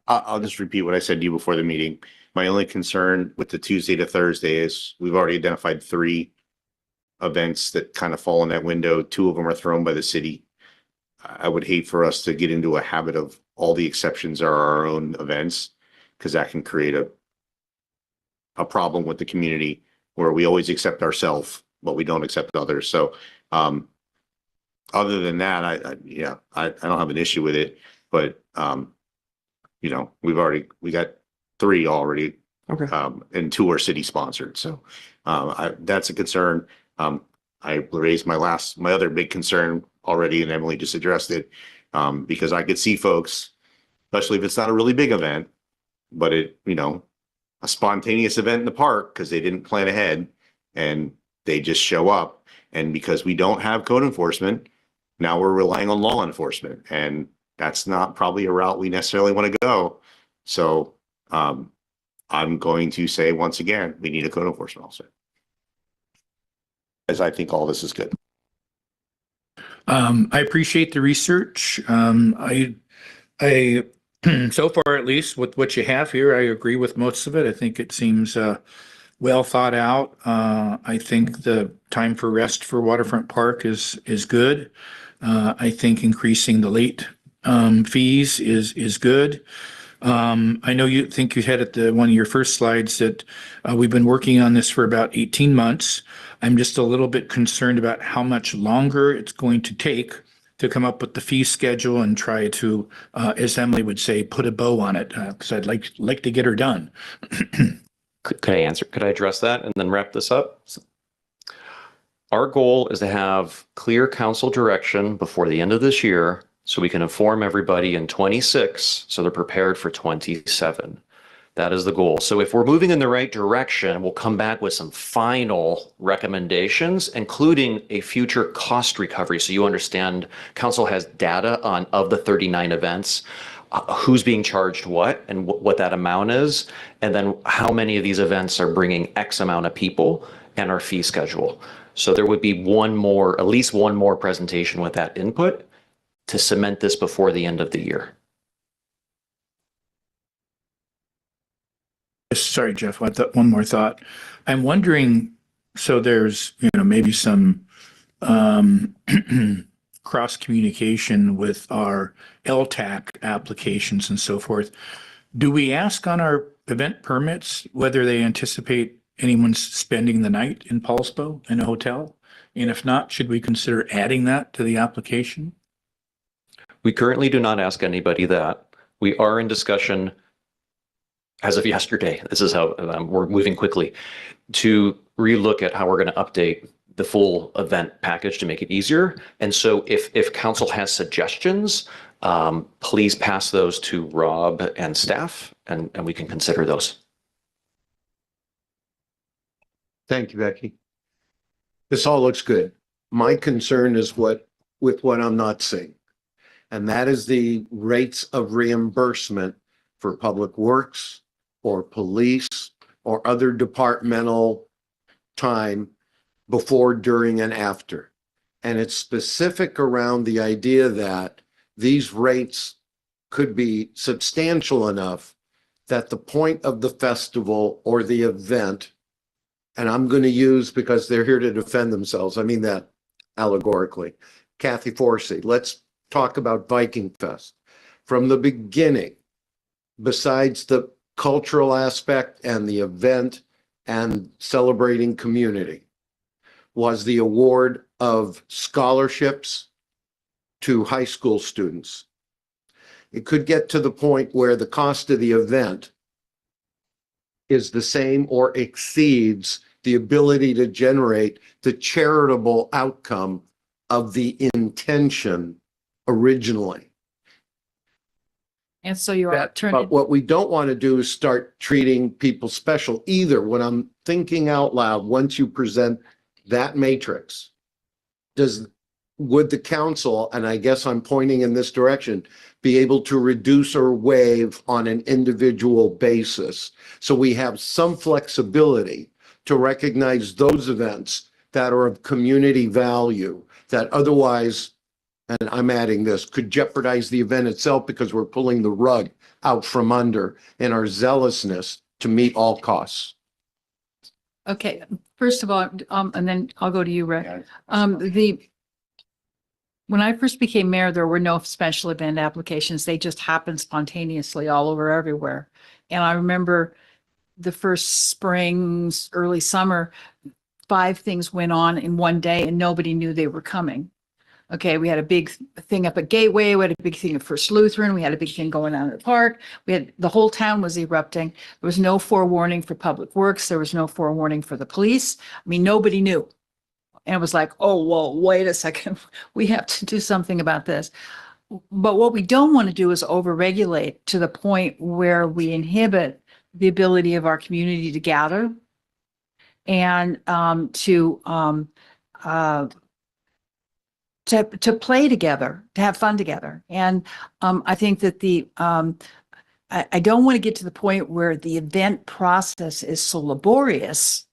I'll just repeat what I said to you before the meeting. My only concern with the Tuesday to Thursday is we've already identified 3 events that kind of fall in that window. 2 of them are thrown by the city. I would hate for us to get into a habit of all the exceptions are our own events, because that can create a problem with the community where we always accept ourselves, but we don't accept others. So other than that, I don't have an issue with it, but we got 3 already. Okay. And 2 are city sponsored. So that's a concern. I raised my other big concern already, and Emily just addressed it, because I could see folks, especially if it's not a really big event, but a spontaneous event in the park because they didn't plan ahead and they just show up. And because we don't have code enforcement, now we're relying on law enforcement, and that's not probably a route we necessarily want to go. So I'm going to say once again, we need a code enforcement officer. As I think all this is good. I appreciate the research. I so far, at least with what you have here, I agree with most of it. I think it seems well thought out. I think the time for rest for Waterfront Park is good. I think increasing the late fees is good. I know you think you had at one of your first slides that we've been working on this for about 18 months. I'm just a little bit concerned about how much longer it's going to take to come up with the fee schedule and try to, as Emily would say, put a bow on it, because I'd like to get her done. Could I address that and then wrap this up? Our goal is to have clear council direction before the end of this year so we can inform everybody in 26 so they're prepared for 27. That is the goal. So if we're moving in the right direction, we'll come back with some final recommendations, including a future cost recovery. So you understand council has data on of the 39 events, who's being charged what and what that amount is, and then how many of these events are bringing X amount of people and our fee schedule. So there would be at least one more presentation with that input to cement this before the end of the year. Sorry, Jeff, one more thought. I'm wondering, so there's, maybe some cross communication with our LTAC applications and so forth. Do we ask on our event permits whether they anticipate anyone spending the night in Poulsbo in a hotel? And if not, should we consider adding that to the application? We currently do not ask anybody that. We are in discussion as of yesterday. This is how we're moving quickly to relook at how we're going to update the full event package to make it easier. And so if council has suggestions, please pass those to Rob and staff, and we can consider those. Thank you, Becky. This all looks good. My concern is with what I'm not seeing. And that is the rates of reimbursement for public works or police or other departmental time before, during, and after. And it's specific around the idea that these rates could be substantial enough that the point of the festival or the event, and I'm going to use, because they're here to defend themselves, I mean that allegorically, Kathy Forsey, let's talk about Viking Fest. From the beginning, besides the cultural aspect and the event and celebrating community, was the award of scholarships to high school students. It could get to the point where the cost of the event is the same or exceeds the ability to generate the charitable outcome of the intention originally. And so your But alternative, what we don't want to do is start treating people special either. When I'm thinking out loud, once you present that matrix, would the council, and I guess I'm pointing in this direction, be able to reduce or waive on an individual basis? So we have some flexibility to recognize those events that are of community value that otherwise, and I'm adding this, could jeopardize the event itself because we're pulling the rug out from under in our zealousness to meet all costs. okay, first of all, and then I'll go to you, Rick. When I first became mayor, there were no special event applications. They just happened spontaneously all over everywhere. And I remember the first springs, early summer, 5 things went on in one day and nobody knew they were coming. Okay, we had a big thing up at Gateway, we had a big thing at First Lutheran, we had a big thing going on at the park. The whole town was erupting. There was no forewarning for Public Works. There was no forewarning for the police. I mean, nobody knew. And it was like, oh, well, wait a second, we have to do something about this. But what we don't want to do is overregulate to the point where we inhibit the ability of our community to gather and to play together, to have fun together. And I think that I don't want to get to the point where the event process is so laborious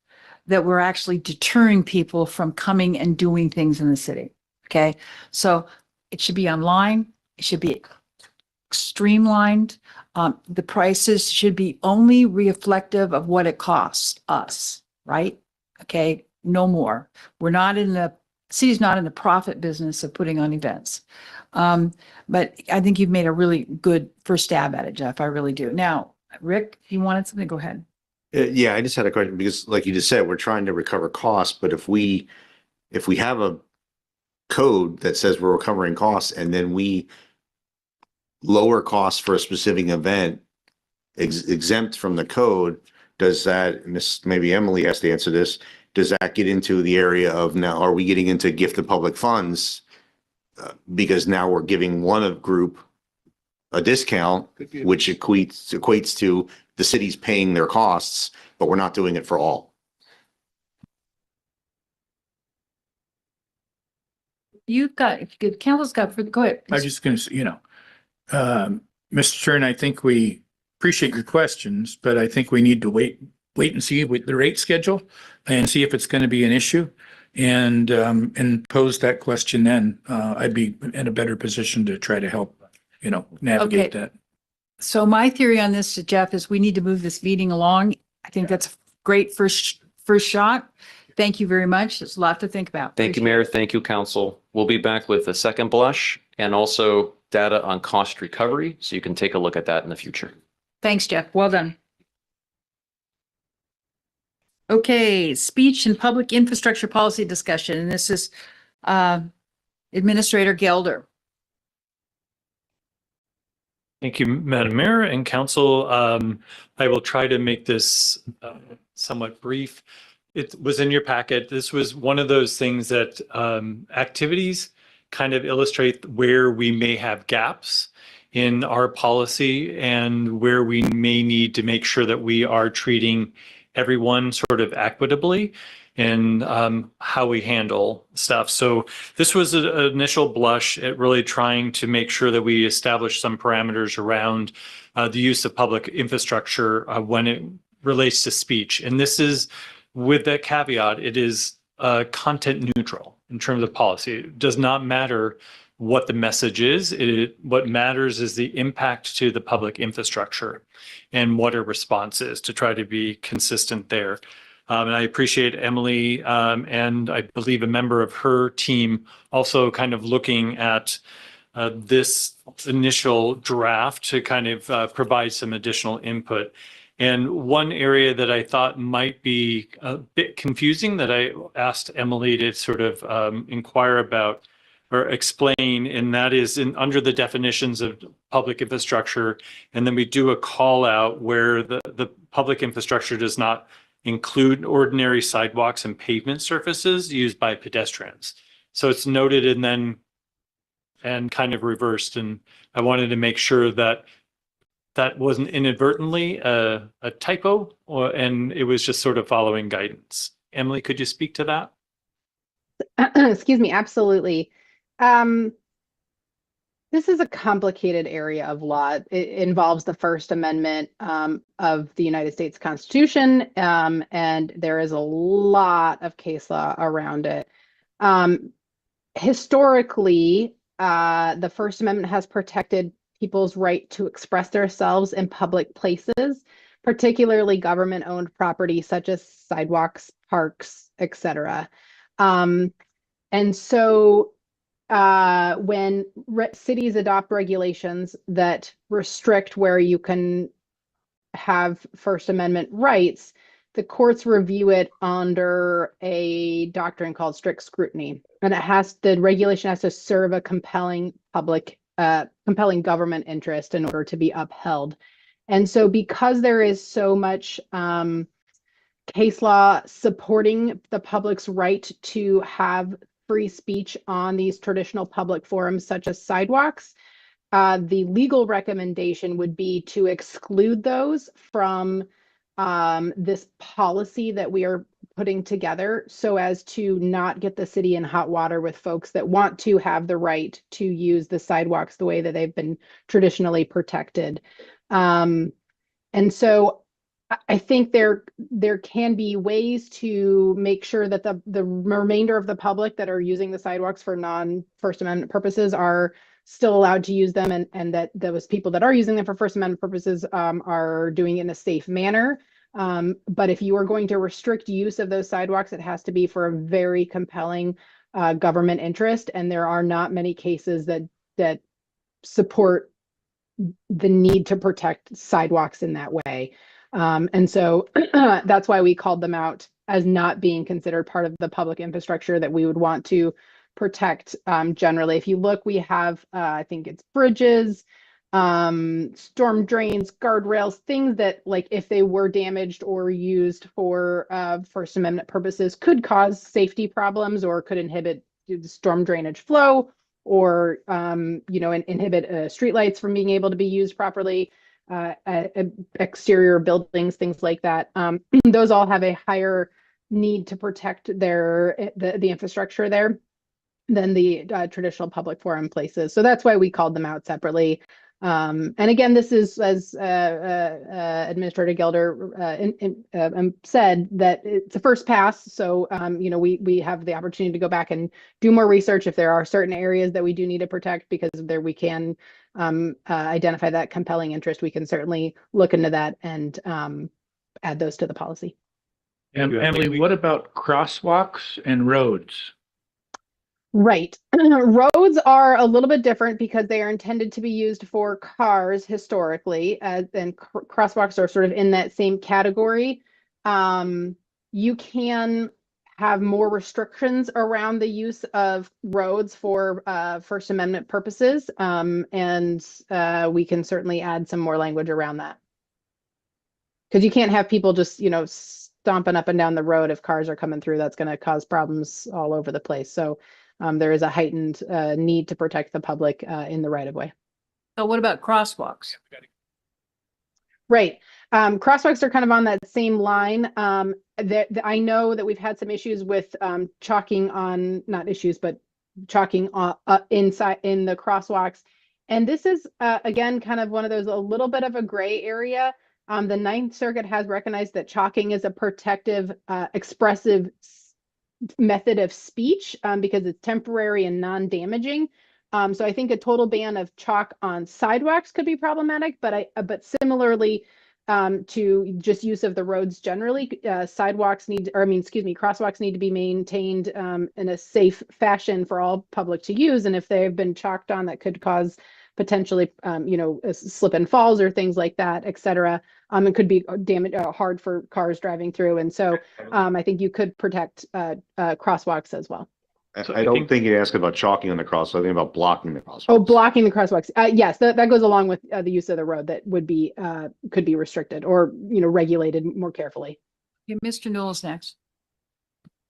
that we're actually deterring people from coming and doing things in the city. Okay. So it should be online. It should be streamlined. The prices should be only reflective of what it costs us, right? Okay. No more. City's not in the profit business of putting on events. But I think you've made a really good first stab at it, Jeff. I really do. Now, Rick, you wanted something, go ahead. Yeah, I just had a question because like you just said, we're trying to recover costs, but if we have a code that says we're recovering costs and then we lower costs for a specific event exempt from the code, does that, maybe Emily has to answer this, does that get into the area of now, are we getting into gift of public funds? Because now we're giving one group a discount, which equates to the city's paying their costs, but we're not doing it for all. Council's got, go ahead. I was just going to say, Mr. Stern, I think we appreciate your questions, but I think we need to wait and see with the rate schedule and see if it's going to be an issue and pose that question then. I'd be in a better position to try to help, navigate that. So my theory on this, Jeff, is we need to move this meeting along. I think that's a great first shot. Thank you very much. There's a lot to think about. Thank you, Mayor. Thank you, Council. We'll be back with a second blush and also data on cost recovery, so you can take a look at that in the future. Thanks, Jeff. Well done. Okay, speech and public infrastructure policy discussion, and this is Administrator Gelder. Thank you, Madam Mayor and Council. I will try to make this somewhat brief. It was in your packet. This was one of those things that activities kind of illustrate where we may have gaps in our policy and where we may need to make sure that we are treating everyone sort of equitably in how we handle stuff. So this was an initial blush at really trying to make sure that we establish some parameters around the use of public infrastructure when it relates to speech. And this is, with that caveat, it is content neutral in terms of policy. It does not matter what the message is. What matters is the impact to the public infrastructure and what our response is to try to be consistent there. And I appreciate Emily and I believe a member of her team also kind of looking at this initial draft to kind of provide some additional input. And one area that I thought might be a bit confusing that I asked Emily to sort of inquire about or explain, and that is under the definitions of public infrastructure. And then we do a call out where the public infrastructure does not include ordinary sidewalks and pavement surfaces used by pedestrians. So it's noted and kind of reversed. And I wanted to make sure that that wasn't inadvertently a typo and it was just sort of following guidance. Emily, could you speak to that? Excuse me, absolutely. This is a complicated area of law. It involves the First Amendment of the United States Constitution, and there is a lot of case law around it. Historically, the First Amendment has protected people's right to express themselves in public places, particularly government-owned property such as sidewalks, parks, etc. And so when cities adopt regulations that restrict where you can have First Amendment rights, the courts review it under a doctrine called strict scrutiny, and the regulation has to serve a compelling government interest in order to be upheld. And so because there is so much case law supporting the public's right to have free speech on these traditional public forums such as sidewalks, The legal recommendation would be to exclude those from this policy that we are putting together so as to not get the city in hot water with folks that want to have the right to use the sidewalks the way that they've been traditionally protected. And so I think there can be ways to make sure that the remainder of the public that are using the sidewalks for non-First Amendment purposes are still allowed to use them, and that those people that are using them for First Amendment purposes are doing it in a safe manner. But if you are going to restrict use of those sidewalks, it has to be for a very compelling government interest, and there are not many cases that support the need to protect sidewalks in that way. And so that's why we called them out as not being considered part of the public infrastructure that we would want to protect generally. If you look, we have, I think it's bridges, storm drains, guardrails, things that, like, if they were damaged or used for First Amendment purposes, could cause safety problems or could inhibit storm drainage flow, or inhibit streetlights from being able to be used properly, exterior buildings, things like that. Those all have a higher need to protect the infrastructure there than the traditional public forum places. So that's why we called them out separately. And again, this is, as Administrator Gelder said, that it's a first pass. So, we have the opportunity to go back and do more research if there are certain areas that we do need to protect, because there we can identify that compelling interest. We can certainly look into that and add those to the policy. And Emily, what about crosswalks and roads? Right. Roads are a little bit different because they are intended to be used for cars historically, and crosswalks are sort of in that same category. You can have more restrictions around the use of roads for First Amendment purposes, and we can certainly add some more language around that. Because you can't have people just, stomping up and down the road if cars are coming through. That's going to cause problems all over the place. So there is a heightened need to protect the public in the right of way. So what about crosswalks? Right. Crosswalks are kind of on that same line. I know that we've had some issues with chalking on, not issues, but chalking inside in the crosswalks. And this is, again, kind of one of those, a little bit of a gray area. The Ninth Circuit has recognized that chalking is a protective, expressive method of speech because it's temporary and non-damaging. So I think a total ban of chalk on sidewalks could be problematic, but similarly to just use of the roads generally, crosswalks need to be maintained in a safe fashion for all public to use. And if they've been chalked on, that could cause potentially, slip and falls or things like that, et cetera. It could be hard for cars driving through. And so I think you could protect crosswalks as well. I don't think you asked about chalking on the crosswalk. I think about blocking the crosswalk. Oh, blocking the crosswalks. Yes, that goes along with the use of the road that would be could be restricted or regulated more carefully. Okay, Mr. Newell's next.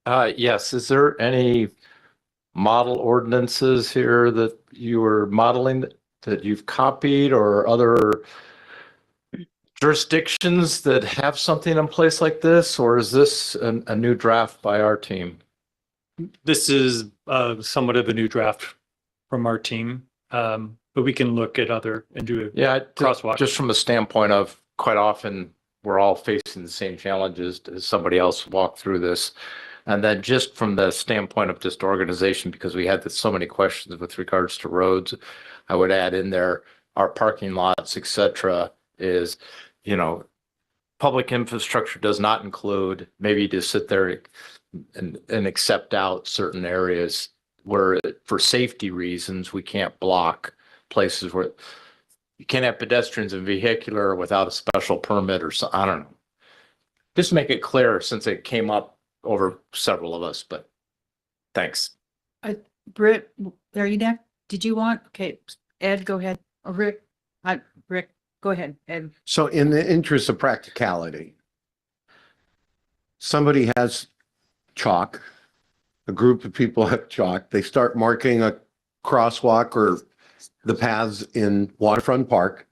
Yes, is there any model ordinances here that you were modeling that you've copied, or other jurisdictions that have something in place like this, or is this a new draft by our team? This is somewhat of a new draft from our team, but we can look at other and do a crosswalk. Just from the standpoint of, quite often we're all facing the same challenges as somebody else walk through this. And then just from the standpoint of just organization, because we had so many questions with regards to roads, I would add in there our parking lots, et cetera, is, public infrastructure does not include maybe to sit there and accept out certain areas where, for safety reasons, we can't block places where you can't have pedestrians and vehicular without a special permit or so. I don't know. Just make it clear, since it came up over several of us, but thanks. Britt, are you next? Did you want? Okay, Ed, go ahead. Or Rick, Rick, go ahead, Ed. So in the interest of practicality, somebody has chalk, a group of people have chalk, they start marking a crosswalk or the paths in Waterfront Park.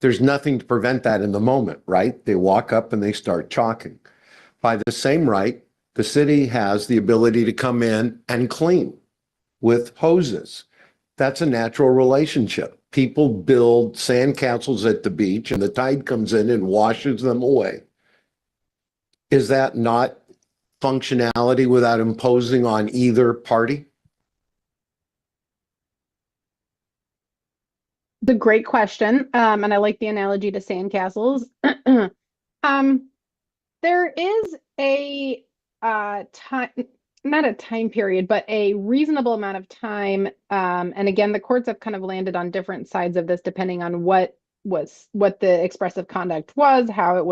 There's nothing to prevent that in the moment, right? They walk up and they start chalking. By the same right, the city has the ability to come in and clean with hoses. That's a natural relationship. People build sandcastles at the beach and the tide comes in and washes them away. Is that not functionality without imposing on either party? The great question. And I like the analogy to sandcastles. There is a time, not a time period, but a reasonable amount of time. And again, the courts have kind of landed on different sides of this, depending on what the expressive conduct was, how it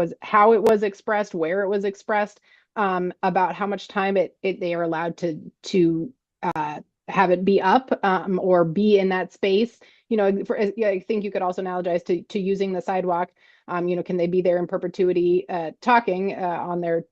was expressed, where it was expressed, about how much time they are allowed to have it be up, or be in that space. I think you could also analogize to using the sidewalk. Can they be there in perpetuity, talking on their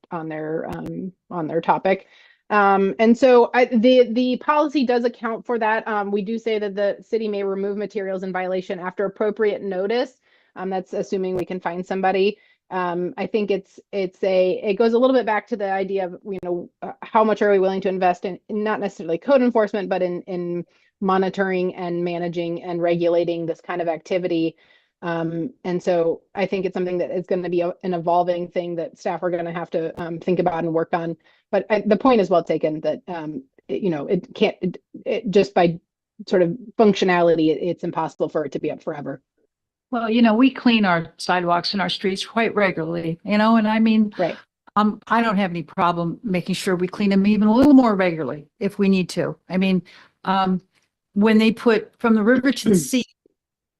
topic? And so the policy does account for that. We do say that the city may remove materials in violation after appropriate notice. That's assuming we can find somebody. I think it goes a little bit back to the idea of, how much are we willing to invest in not necessarily code enforcement, but in monitoring and managing and regulating this kind of activity. And so I think it's something that is going to be an evolving thing that staff are going to have to think about and work on. But the point is well taken that, it can't, just by sort of functionality, it's impossible for it to be up forever. Well, we clean our sidewalks and our streets quite regularly, and I mean, right. I don't have any problem making sure we clean them even a little more regularly if we need to. I mean, when they put from the river to the sea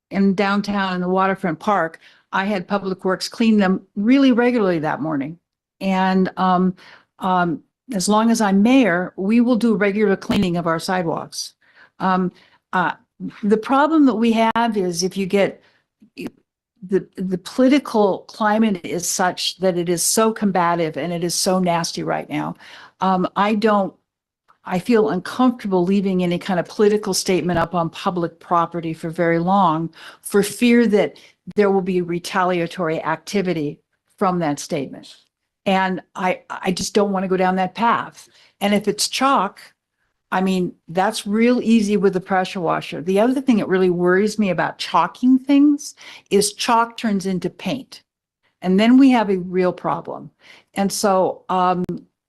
in downtown in the waterfront park, I had Public Works clean them really regularly that morning. And as long as I'm mayor, we will do regular cleaning of our sidewalks. The problem that we have is if you get the political climate is such that it is so combative and it is so nasty right now. I feel uncomfortable leaving any kind of political statement up on public property for very long for fear that there will be retaliatory activity from that statement. And I just don't want to go down that path. And if it's chalk, I mean, that's real easy with the pressure washer. The other thing that really worries me about chalking things is chalk turns into paint. And then we have a real problem. And so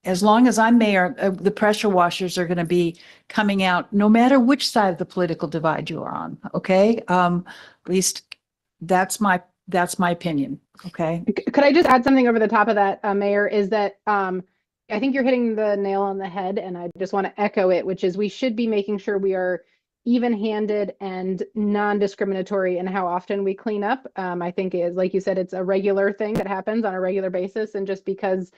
as long as I'm mayor, the pressure washers are going to be coming out no matter which side of the political divide you are on. Okay. At least that's my opinion. Okay. Could I just add something over the top of that, Mayor, is that I think you're hitting the nail on the head, and I just want to echo it, which is we should be making sure we are even-handed and non-discriminatory in how often we clean up. I think it is, like you said, it's a regular thing that happens on a regular basis, and just because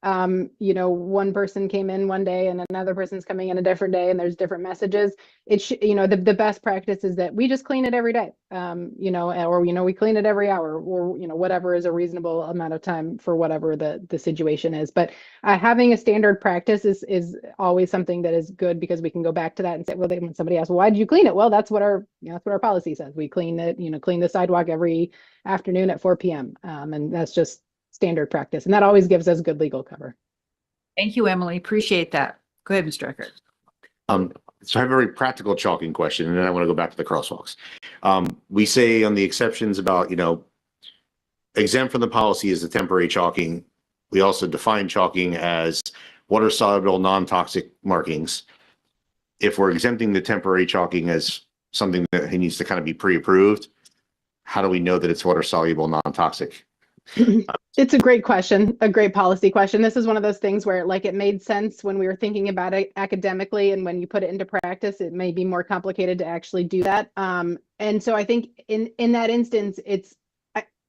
one person came in one day and another person's coming in a different day and there's different messages, the best practice is that we just clean it every day, or we clean it every hour, or whatever is a reasonable amount of time for whatever the situation is. But having a standard practice is always something that is good, because we can go back to that and say, well, when somebody asks, well, why did you clean it? Well, that's what our policy says. We clean the sidewalk every afternoon at 4 p.m. And that's just standard practice. And that always gives us good legal cover. Thank you, Emily. Appreciate that. Go ahead, Mr. Eckert. So I have a very practical chalking question, and then I want to go back to the crosswalks. We say on the exceptions about, exempt from the policy is the temporary chalking. We also define chalking as water soluble, non-toxic markings. If we're exempting the temporary chalking as something that needs to kind of be pre-approved, how do we know that it's water soluble, non-toxic? It's a great question, a great policy question. This is one of those things where it made sense when we were thinking about it academically, and when you put it into practice, it may be more complicated to actually do that. And so I think in that instance, it's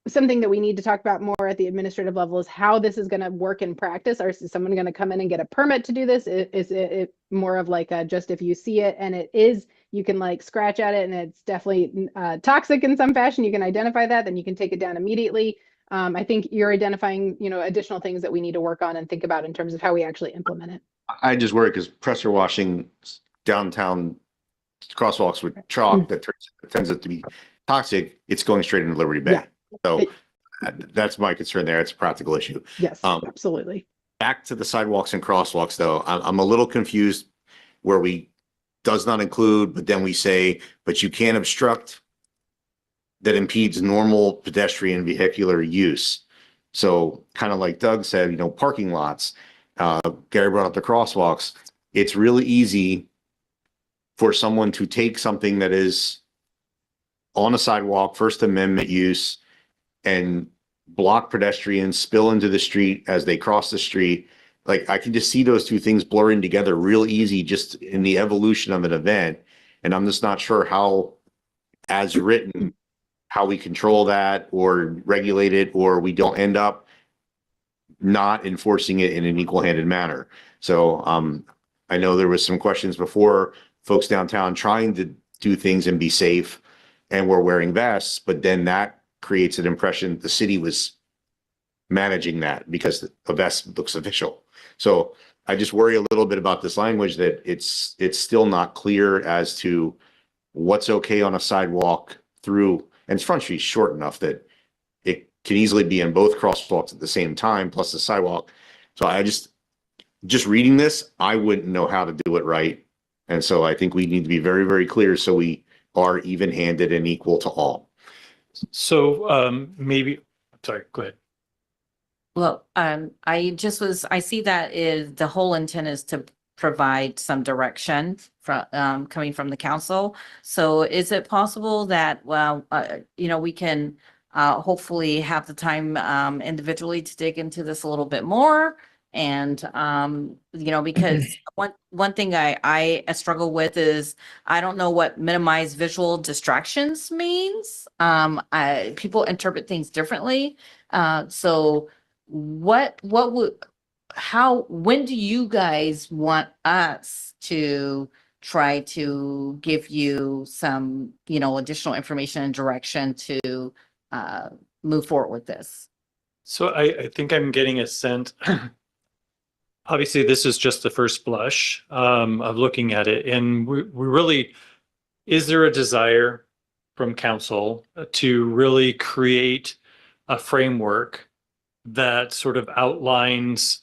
something that we need to talk about more at the administrative level, is how this is going to work in practice. Or is someone going to come in and get a permit to do this? Is it more of just if you see it and you can scratch at it and it's definitely toxic in some fashion, you can identify that, then you can take it down immediately. I think you're identifying, additional things that we need to work on and think about in terms of how we actually implement it. I just worry because pressure washing downtown crosswalks with chalk that tends to be toxic, it's going straight into Liberty Bay. Yeah. So that's my concern there. It's a practical issue. Yes, absolutely. Back to the sidewalks and crosswalks, though, I'm a little confused where we does not include, but then we say, but you can't obstruct that impedes normal pedestrian vehicular use. So kind of like Doug said, parking lots, Gary brought up the crosswalks. It's really easy for someone to take something that is on a sidewalk, First Amendment use, and block pedestrians, spill into the street as they cross the street. Like, I can just see those two things blurring together real easy just in the evolution of an event. And I'm just not sure how, as written, how we control that or regulate it, or we don't end up not enforcing it in an equal-handed manner. So I know there was some questions before, folks downtown trying to do things and be safe and were wearing vests, but then that creates an impression the city was managing that because a vest looks official. So I just worry a little bit about this language that it's still not clear as to what's okay on a sidewalk through, and Front Street's short enough that it can easily be in both crosswalks at the same time, plus the sidewalk. So I just reading this, I wouldn't know how to do it right. And so I think we need to be very, very clear so we are even-handed and equal to all. So sorry, go ahead. Well, I see that is the whole intent is to provide some direction from coming from the council. So is it possible that, we can hopefully have the time individually to dig into this a little bit more? And, because one thing I struggle with is I don't know what minimize visual distractions means. People interpret things differently. So when do you guys want us to try to give you some, additional information and direction to move forward with this? So I think I'm getting a sense. Obviously, this is just the first blush of looking at it. And we really, is there a desire from council to really create a framework that sort of outlines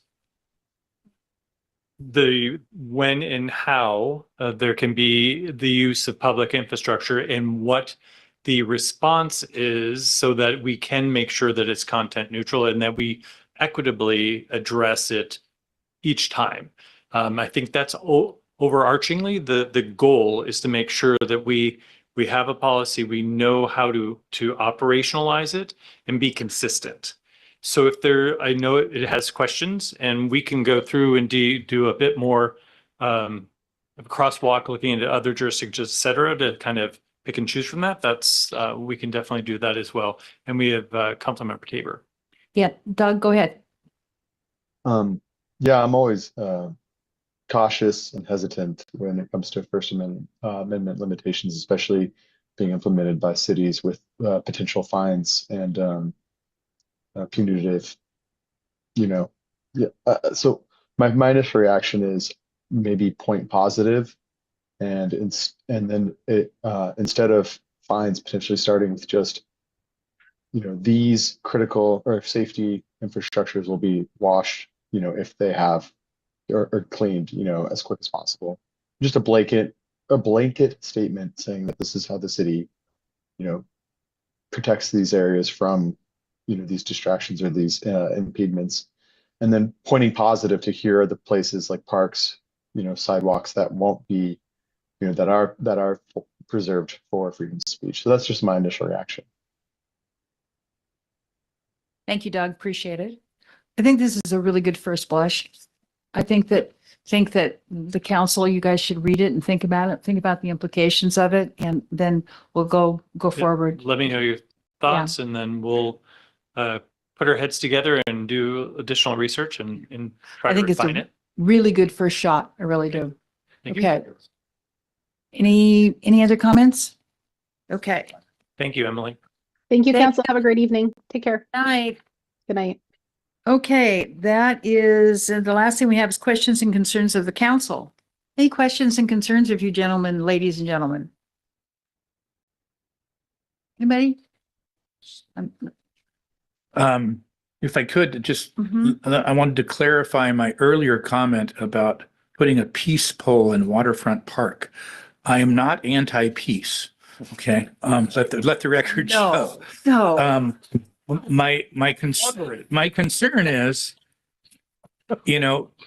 the when and how there can be the use of public infrastructure and what the response is so that we can make sure that it's content neutral and that we equitably address it each time. I think that's overarchingly the goal is to make sure that we have a policy, we know how to operationalize it and be consistent. So if I know it has questions and we can go through and do a bit more crosswalk looking into other jurisdictions, et cetera, to kind of pick and choose from that. We can definitely do that as well. And we have Councilmember Tabor. Yeah, Doug, go ahead. Yeah, I'm always cautious and hesitant when it comes to First Amendment limitations, especially being implemented by cities with potential fines and punitive, Yeah. So my initial reaction is maybe point positive, and then instead of fines, potentially starting with just these critical or safety infrastructures will be washed, if they have or cleaned, as quick as possible. Just a blanket statement saying that this is how the city, protects these areas from, these distractions or these impediments, and then pointing positive to here are the places like parks, sidewalks that won't be, that are preserved for freedom of speech. So that's just my initial reaction. Thank you, Doug. Appreciate it. I think this is a really good first blush. I think that the council, you guys should read it and think about it, think about the implications of it, and then we'll go forward. Let me know your thoughts and then we'll put our heads together and do additional research and try I to think it's refine a it. really good first shot. I really do. Thank Okay. you. Any other comments? Okay. Thank you, Emily. Thank you, council. Have a great evening. Take care. Night. Good night. Okay, that is the last thing we have is questions and concerns of the council. Any questions and concerns of you gentlemen, ladies and gentlemen? Anybody? If I could, just, Mhm. I wanted to clarify my earlier comment about putting a peace pole in Waterfront Park. I am not anti-peace, okay? Let the record show. No. My concern is,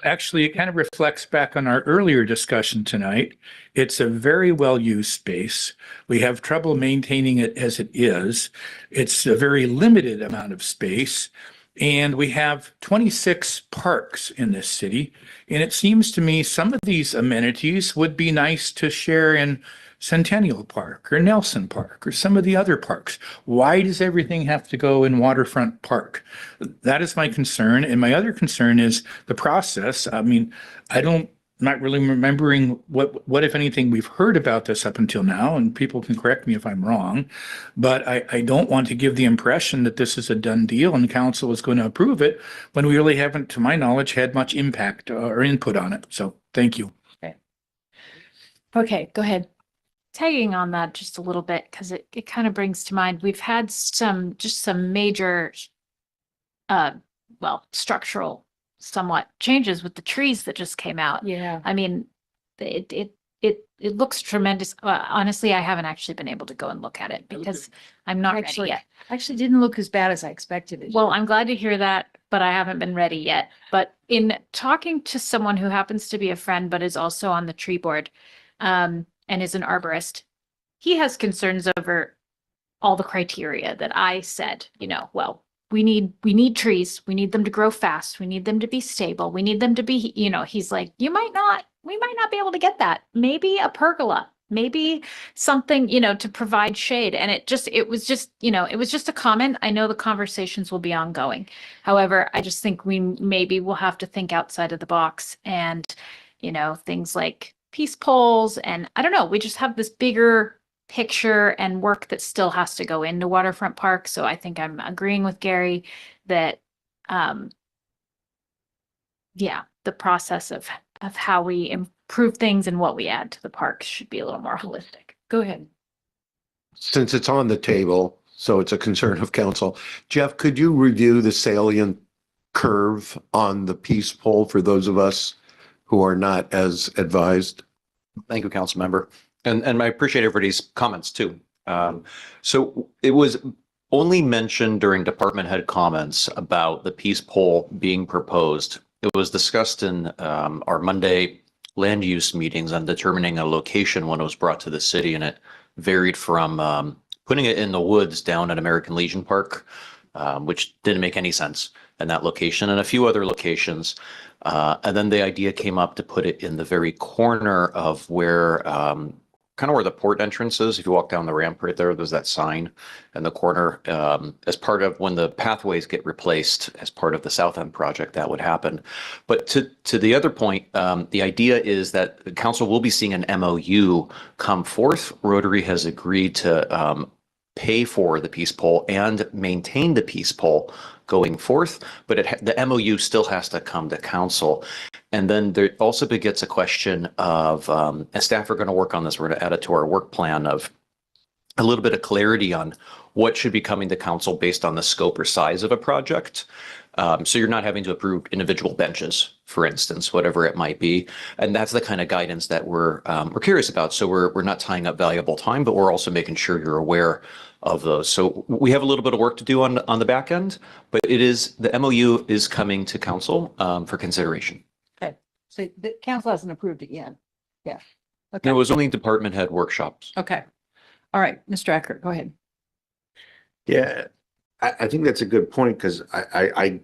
actually, it kind of reflects back on our earlier discussion tonight. It's a very well-used space. We have trouble maintaining it as it is. It's a very limited amount of space. And we have 26 parks in this city. And it seems to me some of these amenities would be nice to share in Centennial Park or Nelson Park or some of the other parks. Why does everything have to go in Waterfront Park? That is my concern. And my other concern is the process. I mean, not really remembering what, if anything, we've heard about this up until now, and people can correct me if I'm wrong. But I don't want to give the impression that this is a done deal and council is going to approve it when we really haven't, to my knowledge, had much impact or input on it. So thank you. Okay, go ahead. Tagging on that just a little bit, because it kind of brings to mind, we've had some major, structural somewhat changes with the trees that just came out. Yeah. I mean, it looks tremendous. Honestly, I haven't actually been able to go and look at it because I'm not ready Actually, yet. actually didn't look as bad as I expected it. Well, I'm glad to hear that, but I haven't been ready yet. But in talking to someone who happens to be a friend, but is also on the tree board, and is an arborist, he has concerns over all the criteria that I said, we need trees. We need them to grow fast. We need them to be stable. We need them to be, he's like, we might not be able to get that. Maybe a pergola, maybe something, to provide shade. And it was just a comment. I know the conversations will be ongoing. However, I just think maybe we'll have to think outside of the box and, things like peace poles. And I don't know, we just have this bigger picture and work that still has to go into Waterfront Park. So I think I'm agreeing with Gary that, the process of how we improve things and what we add to the park should be a little more holistic. Go ahead. Since it's on the table, so it's a concern of council. Jeff, could you review the salient curve on the peace pole for those of us who are not as advised? Thank you, council member. And I appreciate everybody's comments too. So it was only mentioned during department head comments about the peace pole being proposed. It was discussed in our Monday land use meetings on determining a location when it was brought to the city, and it varied from putting it in the woods down at American Legion Park, which didn't make any sense in that location, and a few other locations. And then the idea came up to put it in the very corner of where kind of where the port entrance is. If you walk down the ramp right there, there's that sign in the corner. As part of when the pathways get replaced as part of the South End project, that would happen. But to the other point, the idea is that the council will be seeing an MOU come forth. Rotary has agreed to pay for the peace pole and maintain the peace pole going forth, but the MOU still has to come to council. And then there also begets a question of, and staff are going to work on this, we're going to add it to our work plan, of a little bit of clarity on what should be coming to council based on the scope or size of a project. So you're not having to approve individual benches, for instance, whatever it might be. And that's the kind of guidance that we're curious about. So we're not tying up valuable time, but we're also making sure you're aware of those. So we have a little bit of work to do on the back end, but the MOU is coming to council for consideration. Okay. So the council hasn't approved it yet. Yeah. Okay. There was only department head workshops. Okay. All right, Mr. Eckert, go ahead. Yeah, I think that's a good point, because I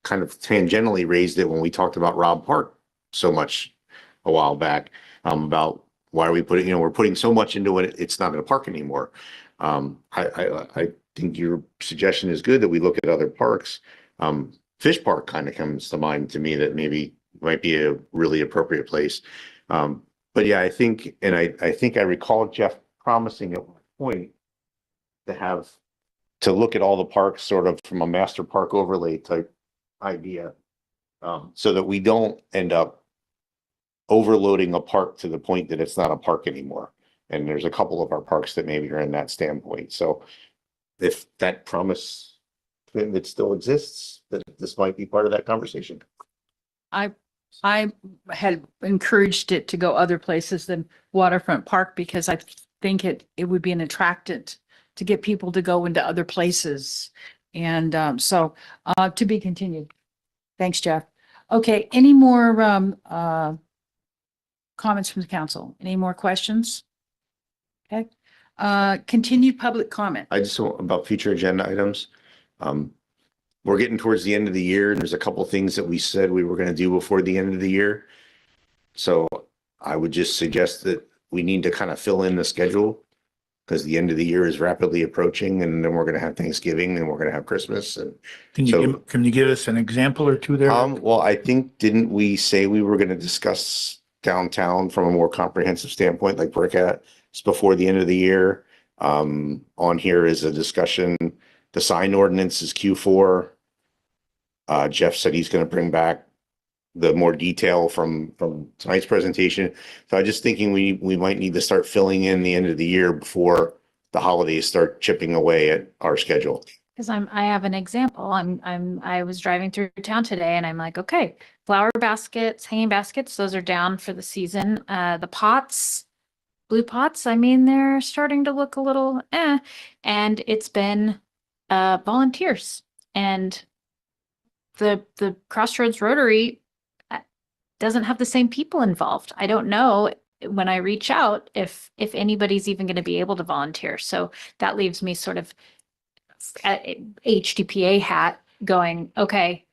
kind of tangentially raised it when we talked about Robb Park so much a while back, about why are we putting, we're putting so much into it, it's not in a park anymore. I think your suggestion is good that we look at other parks. Fish Park kind of comes to mind to me, that maybe might be a really appropriate place. But yeah, I think I recall Jeff promising at one point to look at all the parks sort of from a master park overlay type idea, so that we don't end up overloading a park to the point that it's not a park anymore. And there's a couple of our parks that maybe are in that standpoint. So if that promise that still exists, that this might be part of that conversation. I had encouraged it to go other places than Waterfront Park because I think it would be an attractant to get people to go into other places. And so to be continued. Thanks, Jeff. Okay, any more comments from the council? Any more questions? Okay, continued public comment. I just want about future agenda items. We're getting towards the end of the year and there's a couple things that we said we were going to do before the end of the year. So I would just suggest that we need to kind of fill in the schedule because the end of the year is rapidly approaching and then we're going to have Thanksgiving and we're going to have Christmas. And Can you give us an example or two there? well, I think, didn't we say we were going to discuss downtown from a more comprehensive standpoint, like Brickett, before the end of the year? On here is a discussion. The sign ordinance is Q4. Jeff said he's going to bring back the more detail from tonight's presentation. So I'm just thinking we might need to start filling in the end of the year before the holidays start chipping away at our schedule. Because I have an example. I was driving through town today and I'm like, okay, flower baskets, hanging baskets, those are down for the season. The pots, blue pots, I mean, they're starting to look a little and it's been volunteers. And the Crossroads Rotary doesn't have the same people involved. I don't know when I reach out if anybody's even going to be able to volunteer. So that leaves me sort of HDPA hat going, okay,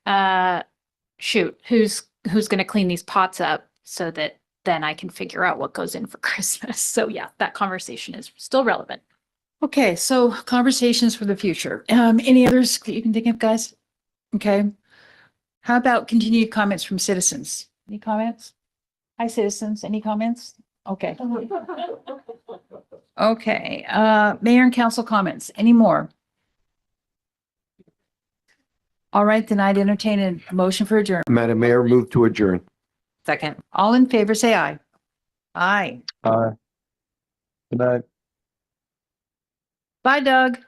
shoot, who's going to clean these pots up so that then I can figure out what goes in for Christmas. So yeah, that conversation is still relevant. Okay, so conversations for the future. Any others that you can think of, guys? Okay. How about continued comments from citizens? Any comments? Hi, citizens. Any comments? Okay. Okay, mayor and council comments. Any more? All right, then I'd entertain a motion for adjournment. Madam Mayor, move to adjourn. Second. All in favor, say aye. Aye. Good night. Bye, Doug.